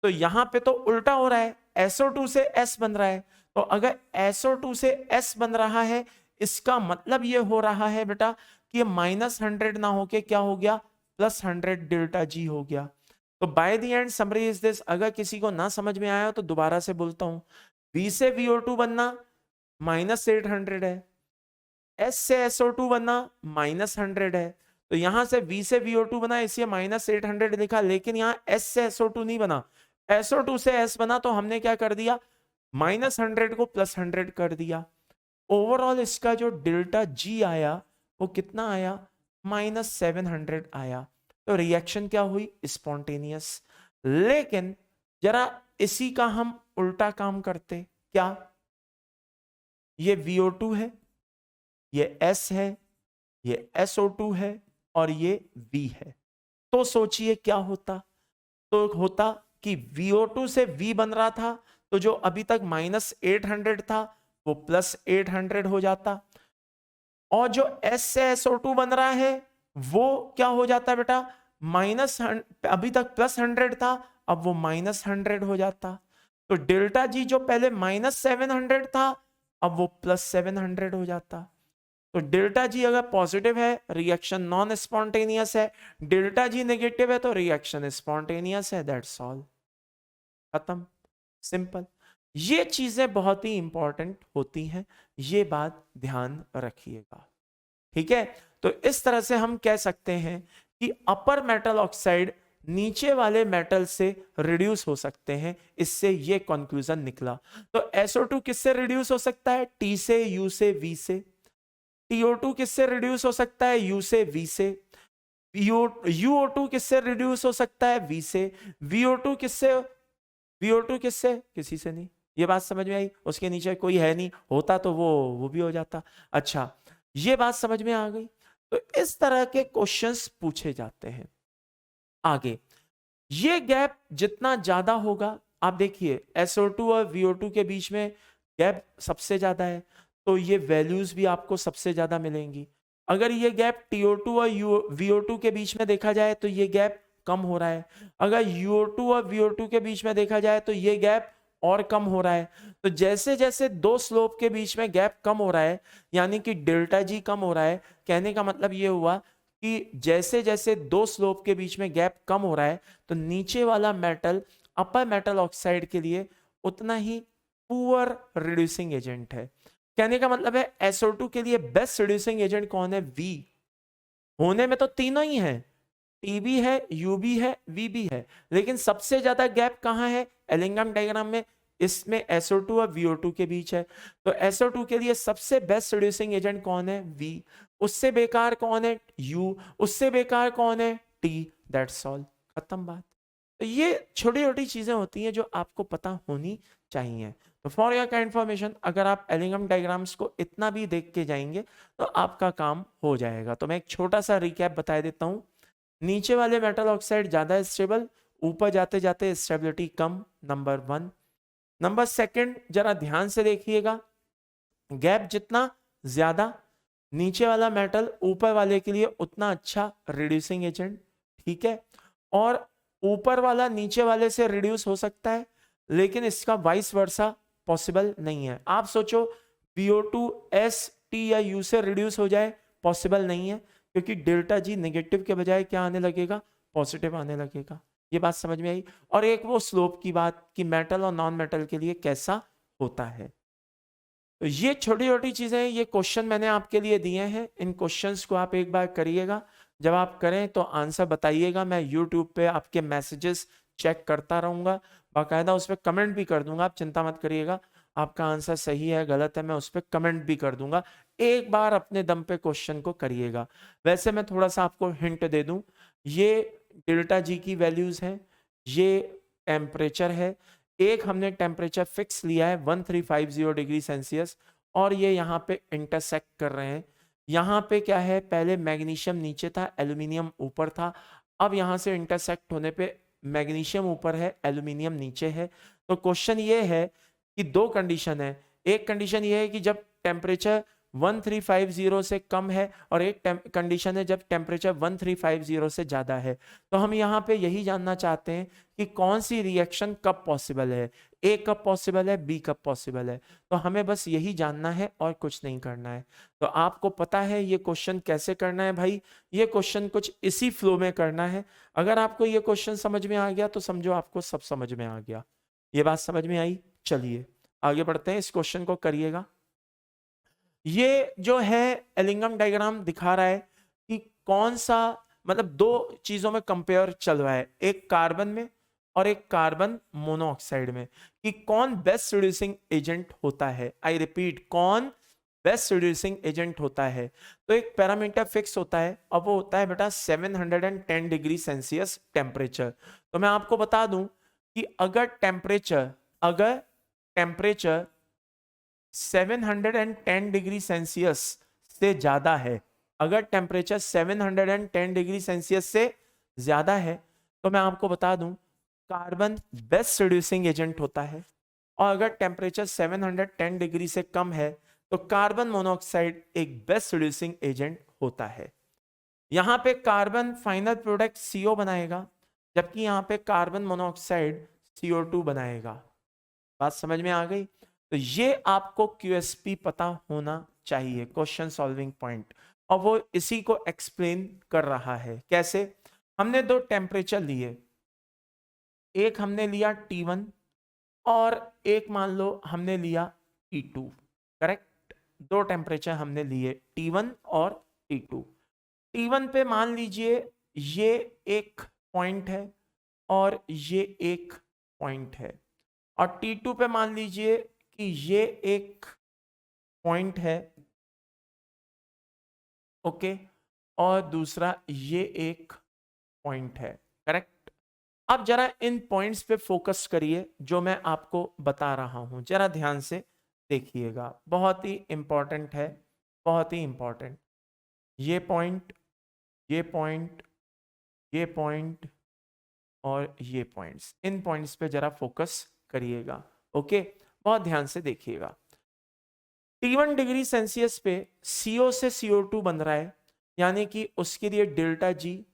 तो यहां पे तो उल्टा हो रहा है, SO2 से S बन रहा है। तो अगर SO2 से S बन रहा है, इसका मतलब ये हो रहा है बेटा कि -100 ना होके क्या हो गया, +100 डेल्टा जी हो गया। तो by the end summary is this, अगर किसी को ना समझ में आया तो दोबारा से बोलता हूं, V से VO2 बनना -800 है, S से SO2 बनना -100 है। तो यहां से V से VO2 बना इसलिए -800 लिखा, लेकिन यहां S से SO2 नहीं बना, SO2 से S बना, तो हमने क्या कर दिया, -100 को +100 कर दिया। ओवरऑल इसका जो डेल्टा जी आया वो कितना आया, -700 आया। तो रिएक्शन क्या हुई, स्पॉन्टेनियस। लेकिन जरा इसी का हम उल्टा काम करते, क्या, ये VO2 है, ये S है, ये SO2 है और ये V है। तो सोचिए क्या होता, तो होता कि VO2 से V बन रहा था, तो जो अभी तक -800 था वो +800 हो जाता, और जो S से SO2 बन रहा है वो क्या हो जाता बेटा, अभी तक +100 था, अब वो -100 हो जाता। तो डेल्टा जी जो पहले -700 था, अब वो +700 हो जाता। तो डेल्टा जी अगर पॉजिटिव है, रिएक्शन नॉन स्पॉन्टेनियस है, डेल्टा जी नेगेटिव है तो रिएक्शन स्पॉन्टेनियस है, दैट्स ऑल, खत्म, सिंपल। ये चीजें बहुत ही इंपॉर्टेंट होती हैं, ये बात ध्यान रखिएगा, ठीक है। तो इस तरह से हम कह सकते हैं कि अपर मेटल ऑक्साइड नीचे वाले मेटल से रिड्यूस हो सकते हैं, इससे ये कंक्लूजन निकला। तो SO2 किससे रिड्यूस हो सकता है, T से, U से, V से। TO2 किससे रिड्यूस हो सकता है, U से, V से। UO2 किससे रिड्यूस हो सकता है, V से। VO2 किससे, VO2 किससे, किसी से नहीं। ये बात समझ में आई, उसके नीचे कोई है नहीं, होता तो वो भी हो जाता। अच्छा, ये बात समझ में आ गई। तो इस तरह के क्वेश्चंस पूछे जाते हैं। आगे ये गैप जितना ज्यादा होगा, आप देखिए SO2 और VO2 के बीच में गैप सबसे ज्यादा है, तो ये वैल्यूज भी आपको सबसे ज्यादा मिलेंगी। अगर ये गैप TO2 और VO2 के बीच में देखा जाए तो ये गैप कम हो रहा है। अगर UO2 और VO2 के बीच में देखा जाए तो ये गैप और कम हो रहा है। तो जैसे जैसे दो स्लोप के बीच में गैप कम हो रहा है, यानी कि डेल्टा जी कम हो रहा है, कहने का मतलब ये हुआ कि जैसे जैसे दो स्लोप के बीच में गैप कम हो रहा है, तो नीचे वाला मेटल अपर मेटल ऑक्साइड के लिए उतना ही पुअर रिड्यूसिंग एजेंट है। कहने का मतलब है SO2 के लिए बेस्ट रिड्यूसिंग एजेंट कौन है, V। होने में तो तीनों ही है, TB है, UB है, VB है, लेकिन सबसे ज्यादा गैप कहां है, एलिंगम डायग्राम में इसमें SO2 और VO2 के बीच है। तो SO2 के लिए सबसे बेस्ट रिड्यूसिंग एजेंट कौन है? V। उससे बेकार कौन है? U। उससे बेकार कौन है? T। दैट्स ऑल, खत्म बात। तो ये छोटी छोटी चीजें होती हैं जो आपको पता होनी चाहिए। तो फॉर योर का इंफॉर्मेशन, अगर आप एलिंगम डायग्राम्स को इतना भी देख के जाएंगे तो आपका काम हो जाएगा। तो मैं एक छोटा सा रिकैप बता देता हूं। नीचे वाले मेटल ऑक्साइड ज्यादा स्टेबल, ऊपर जाते जाते स्टेबिलिटी कम, नंबर 1। नंबर 2, जरा ध्यान से देखिएगा, गैप जितना ज्यादा नीचे वाला मेटल ऊपर वाले के लिए उतना अच्छा रिड्यूसिंग एजेंट, ठीक है। और ऊपर वाला नीचे वाले से रिड्यूस हो सकता है, लेकिन इसका वाइस वर्सा पॉसिबल नहीं है। आप सोचो VO2 S T या U से रिड्यूस हो जाए, पॉसिबल नहीं है, क्योंकि डेल्टा G नेगेटिव के बजाय क्या आने लगेगा? पॉजिटिव आने लगेगा। ये बात समझ में आई। और एक वो स्लोप की बात कि मेटल और नॉन मेटल के लिए कैसा होता है। तो ये छोटी छोटी चीजें, ये क्वेश्चन मैंने आपके लिए दिए हैं, इन क्वेश्चंस को आप एक बार करिएगा। जब आप करें तो आंसर बताइएगा। मैं यूट्यूब पे आपके मैसेजेस चेक करता रहूंगा, बाकायदा उस पर कमेंट भी कर दूंगा। आप चिंता मत करिएगा, आपका आंसर सही है गलत है मैं उस पर कमेंट भी कर दूंगा। एक बार अपने दम पे क्वेश्चन को करिएगा। वैसे मैं थोड़ा सा आपको हिंट दे दूं, ये डेल्टा जी की वैल्यूज हैं, ये टेम्परेचर है। एक हमने टेम्परेचर फिक्स लिया है 1350 डिग्री सेल्सियस, और ये यहाँ पे इंटरसेक्ट कर रहे हैं। यहाँ पे क्या है, पहले मैग्नीशियम नीचे था, एल्यूमिनियम ऊपर था। अब यहाँ से इंटरसेक्ट होने पे मैग्नीशियम ऊपर है, एल्यूमिनियम नीचे है। तो क्वेश्चन ये है कि दो कंडीशन है। एक कंडीशन ये है कि जब टेम्परेचर 1350 से कम है, और एक कंडीशन है जब टेम्परेचर 1350 से ज्यादा है। तो हम यहाँ पे यही जानना चाहते हैं कि कौन सी रिएक्शन कब पॉसिबल है, ए कब पॉसिबल है, बी कब पॉसिबल है। तो हमें बस यही जानना है और कुछ नहीं करना है। तो आपको पता है ये क्वेश्चन कैसे करना है भाई। ये क्वेश्चन कुछ इसी फ्लो में करना है। अगर आपको ये क्वेश्चन समझ में आ गया तो समझो आपको सब समझ में आ गया। ये बात समझ में आई? चलिए आगे बढ़ते हैं, इस क्वेश्चन को करिएगा। ये जो है एलिंगम डायग्राम दिखा रहा है कि कौन सा, मतलब दो चीजों में कंपेयर चल रहा है, एक कार्बन में और एक कार्बन मोनोऑक्साइड में, कि कौन बेस्ट रिड्यूसिंग एजेंट होता है। आई रिपीट, कौन बेस्ट रिड्यूसिंग एजेंट होता है। तो एक पैरामीटर फिक्स होता है, और वो होता है बेटा 710 डिग्री सेल्सियस टेम्परेचर। तो मैं आपको बता दूं कि अगर टेम्परेचर 710 डिग्री सेल्सियस से ज्यादा है, अगर टेम्परेचर 710 डिग्री सेल्सियस से ज्यादा है, तो मैं आपको बता दूं कार्बन बेस्ट रिड्यूसिंग एजेंट होता है। और अगर टेम्परेचर 710 डिग्री से कम है तो कार्बन मोनोऑक्साइड एक बेस्ट रिड्यूसिंग एजेंट होता है। यहां पे कार्बन फाइनल प्रोडक्ट CO बनाएगा, जबकि यहां पे कार्बन मोनोऑक्साइड CO2 बनाएगा। बात समझ में आ गई? तो ये आपको QSP पता होना चाहिए, क्वेश्चन सॉल्विंग पॉइंट, और वो इसी को एक्सप्लेन कर रहा है। कैसे? हमने दो टेम्परेचर लिए, एक हमने लिया T1 और एक मान लो हमने लिया T2, करेक्ट? दो टेम्परेचर हमने लिए T1 और T2। T1 पे मान लीजिए ये एक पॉइंट है और ये एक पॉइंट है, और T2 पे मान लीजिए कि ये एक पॉइंट है, ओके, और दूसरा ये एक पॉइंट है, करेक्ट? अब जरा इन पॉइंट्स पे फोकस करिए जो मैं आपको बता रहा हूं, जरा ध्यान से देखिएगा, बहुत ही इंपॉर्टेंट है, बहुत ही इंपॉर्टेंट। ये पॉइंट, ये पॉइंट, ये पॉइंट और ये पॉइंट्स, इन पॉइंट्स पे जरा फोकस करिएगा, ओके? बहुत ध्यान से देखिएगा। T1 डिग्री सेल्सियस पे CO से CO2 बन रहा है, यानी कि उसके लिए डेल्टा G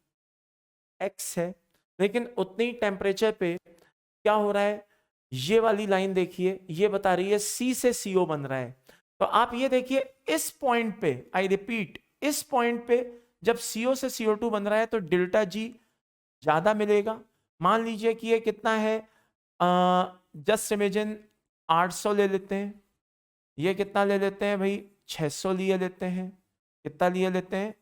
X है। लेकिन उतनी टेम्परेचर पे क्या हो रहा है, ये वाली लाइन देखिए, ये बता रही है C से CO बन रहा है। तो आप ये देखिए इस पॉइंट पे, आई रिपीट, इस पॉइंट पे जब CO से CO2 बन रहा है तो डेल्टा G ज्यादा मिलेगा। मान लीजिए कि ये कितना है, जस्ट इमेजिन 800 ले लेते हैं, ये कितना ले लेते हैं भाई, 600 लिए लेते हैं, कितना लिए लेते हैं,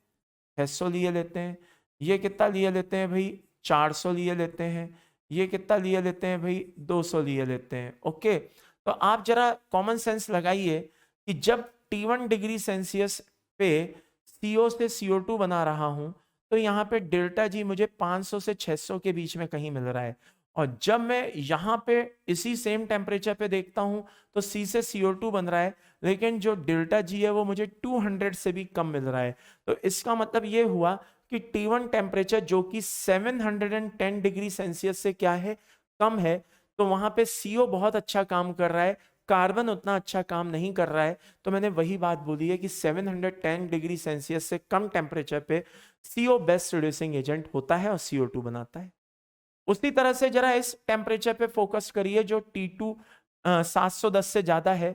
600 लिए लेते हैं। ये कितना लिए लेते हैं भाई, 400 लिए लेते हैं। ये कितना लिए लेते हैं भाई, 200 लिए लेते हैं। ओके, तो आप जरा कॉमन सेंस लगाइए कि जब T1 डिग्री सेल्सियस पे CO से CO2 बना रहा हूं तो यहाँ पे डेल्टा जी मुझे 500 से 600 के बीच में कहीं मिल रहा है, और जब मैं यहाँ पे इसी सेम टेम्परेचर पे देखता हूं तो C से CO2 बन रहा है, लेकिन जो डेल्टा जी है वो मुझे 200 से भी कम मिल रहा है। तो इसका मतलब ये हुआ कि T1 टेम्परेचर जो कि 710 डिग्री सेल्सियस से क्या है, कम है, तो वहां पे CO बहुत अच्छा काम कर रहा है, कार्बन उतना अच्छा काम नहीं कर रहा है। तो मैंने वही बात बोली है कि 710 डिग्री सेल्सियस से कम टेम्परेचर पे CO बेस्ट रिड्यूसिंग एजेंट होता है और CO2 बनाता है। उसी तरह से जरा इस टेम्परेचर पे फोकस करिए जो T2 710 से ज्यादा है,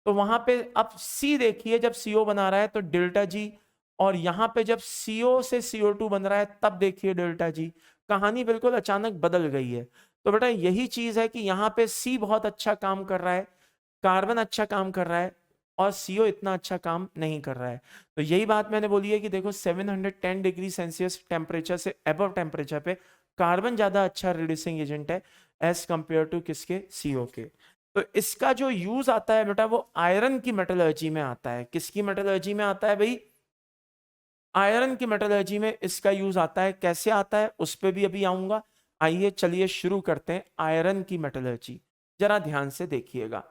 तो वहां पे अब C देखिए, जब CO बना रहा है तो डेल्टा जी, और यहां पे जब CO से CO2 बन रहा है तब देखिए डेल्टा जी, कहानी बिल्कुल अचानक बदल गई है। तो बेटा यही चीज है कि यहाँ पे C बहुत अच्छा काम कर रहा है, कार्बन अच्छा काम कर रहा है, और CO इतना अच्छा काम नहीं कर रहा है। तो यही बात मैंने बोली है कि देखो 710 डिग्री सेल्सियस टेम्परेचर से अबव टेम्परेचर पे कार्बन ज्यादा अच्छा रिड्यूसिंग एजेंट है एज कंपेयर टू किसके, CO के। तो इसका जो यूज आता है बेटा वो आयरन की मेटलर्जी में आता है। किसकी मेटलर्जी में आता है भाई, आयरन की मेटलर्जी में इसका यूज आता है। कैसे आता है उस पर भी अभी आऊंगा। आइए चलिए शुरू करते हैं आयरन की मेटलर्जी, जरा ध्यान से देखिएगा।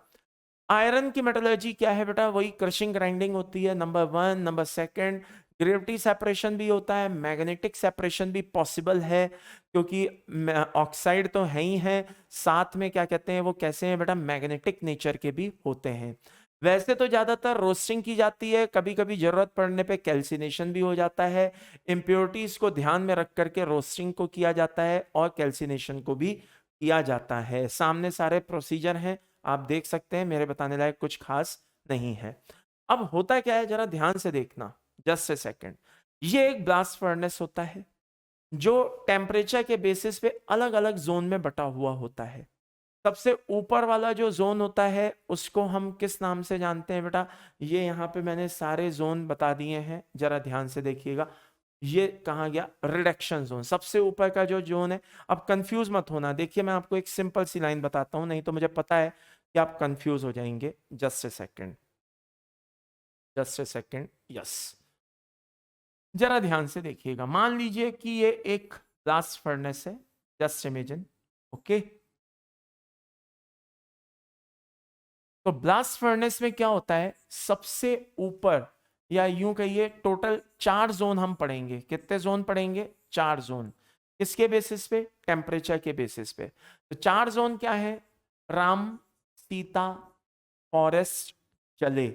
आयरन की मेटलर्जी क्या है बेटा, वही क्रशिंग ग्राइंडिंग होती है, नंबर 1। नंबर 2 ग्रेविटी सेपरेशन भी होता है, मैग्नेटिक सेपरेशन भी पॉसिबल है, क्योंकि ऑक्साइड तो है ही है, साथ में क्या कहते हैं वो कैसे हैं बेटा, मैग्नेटिक नेचर के भी होते हैं। वैसे तो ज्यादातर रोस्टिंग की जाती है, कभी कभी जरूरत पड़ने पे कैल्सिनेशन भी हो जाता है। इंप्योरिटीज को ध्यान में रख करके रोस्टिंग को किया जाता है और कैल्सिनेशन को भी किया जाता है। सामने सारे प्रोसीजर हैं, आप देख सकते हैं, मेरे बताने लायक कुछ खास नहीं है। अब होता क्या है जरा ध्यान से देखना, जस्ट ए सेकेंड। ये एक ब्लास्ट फर्नेस होता है जो टेम्परेचर के बेसिस पे अलग अलग जोन में बटा हुआ होता है। सबसे ऊपर वाला जो जोन होता है उसको हम किस नाम से जानते हैं बेटा, ये यहाँ पे मैंने सारे जोन बता दिए हैं, जरा ध्यान से देखिएगा। ये कहाँ गया, रिडक्शन जोन, सबसे ऊपर का जो जोन है। अब कंफ्यूज मत होना, देखिए मैं आपको एक सिंपल सी लाइन बताता हूं, नहीं तो मुझे पता है कि आप कंफ्यूज हो जाएंगे। Just a second, just a second, yes, जरा ध्यान से देखिएगा। मान लीजिए कि ये एक ब्लास्ट फर्नेस है, जस्ट इमेजिन। ओके, तो ब्लास्ट फर्नेस में क्या होता है, सबसे ऊपर, या यूं कहिए टोटल 4 जोन हम पढ़ेंगे। कितने जोन पढ़ेंगे, 4 जोन। किसके बेसिस पे, टेम्परेचर के बेसिस पे। तो 4 जोन क्या है, राम, सीता, फॉरेस्ट, चले।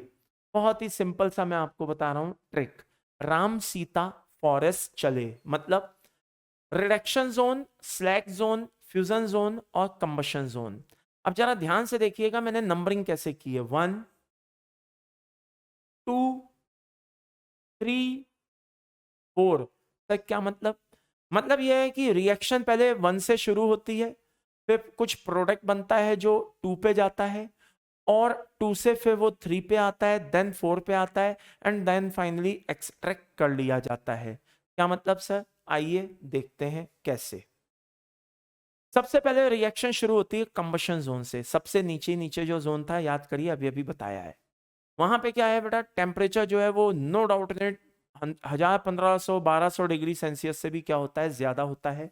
बहुत ही सिंपल सा मैं आपको बता रहा हूं ट्रिक। राम, सीता, फॉरेस्ट, चले मतलब reduction zone, slack zone, fusion zone और कंबशन जोन। अब जरा ध्यान से देखिएगा मैंने नंबरिंग कैसे की है, 1 2 3 4 तक। क्या मतलब, मतलब यह है कि रिएक्शन पहले 1 से शुरू होती है, फिर कुछ प्रोडक्ट बनता है जो 2 पे जाता है, और 2 से फिर वो 3 पे आता है, देन 4 पे आता है, एंड देन फाइनली एक्सट्रैक्ट कर लिया जाता है। क्या मतलब सर, आइए देखते हैं कैसे। सबसे पहले रिएक्शन शुरू होती है कंबशन जोन से, सबसे नीचे नीचे जो जोन था, याद करिए अभी अभी बताया है। वहां पे क्या है बेटा, टेम्परेचर जो है वो नो डाउट 1000, 1500, 1200 डिग्री सेल्सियस से भी क्या होता है, ज्यादा होता है।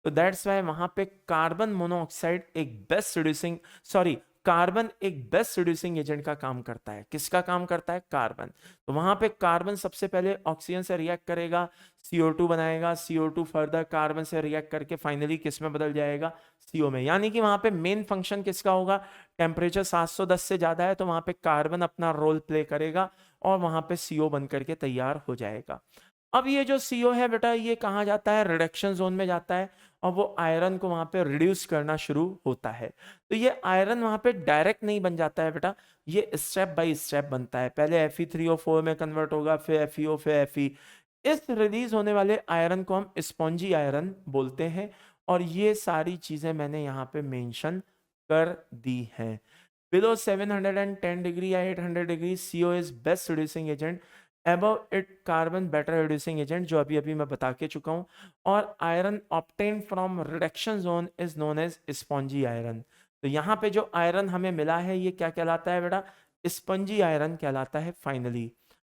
तो दैट्स वाई वहां पे कार्बन मोनोऑक्साइड एक बेस्ट रिड्यूसिंग, सॉरी, कार्बन एक बेस्ट रिड्यूसिंग एजेंट का काम करता है। किसका काम करता है, कार्बन। तो वहां पे कार्बन सबसे पहले ऑक्सीजन से रिएक्ट करेगा, CO2 बनाएगा, CO2 फर्दर कार्बन से रिएक्ट करके फाइनली किस में बदल जाएगा, CO में। यानी कि वहां पे मेन फंक्शन किसका होगा, टेम्परेचर 710 से ज्यादा है तो वहां पे कार्बन अपना रोल प्ले करेगा और वहां पे CO बन करके तैयार हो जाएगा। अब ये जो CO है बेटा, ये कहाँ जाता है, रिडक्शन जोन में जाता है, और वो आयरन को वहां पे रिड्यूस करना शुरू होता है। तो ये आयरन वहां पे डायरेक्ट नहीं बन जाता है बेटा, ये स्टेप बाय स्टेप बनता है। पहले Fe3O4 में कन्वर्ट होगा, फिर FeO, फिर Fe। इस रिलीज होने वाले आयरन को हम स्पॉन्जी आयरन बोलते हैं, और ये सारी चीजें मैंने यहाँ पे मेंशन कर दी हैं। Below 710 डिग्री या 800 degree CO is best reducing agent above it carbon better reducing agent, जो अभी अभी मैं बता के चुका हूं, और iron obtain from reduction zone is known as spongy iron. तो यहाँ पे जो आयरन हमें मिला है ये क्या कहलाता है बेटा, स्पंजी आयरन कहलाता है फाइनली।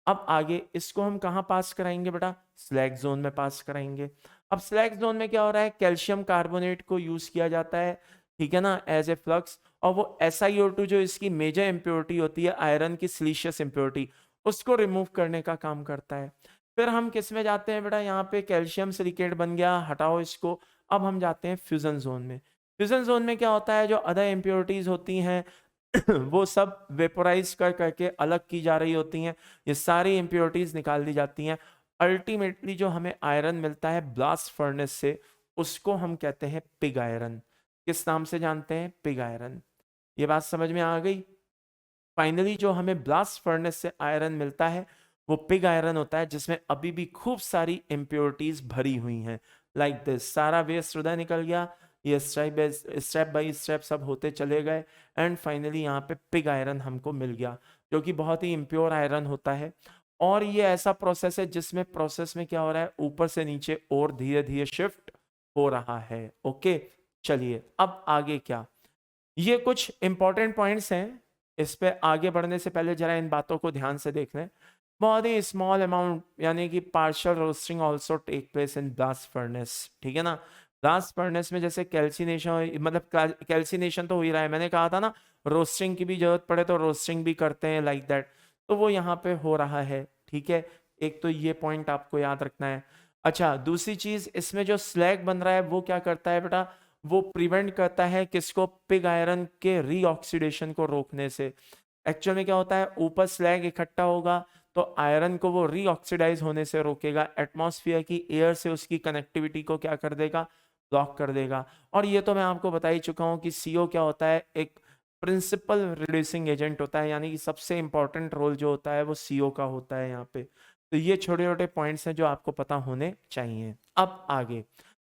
अब आगे इसको हम कहाँ पास कराएंगे बेटा, स्लैग जोन में पास कराएंगे। अब स्लैग जोन में क्या हो रहा है, कैल्शियम कार्बोनेट को यूज किया जाता है, ठीक है ना, एज ए फ्लक्स, और वो SiO2 जो इसकी मेजर इंप्योरिटी होती है आयरन की सिलिशियस इंप्योरिटी, उसको रिमूव करने का काम करता है। फिर हम किस में जाते हैं बेटा, यहाँ पे कैल्शियम सिलिकेट बन गया, हटाओ इसको। अब हम जाते हैं फ्यूजन जोन में। फ्यूजन जोन में क्या होता है, जो अदर इंप्योरिटीज होती हैं वो सब वेपोराइज कर करके अलग की जा रही होती हैं, ये सारी इंप्योरिटीज निकाल दी जाती हैं। अल्टीमेटली जो हमें आयरन मिलता है ब्लास्ट फर्नेस से, उसको हम कहते हैं पिग आयरन। किस नाम से जानते हैं, पिग आयरन। ये बात समझ में आ गई। फाइनली जो हमें ब्लास्ट फर्नेस से आयरन मिलता है वो पिग आयरन होता है, जिसमें अभी भी खूब सारी इंप्योरिटीज भरी हुई हैं, लाइक दिस। सारा वेस्ट उधर निकल गया, ये स्टेप बाय स्टेप सब होते चले गए, एंड फाइनली यहाँ पे पिग आयरन हमको मिल गया, जो कि बहुत ही इम्प्योर आयरन होता है। और ये ऐसा प्रोसेस है जिसमें प्रोसेस में क्या हो रहा है, ऊपर से नीचे और धीरे धीरे शिफ्ट हो रहा है। ओके, चलिए अब आगे क्या, ये कुछ इंपॉर्टेंट पॉइंट्स हैं, इस पे आगे बढ़ने से पहले जरा इन बातों को ध्यान से देख लें। बहुत ही स्मॉल अमाउंट यानी कि partial roasting also take place in blast furnace, ठीक है ना। ब्लास्ट फर्नेस में जैसे कैल्सिनेशन, मतलब कैल्सिनेशन तो हो ही रहा है, मैंने कहा था ना रोस्टिंग की भी जरूरत पड़े तो रोस्टिंग भी करते हैं, लाइक दैट, तो वो यहाँ पे हो रहा है, ठीक है। एक तो ये पॉइंट आपको याद रखना है। अच्छा, दूसरी चीज, इसमें जो स्लैग बन रहा है वो क्या करता है बेटा, वो प्रिवेंट करता है किसको, पिग आयरन के रीऑक्सीडेशन को रोकने से। एक्चुअल में क्या होता है, ऊपर स्लैग इकट्ठा होगा तो आयरन को वो रीऑक्सीडाइज होने से रोकेगा, एटमॉस्फेयर की एयर से उसकी कनेक्टिविटी को क्या कर देगा, ब्लॉक कर देगा। और ये तो मैं आपको बता ही चुका हूं कि CO क्या होता है, एक प्रिंसिपल रिड्यूसिंग एजेंट होता है, यानी कि सबसे इंपॉर्टेंट रोल जो होता है वो CO का होता है यहाँ पे। तो ये छोटे छोटे पॉइंट्स हैं जो आपको पता होने चाहिए। अब आगे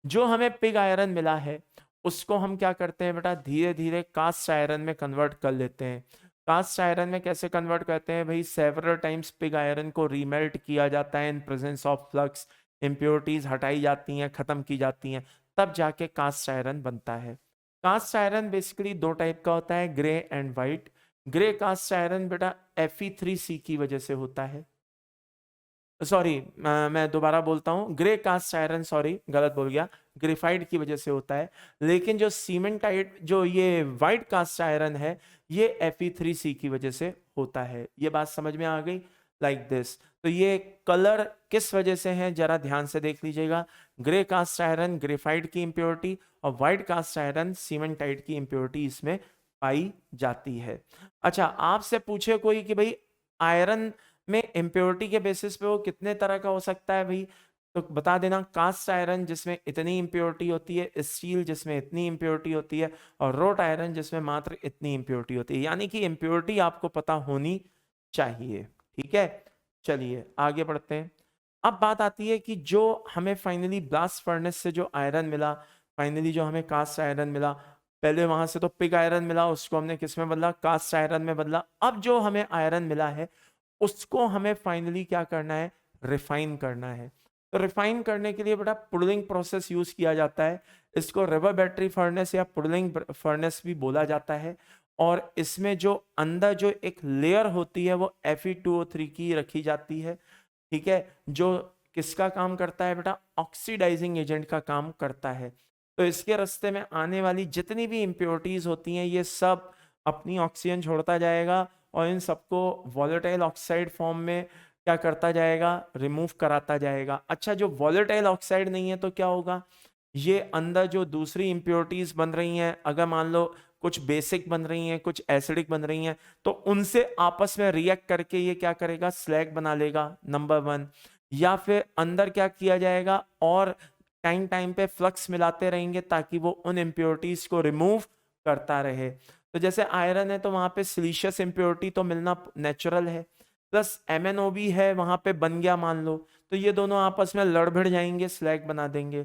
जो हमें पिग आयरन मिला है उसको हम क्या करते हैं बेटा, धीरे धीरे कास्ट आयरन में कन्वर्ट कर लेते हैं। कास्ट आयरन में कैसे कन्वर्ट करते हैं भाई, सेवरल टाइम्स पिग आयरन को रीमेल्ट किया जाता है in presence of flux, impurities हटाई जाती हैं, खत्म की जाती हैं, तब जाके कास्ट आयरन बनता है। कास्ट आयरन बेसिकली दो टाइप का होता है, grey and white. Grey cast iron बेटा Fe3C की वजह से होता है, सॉरी मैं दोबारा बोलता हूँ, ग्रे कास्ट आयरन, सॉरी गलत बोल गया, ग्रेफाइट की वजह से होता है। लेकिन जो सीमेंटाइट, जो ये व्हाइट कास्ट आयरन है, ये Fe3C की वजह से होता है। ये बात समझ में आ गई, लाइक दिस। तो ये कलर किस वजह से है जरा ध्यान से देख लीजिएगा, ग्रे कास्ट आयरन ग्रेफाइट की इंप्योरिटी और व्हाइट कास्ट आयरन सीमेंटाइट की इंप्योरिटी इसमें पाई जाती है। अच्छा, आपसे पूछे कोई कि भाई आयरन में इम्प्योरिटी के बेसिस पे वो कितने तरह का हो सकता है भाई, तो बता देना, कास्ट आयरन जिसमें इतनी इम्प्योरिटी होती है, स्टील जिसमें इतनी इम्प्योरिटी होती है, और रोट आयरन जिसमें मात्र इतनी इम्प्योरिटी होती है। यानी कि इम्प्योरिटी आपको पता होनी चाहिए, ठीक है। चलिए आगे बढ़ते हैं। अब बात आती है कि जो हमें फाइनली ब्लास्ट फर्नेस से जो आयरन मिला, फाइनली जो हमें कास्ट आयरन मिला, पहले वहां से तो पिग आयरन मिला, उसको हमने किस में बदला, कास्ट आयरन में बदला। अब जो हमें आयरन मिला है उसको हमें फाइनली क्या करना है, रिफाइन करना है। तो रिफाइन करने के लिए बेटा पुडलिंग प्रोसेस यूज किया जाता है, इसको रिवर बैटरी फर्नेस या पुडलिंग फर्नेस भी बोला जाता है। और इसमें जो अंदर जो एक लेयर होती है वो Fe2O3 की रखी जाती है, ठीक है, जो किसका काम करता है बेटा, ऑक्सीडाइजिंग एजेंट का काम करता है। तो इसके रास्ते में आने वाली जितनी भी इंप्योरिटीज होती हैं ये सब अपनी ऑक्सीजन छोड़ता जाएगा और इन सबको वॉलेटाइल ऑक्साइड फॉर्म में क्या करता जाएगा, रिमूव कराता जाएगा। अच्छा, जो वॉलेटाइल ऑक्साइड नहीं है तो क्या होगा, ये अंदर जो दूसरी इंप्योरिटीज बन रही हैं, अगर मान लो कुछ बेसिक बन रही हैं, कुछ एसिडिक बन रही हैं, तो उनसे आपस में रिएक्ट करके ये क्या करेगा, स्लैग बना लेगा, नंबर 1। या फिर अंदर क्या किया जाएगा, और टाइम टाइम पे फ्लक्स मिलाते रहेंगे ताकि वो उन इंप्योरिटीज को रिमूव करता रहे। तो जैसे आयरन है तो वहां पे सिलिशियस इंप्योरिटी तो मिलना नेचुरल है, प्लस MnO भी है वहां पे बन गया मान लो, तो ये दोनों आपस में लड़ भिड़ जाएंगे, स्लैग बना देंगे।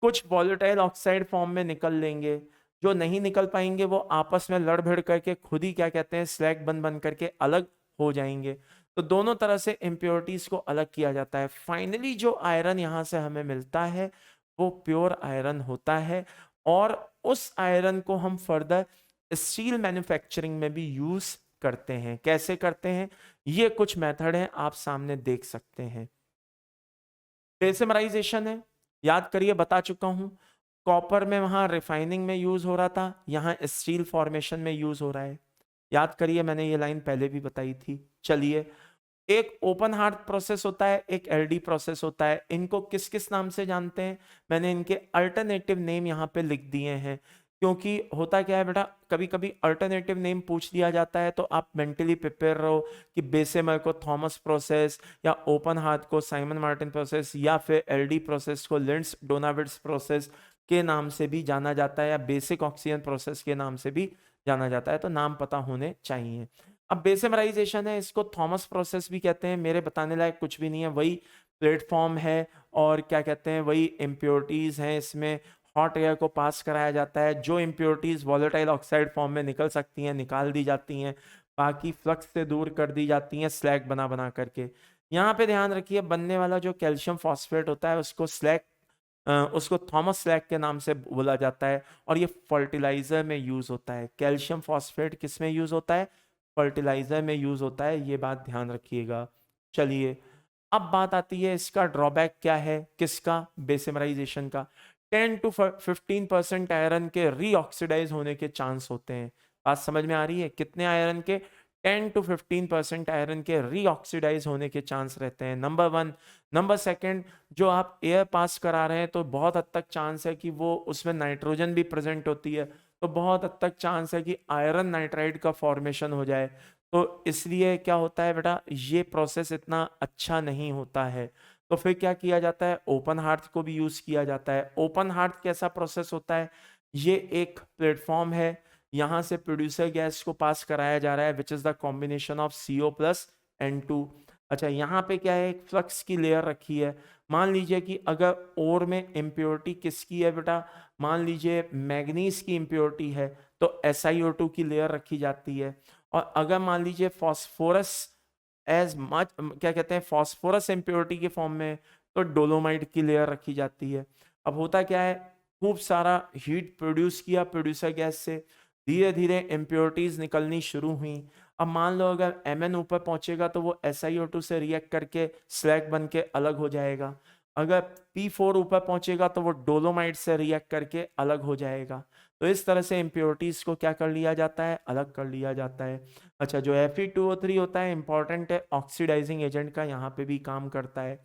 कुछ वॉलेटाइल ऑक्साइड फॉर्म में निकल लेंगे, जो नहीं निकल पाएंगे वो आपस में लड़ भिड़ करके खुद ही क्या कहते हैं, स्लैग बन बन करके अलग हो जाएंगे। तो दोनों तरह से इम्प्योरिटीज को अलग किया जाता है। फाइनली जो आयरन यहाँ से हमें मिलता है वो प्योर आयरन होता है, और उस आयरन को हम फर्दर स्टील मैन्युफैक्चरिंग में भी यूज करते हैं। कैसे करते हैं, ये कुछ मेथड है, आप सामने देख सकते हैं। डेसिमराइजेशन है, याद करिए बता चुका हूं। कॉपर में वहां रिफाइनिंग में यूज हो रहा था, यहां स्टील फॉर्मेशन में यूज हो रहा है। याद करिए, मैंने ये लाइन पहले भी बताई थी। चलिए, एक ओपन हार्ट प्रोसेस होता है, एक एलडी प्रोसेस होता है। इनको किस किस नाम से जानते हैं, मैंने इनके अल्टरनेटिव नेम यहाँ पे लिख दिए हैं, क्योंकि होता क्या है बेटा, कभी कभी अल्टरनेटिव नेम पूछ दिया जाता है तो आप मेंटली प्रिपेयर रहो कि बेसेमर को थॉमस प्रोसेस, या ओपन हार्ट को साइमन मार्टिन प्रोसेस, या फिर एलडी प्रोसेस को लिंड्स डोनाविड्स प्रोसेस के नाम से भी जाना जाता है, या बेसिक ऑक्सीजन प्रोसेस के नाम से भी जाना जाता है। तो नाम पता होने चाहिए। अब बेसेमराइजेशन है, इसको थॉमस प्रोसेस भी कहते हैं। मेरे बताने लायक कुछ भी नहीं है, वही प्लेटफॉर्म है, और क्या कहते हैं, वही इम्प्योरिटीज हैं। इसमें हॉट एयर को पास कराया जाता है, जो इम्प्योरिटीज वॉलेटाइल ऑक्साइड फॉर्म में निकल सकती हैं निकाल दी जाती हैं, बाकी फ्लक्स से दूर कर दी जाती हैं स्लैग बना बना करके। यहाँ पे ध्यान रखिए, बनने वाला जो कैल्शियम फॉस्फेट होता है उसको उसको थॉमस स्लैग के नाम से बोला जाता है, और ये फर्टिलाइजर में यूज होता है। कैल्शियम फॉस्फेट किस में यूज होता है, फर्टिलाइजर में यूज होता है, ये बात ध्यान रखिएगा। चलिए, अब बात आती है इसका ड्रॉबैक क्या है, किसका, बेसिमराइजेशन का। 10 to 15% आयरन के रीऑक्सीडाइज होने के चांस होते हैं। बात समझ में आ रही है, कितने आयरन के, 10 to 15% आयरन के रीऑक्सीडाइज होने के चांस रहते हैं, नंबर वन। नंबर सेकंड, जो आप एयर पास करा रहे हैं तो बहुत हद तक चांस है कि वो उसमें नाइट्रोजन भी प्रेजेंट होती है, तो बहुत हद तक चांस है कि आयरन नाइट्राइड का फॉर्मेशन हो जाए। तो इसलिए क्या होता है बेटा, ये प्रोसेस इतना अच्छा नहीं होता है। तो फिर क्या किया जाता है, ओपन हार्ट को भी यूज किया जाता है। ओपन हार्ट कैसा प्रोसेस होता है, ये एक प्लेटफॉर्म है, यहां से प्रोड्यूसर गैस को पास कराया जा रहा है, which is the combination of CO plus N2। अच्छा, यहाँ पे क्या है, एक फ्लक्स की लेयर रखी है। मान लीजिए कि अगर ओर में इम्प्योरिटी किसकी है बेटा, मान लीजिए मैग्नीज की इम्प्योरिटी है, तो SiO2 की लेयर रखी जाती है। और अगर मान लीजिए फॉस्फोरस एज मच, क्या कहते हैं, फॉस्फोरस इम्प्योरिटी के फॉर्म में, तो डोलोमाइट की लेयर रखी जाती है। अब होता क्या है, खूब सारा हीट प्रोड्यूस किया प्रोड्यूसर गैस से, धीरे धीरे इम्प्योरिटीज निकलनी शुरू हुई। अब मान लो अगर Mn ऊपर पहुंचेगा तो वो SiO2 से रिएक्ट करके स्लैग बन के अलग हो जाएगा। अगर P4 ऊपर पहुंचेगा तो वो डोलोमाइट से रिएक्ट करके अलग हो जाएगा। तो इस तरह से इम्प्योरिटीज को क्या कर लिया जाता है, अलग कर लिया जाता है। अच्छा, जो Fe2O3 होता है, इंपॉर्टेंट है, ऑक्सीडाइजिंग एजेंट का यहाँ पे भी काम करता है।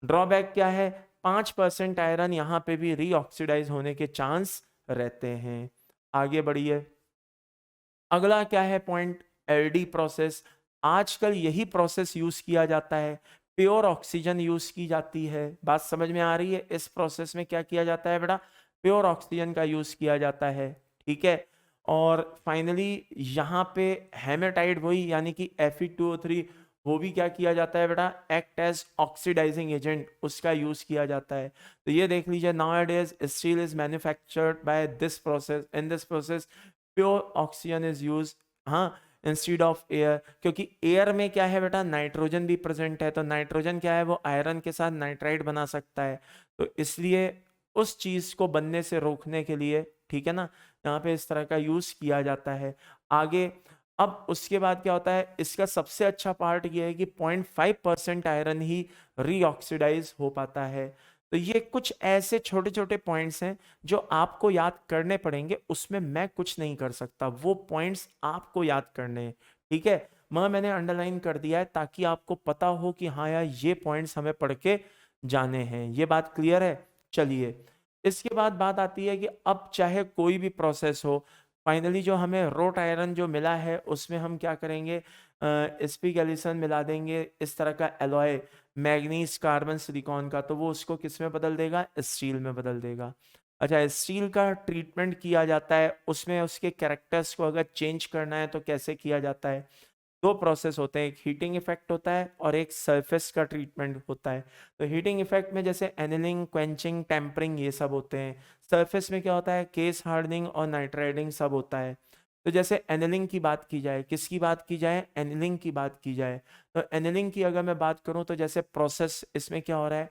ड्रॉबैक क्या है, 5% आयरन यहाँ पे भी रीऑक्सीडाइज होने के चांस रहते हैं। आगे बढ़िए, अगला क्या है पॉइंट, एलडी प्रोसेस। आजकल यही प्रोसेस यूज किया जाता है, प्योर ऑक्सीजन यूज की जाती है। बात समझ में आ रही है, इस प्रोसेस में क्या किया जाता है बेटा, प्योर ऑक्सीजन का यूज किया जाता है, ठीक है। और फाइनली यहाँ पे हेमेटाइड वही, यानी कि Fe2O3, वो भी क्या किया जाता है बेटा, एक्ट एज ऑक्सीडाइजिंग एजेंट, उसका यूज किया जाता है। तो ये देख लीजिए, nowadays steel is manufactured by this process, in this process pure oxygen is use, हाँ, इंस्टीड ऑफ एयर। क्योंकि एयर में क्या है बेटा, नाइट्रोजन भी प्रेजेंट है, तो नाइट्रोजन क्या है, वो आयरन के साथ नाइट्राइड बना सकता है। तो इसलिए उस चीज को बनने से रोकने के लिए, ठीक है ना, यहाँ पे इस तरह का यूज किया जाता है। आगे, अब उसके बाद क्या होता है, इसका सबसे अच्छा पार्ट ये है कि 0.5% आयरन ही रीऑक्सीडाइज हो पाता है। तो ये कुछ ऐसे छोटे छोटे पॉइंट्स हैं जो आपको याद करने पड़ेंगे, उसमें मैं कुछ नहीं कर सकता, वो पॉइंट्स आपको याद करने हैं, ठीक है। मैंने अंडरलाइन कर दिया है ताकि आपको पता हो कि हाँ यार, ये पॉइंट्स हमें पढ़ के जाने हैं। ये बात क्लियर है। चलिए, इसके बाद बात आती है कि अब चाहे कोई भी प्रोसेस हो, फाइनली जो हमें रोट आयरन जो मिला है उसमें हम क्या करेंगे, स्पीक एलिसन मिला देंगे, इस तरह का एलॉय, मैग्नीज कार्बन सिलिकॉन का, तो वो उसको किस में बदल देगा, स्टील में बदल देगा। अच्छा, स्टील का ट्रीटमेंट किया जाता है, उसमें उसके कैरेक्टर्स को अगर चेंज करना है तो कैसे किया जाता है, दो प्रोसेस होते हैं, एक हीटिंग इफेक्ट होता है और एक सरफेस का ट्रीटमेंट होता है। तो हीटिंग इफेक्ट में जैसे एनिलिंग, क्वेंचिंग, टेम्परिंग, ये सब होते हैं। सरफेस में क्या होता है, केस हार्डनिंग और नाइट्राइडिंग सब होता है। तो जैसे एनिलिंग की बात की जाए, किसकी बात की जाए, एनिलिंग की बात की जाए, तो एनिलिंग की अगर मैं बात करूं तो जैसे प्रोसेस इसमें क्या हो रहा है,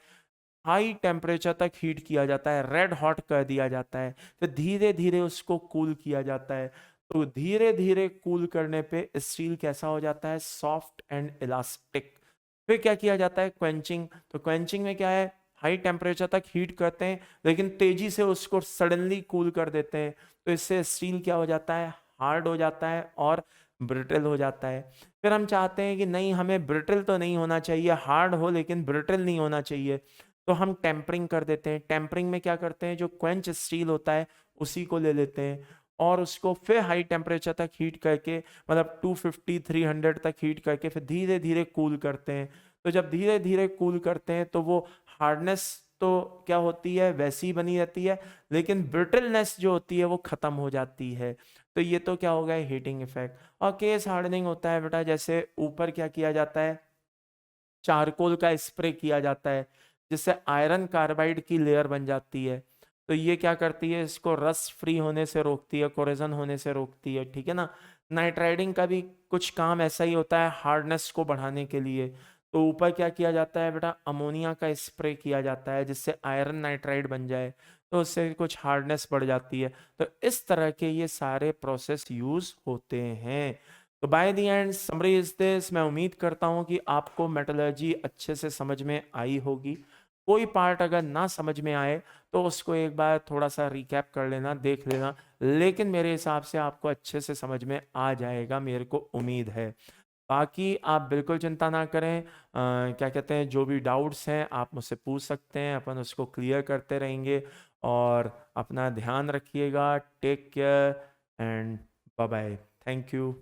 हाई टेम्परेचर तक हीट किया जाता है, रेड हॉट कर दिया जाता है, फिर धीरे धीरे उसको कूल किया जाता है। तो धीरे धीरे कूल करने पे स्टील कैसा हो जाता है, सॉफ्ट एंड इलास्टिक। फिर क्या किया जाता है, क्वेंचिंग। तो क्वेंचिंग में क्या है, हाई टेम्परेचर तक हीट करते हैं लेकिन तेजी से उसको सडनली कूल कर देते हैं, तो इससे स्टील क्या हो जाता है, हार्ड हो जाता है और ब्रिटल हो जाता है। फिर हम चाहते हैं कि नहीं, हमें ब्रिटल तो नहीं होना चाहिए, हार्ड हो लेकिन ब्रिटल नहीं होना चाहिए, तो हम टेम्परिंग कर देते हैं। टेम्परिंग में क्या करते हैं, जो क्वेंच स्टील होता है उसी को ले लेते हैं और उसको फिर हाई टेम्परेचर तक हीट करके, मतलब 250 300 तक हीट करके फिर धीरे धीरे कूल करते हैं। तो जब धीरे धीरे कूल करते हैं तो वो हार्डनेस तो क्या होती है, वैसी बनी रहती है, लेकिन ब्रिटलनेस जो होती है वो खत्म हो जाती है। तो ये तो क्या हो गया, हीटिंग इफेक्ट। और केस हार्डनिंग होता है बेटा, जैसे ऊपर क्या किया जाता है, चारकोल का स्प्रे किया जाता है जिससे आयरन कार्बाइड की लेयर बन जाती है। तो ये क्या करती है, इसको रस्ट फ्री होने से रोकती है, कोरेजन होने से रोकती है, ठीक है ना। नाइट्राइडिंग का भी कुछ काम ऐसा ही होता है, हार्डनेस को बढ़ाने के लिए। तो ऊपर क्या किया जाता है बेटा, अमोनिया का स्प्रे किया जाता है जिससे आयरन नाइट्राइड बन जाए, तो उससे कुछ हार्डनेस बढ़ जाती है। तो इस तरह के ये सारे प्रोसेस यूज होते हैं। तो by the end summary is this, मैं उम्मीद करता हूं कि आपको मेटलर्जी अच्छे से समझ में आई होगी। कोई पार्ट अगर ना समझ में आए तो उसको एक बार थोड़ा सा रिकैप कर लेना, देख लेना, लेकिन मेरे हिसाब से आपको अच्छे से समझ में आ जाएगा, मेरे को उम्मीद है। बाकी आप बिल्कुल चिंता ना करें, क्या कहते हैं, जो भी डाउट्स हैं आप मुझसे पूछ सकते हैं, अपन उसको क्लियर करते रहेंगे। और अपना ध्यान रखिएगा, take care and bye bye, thank you.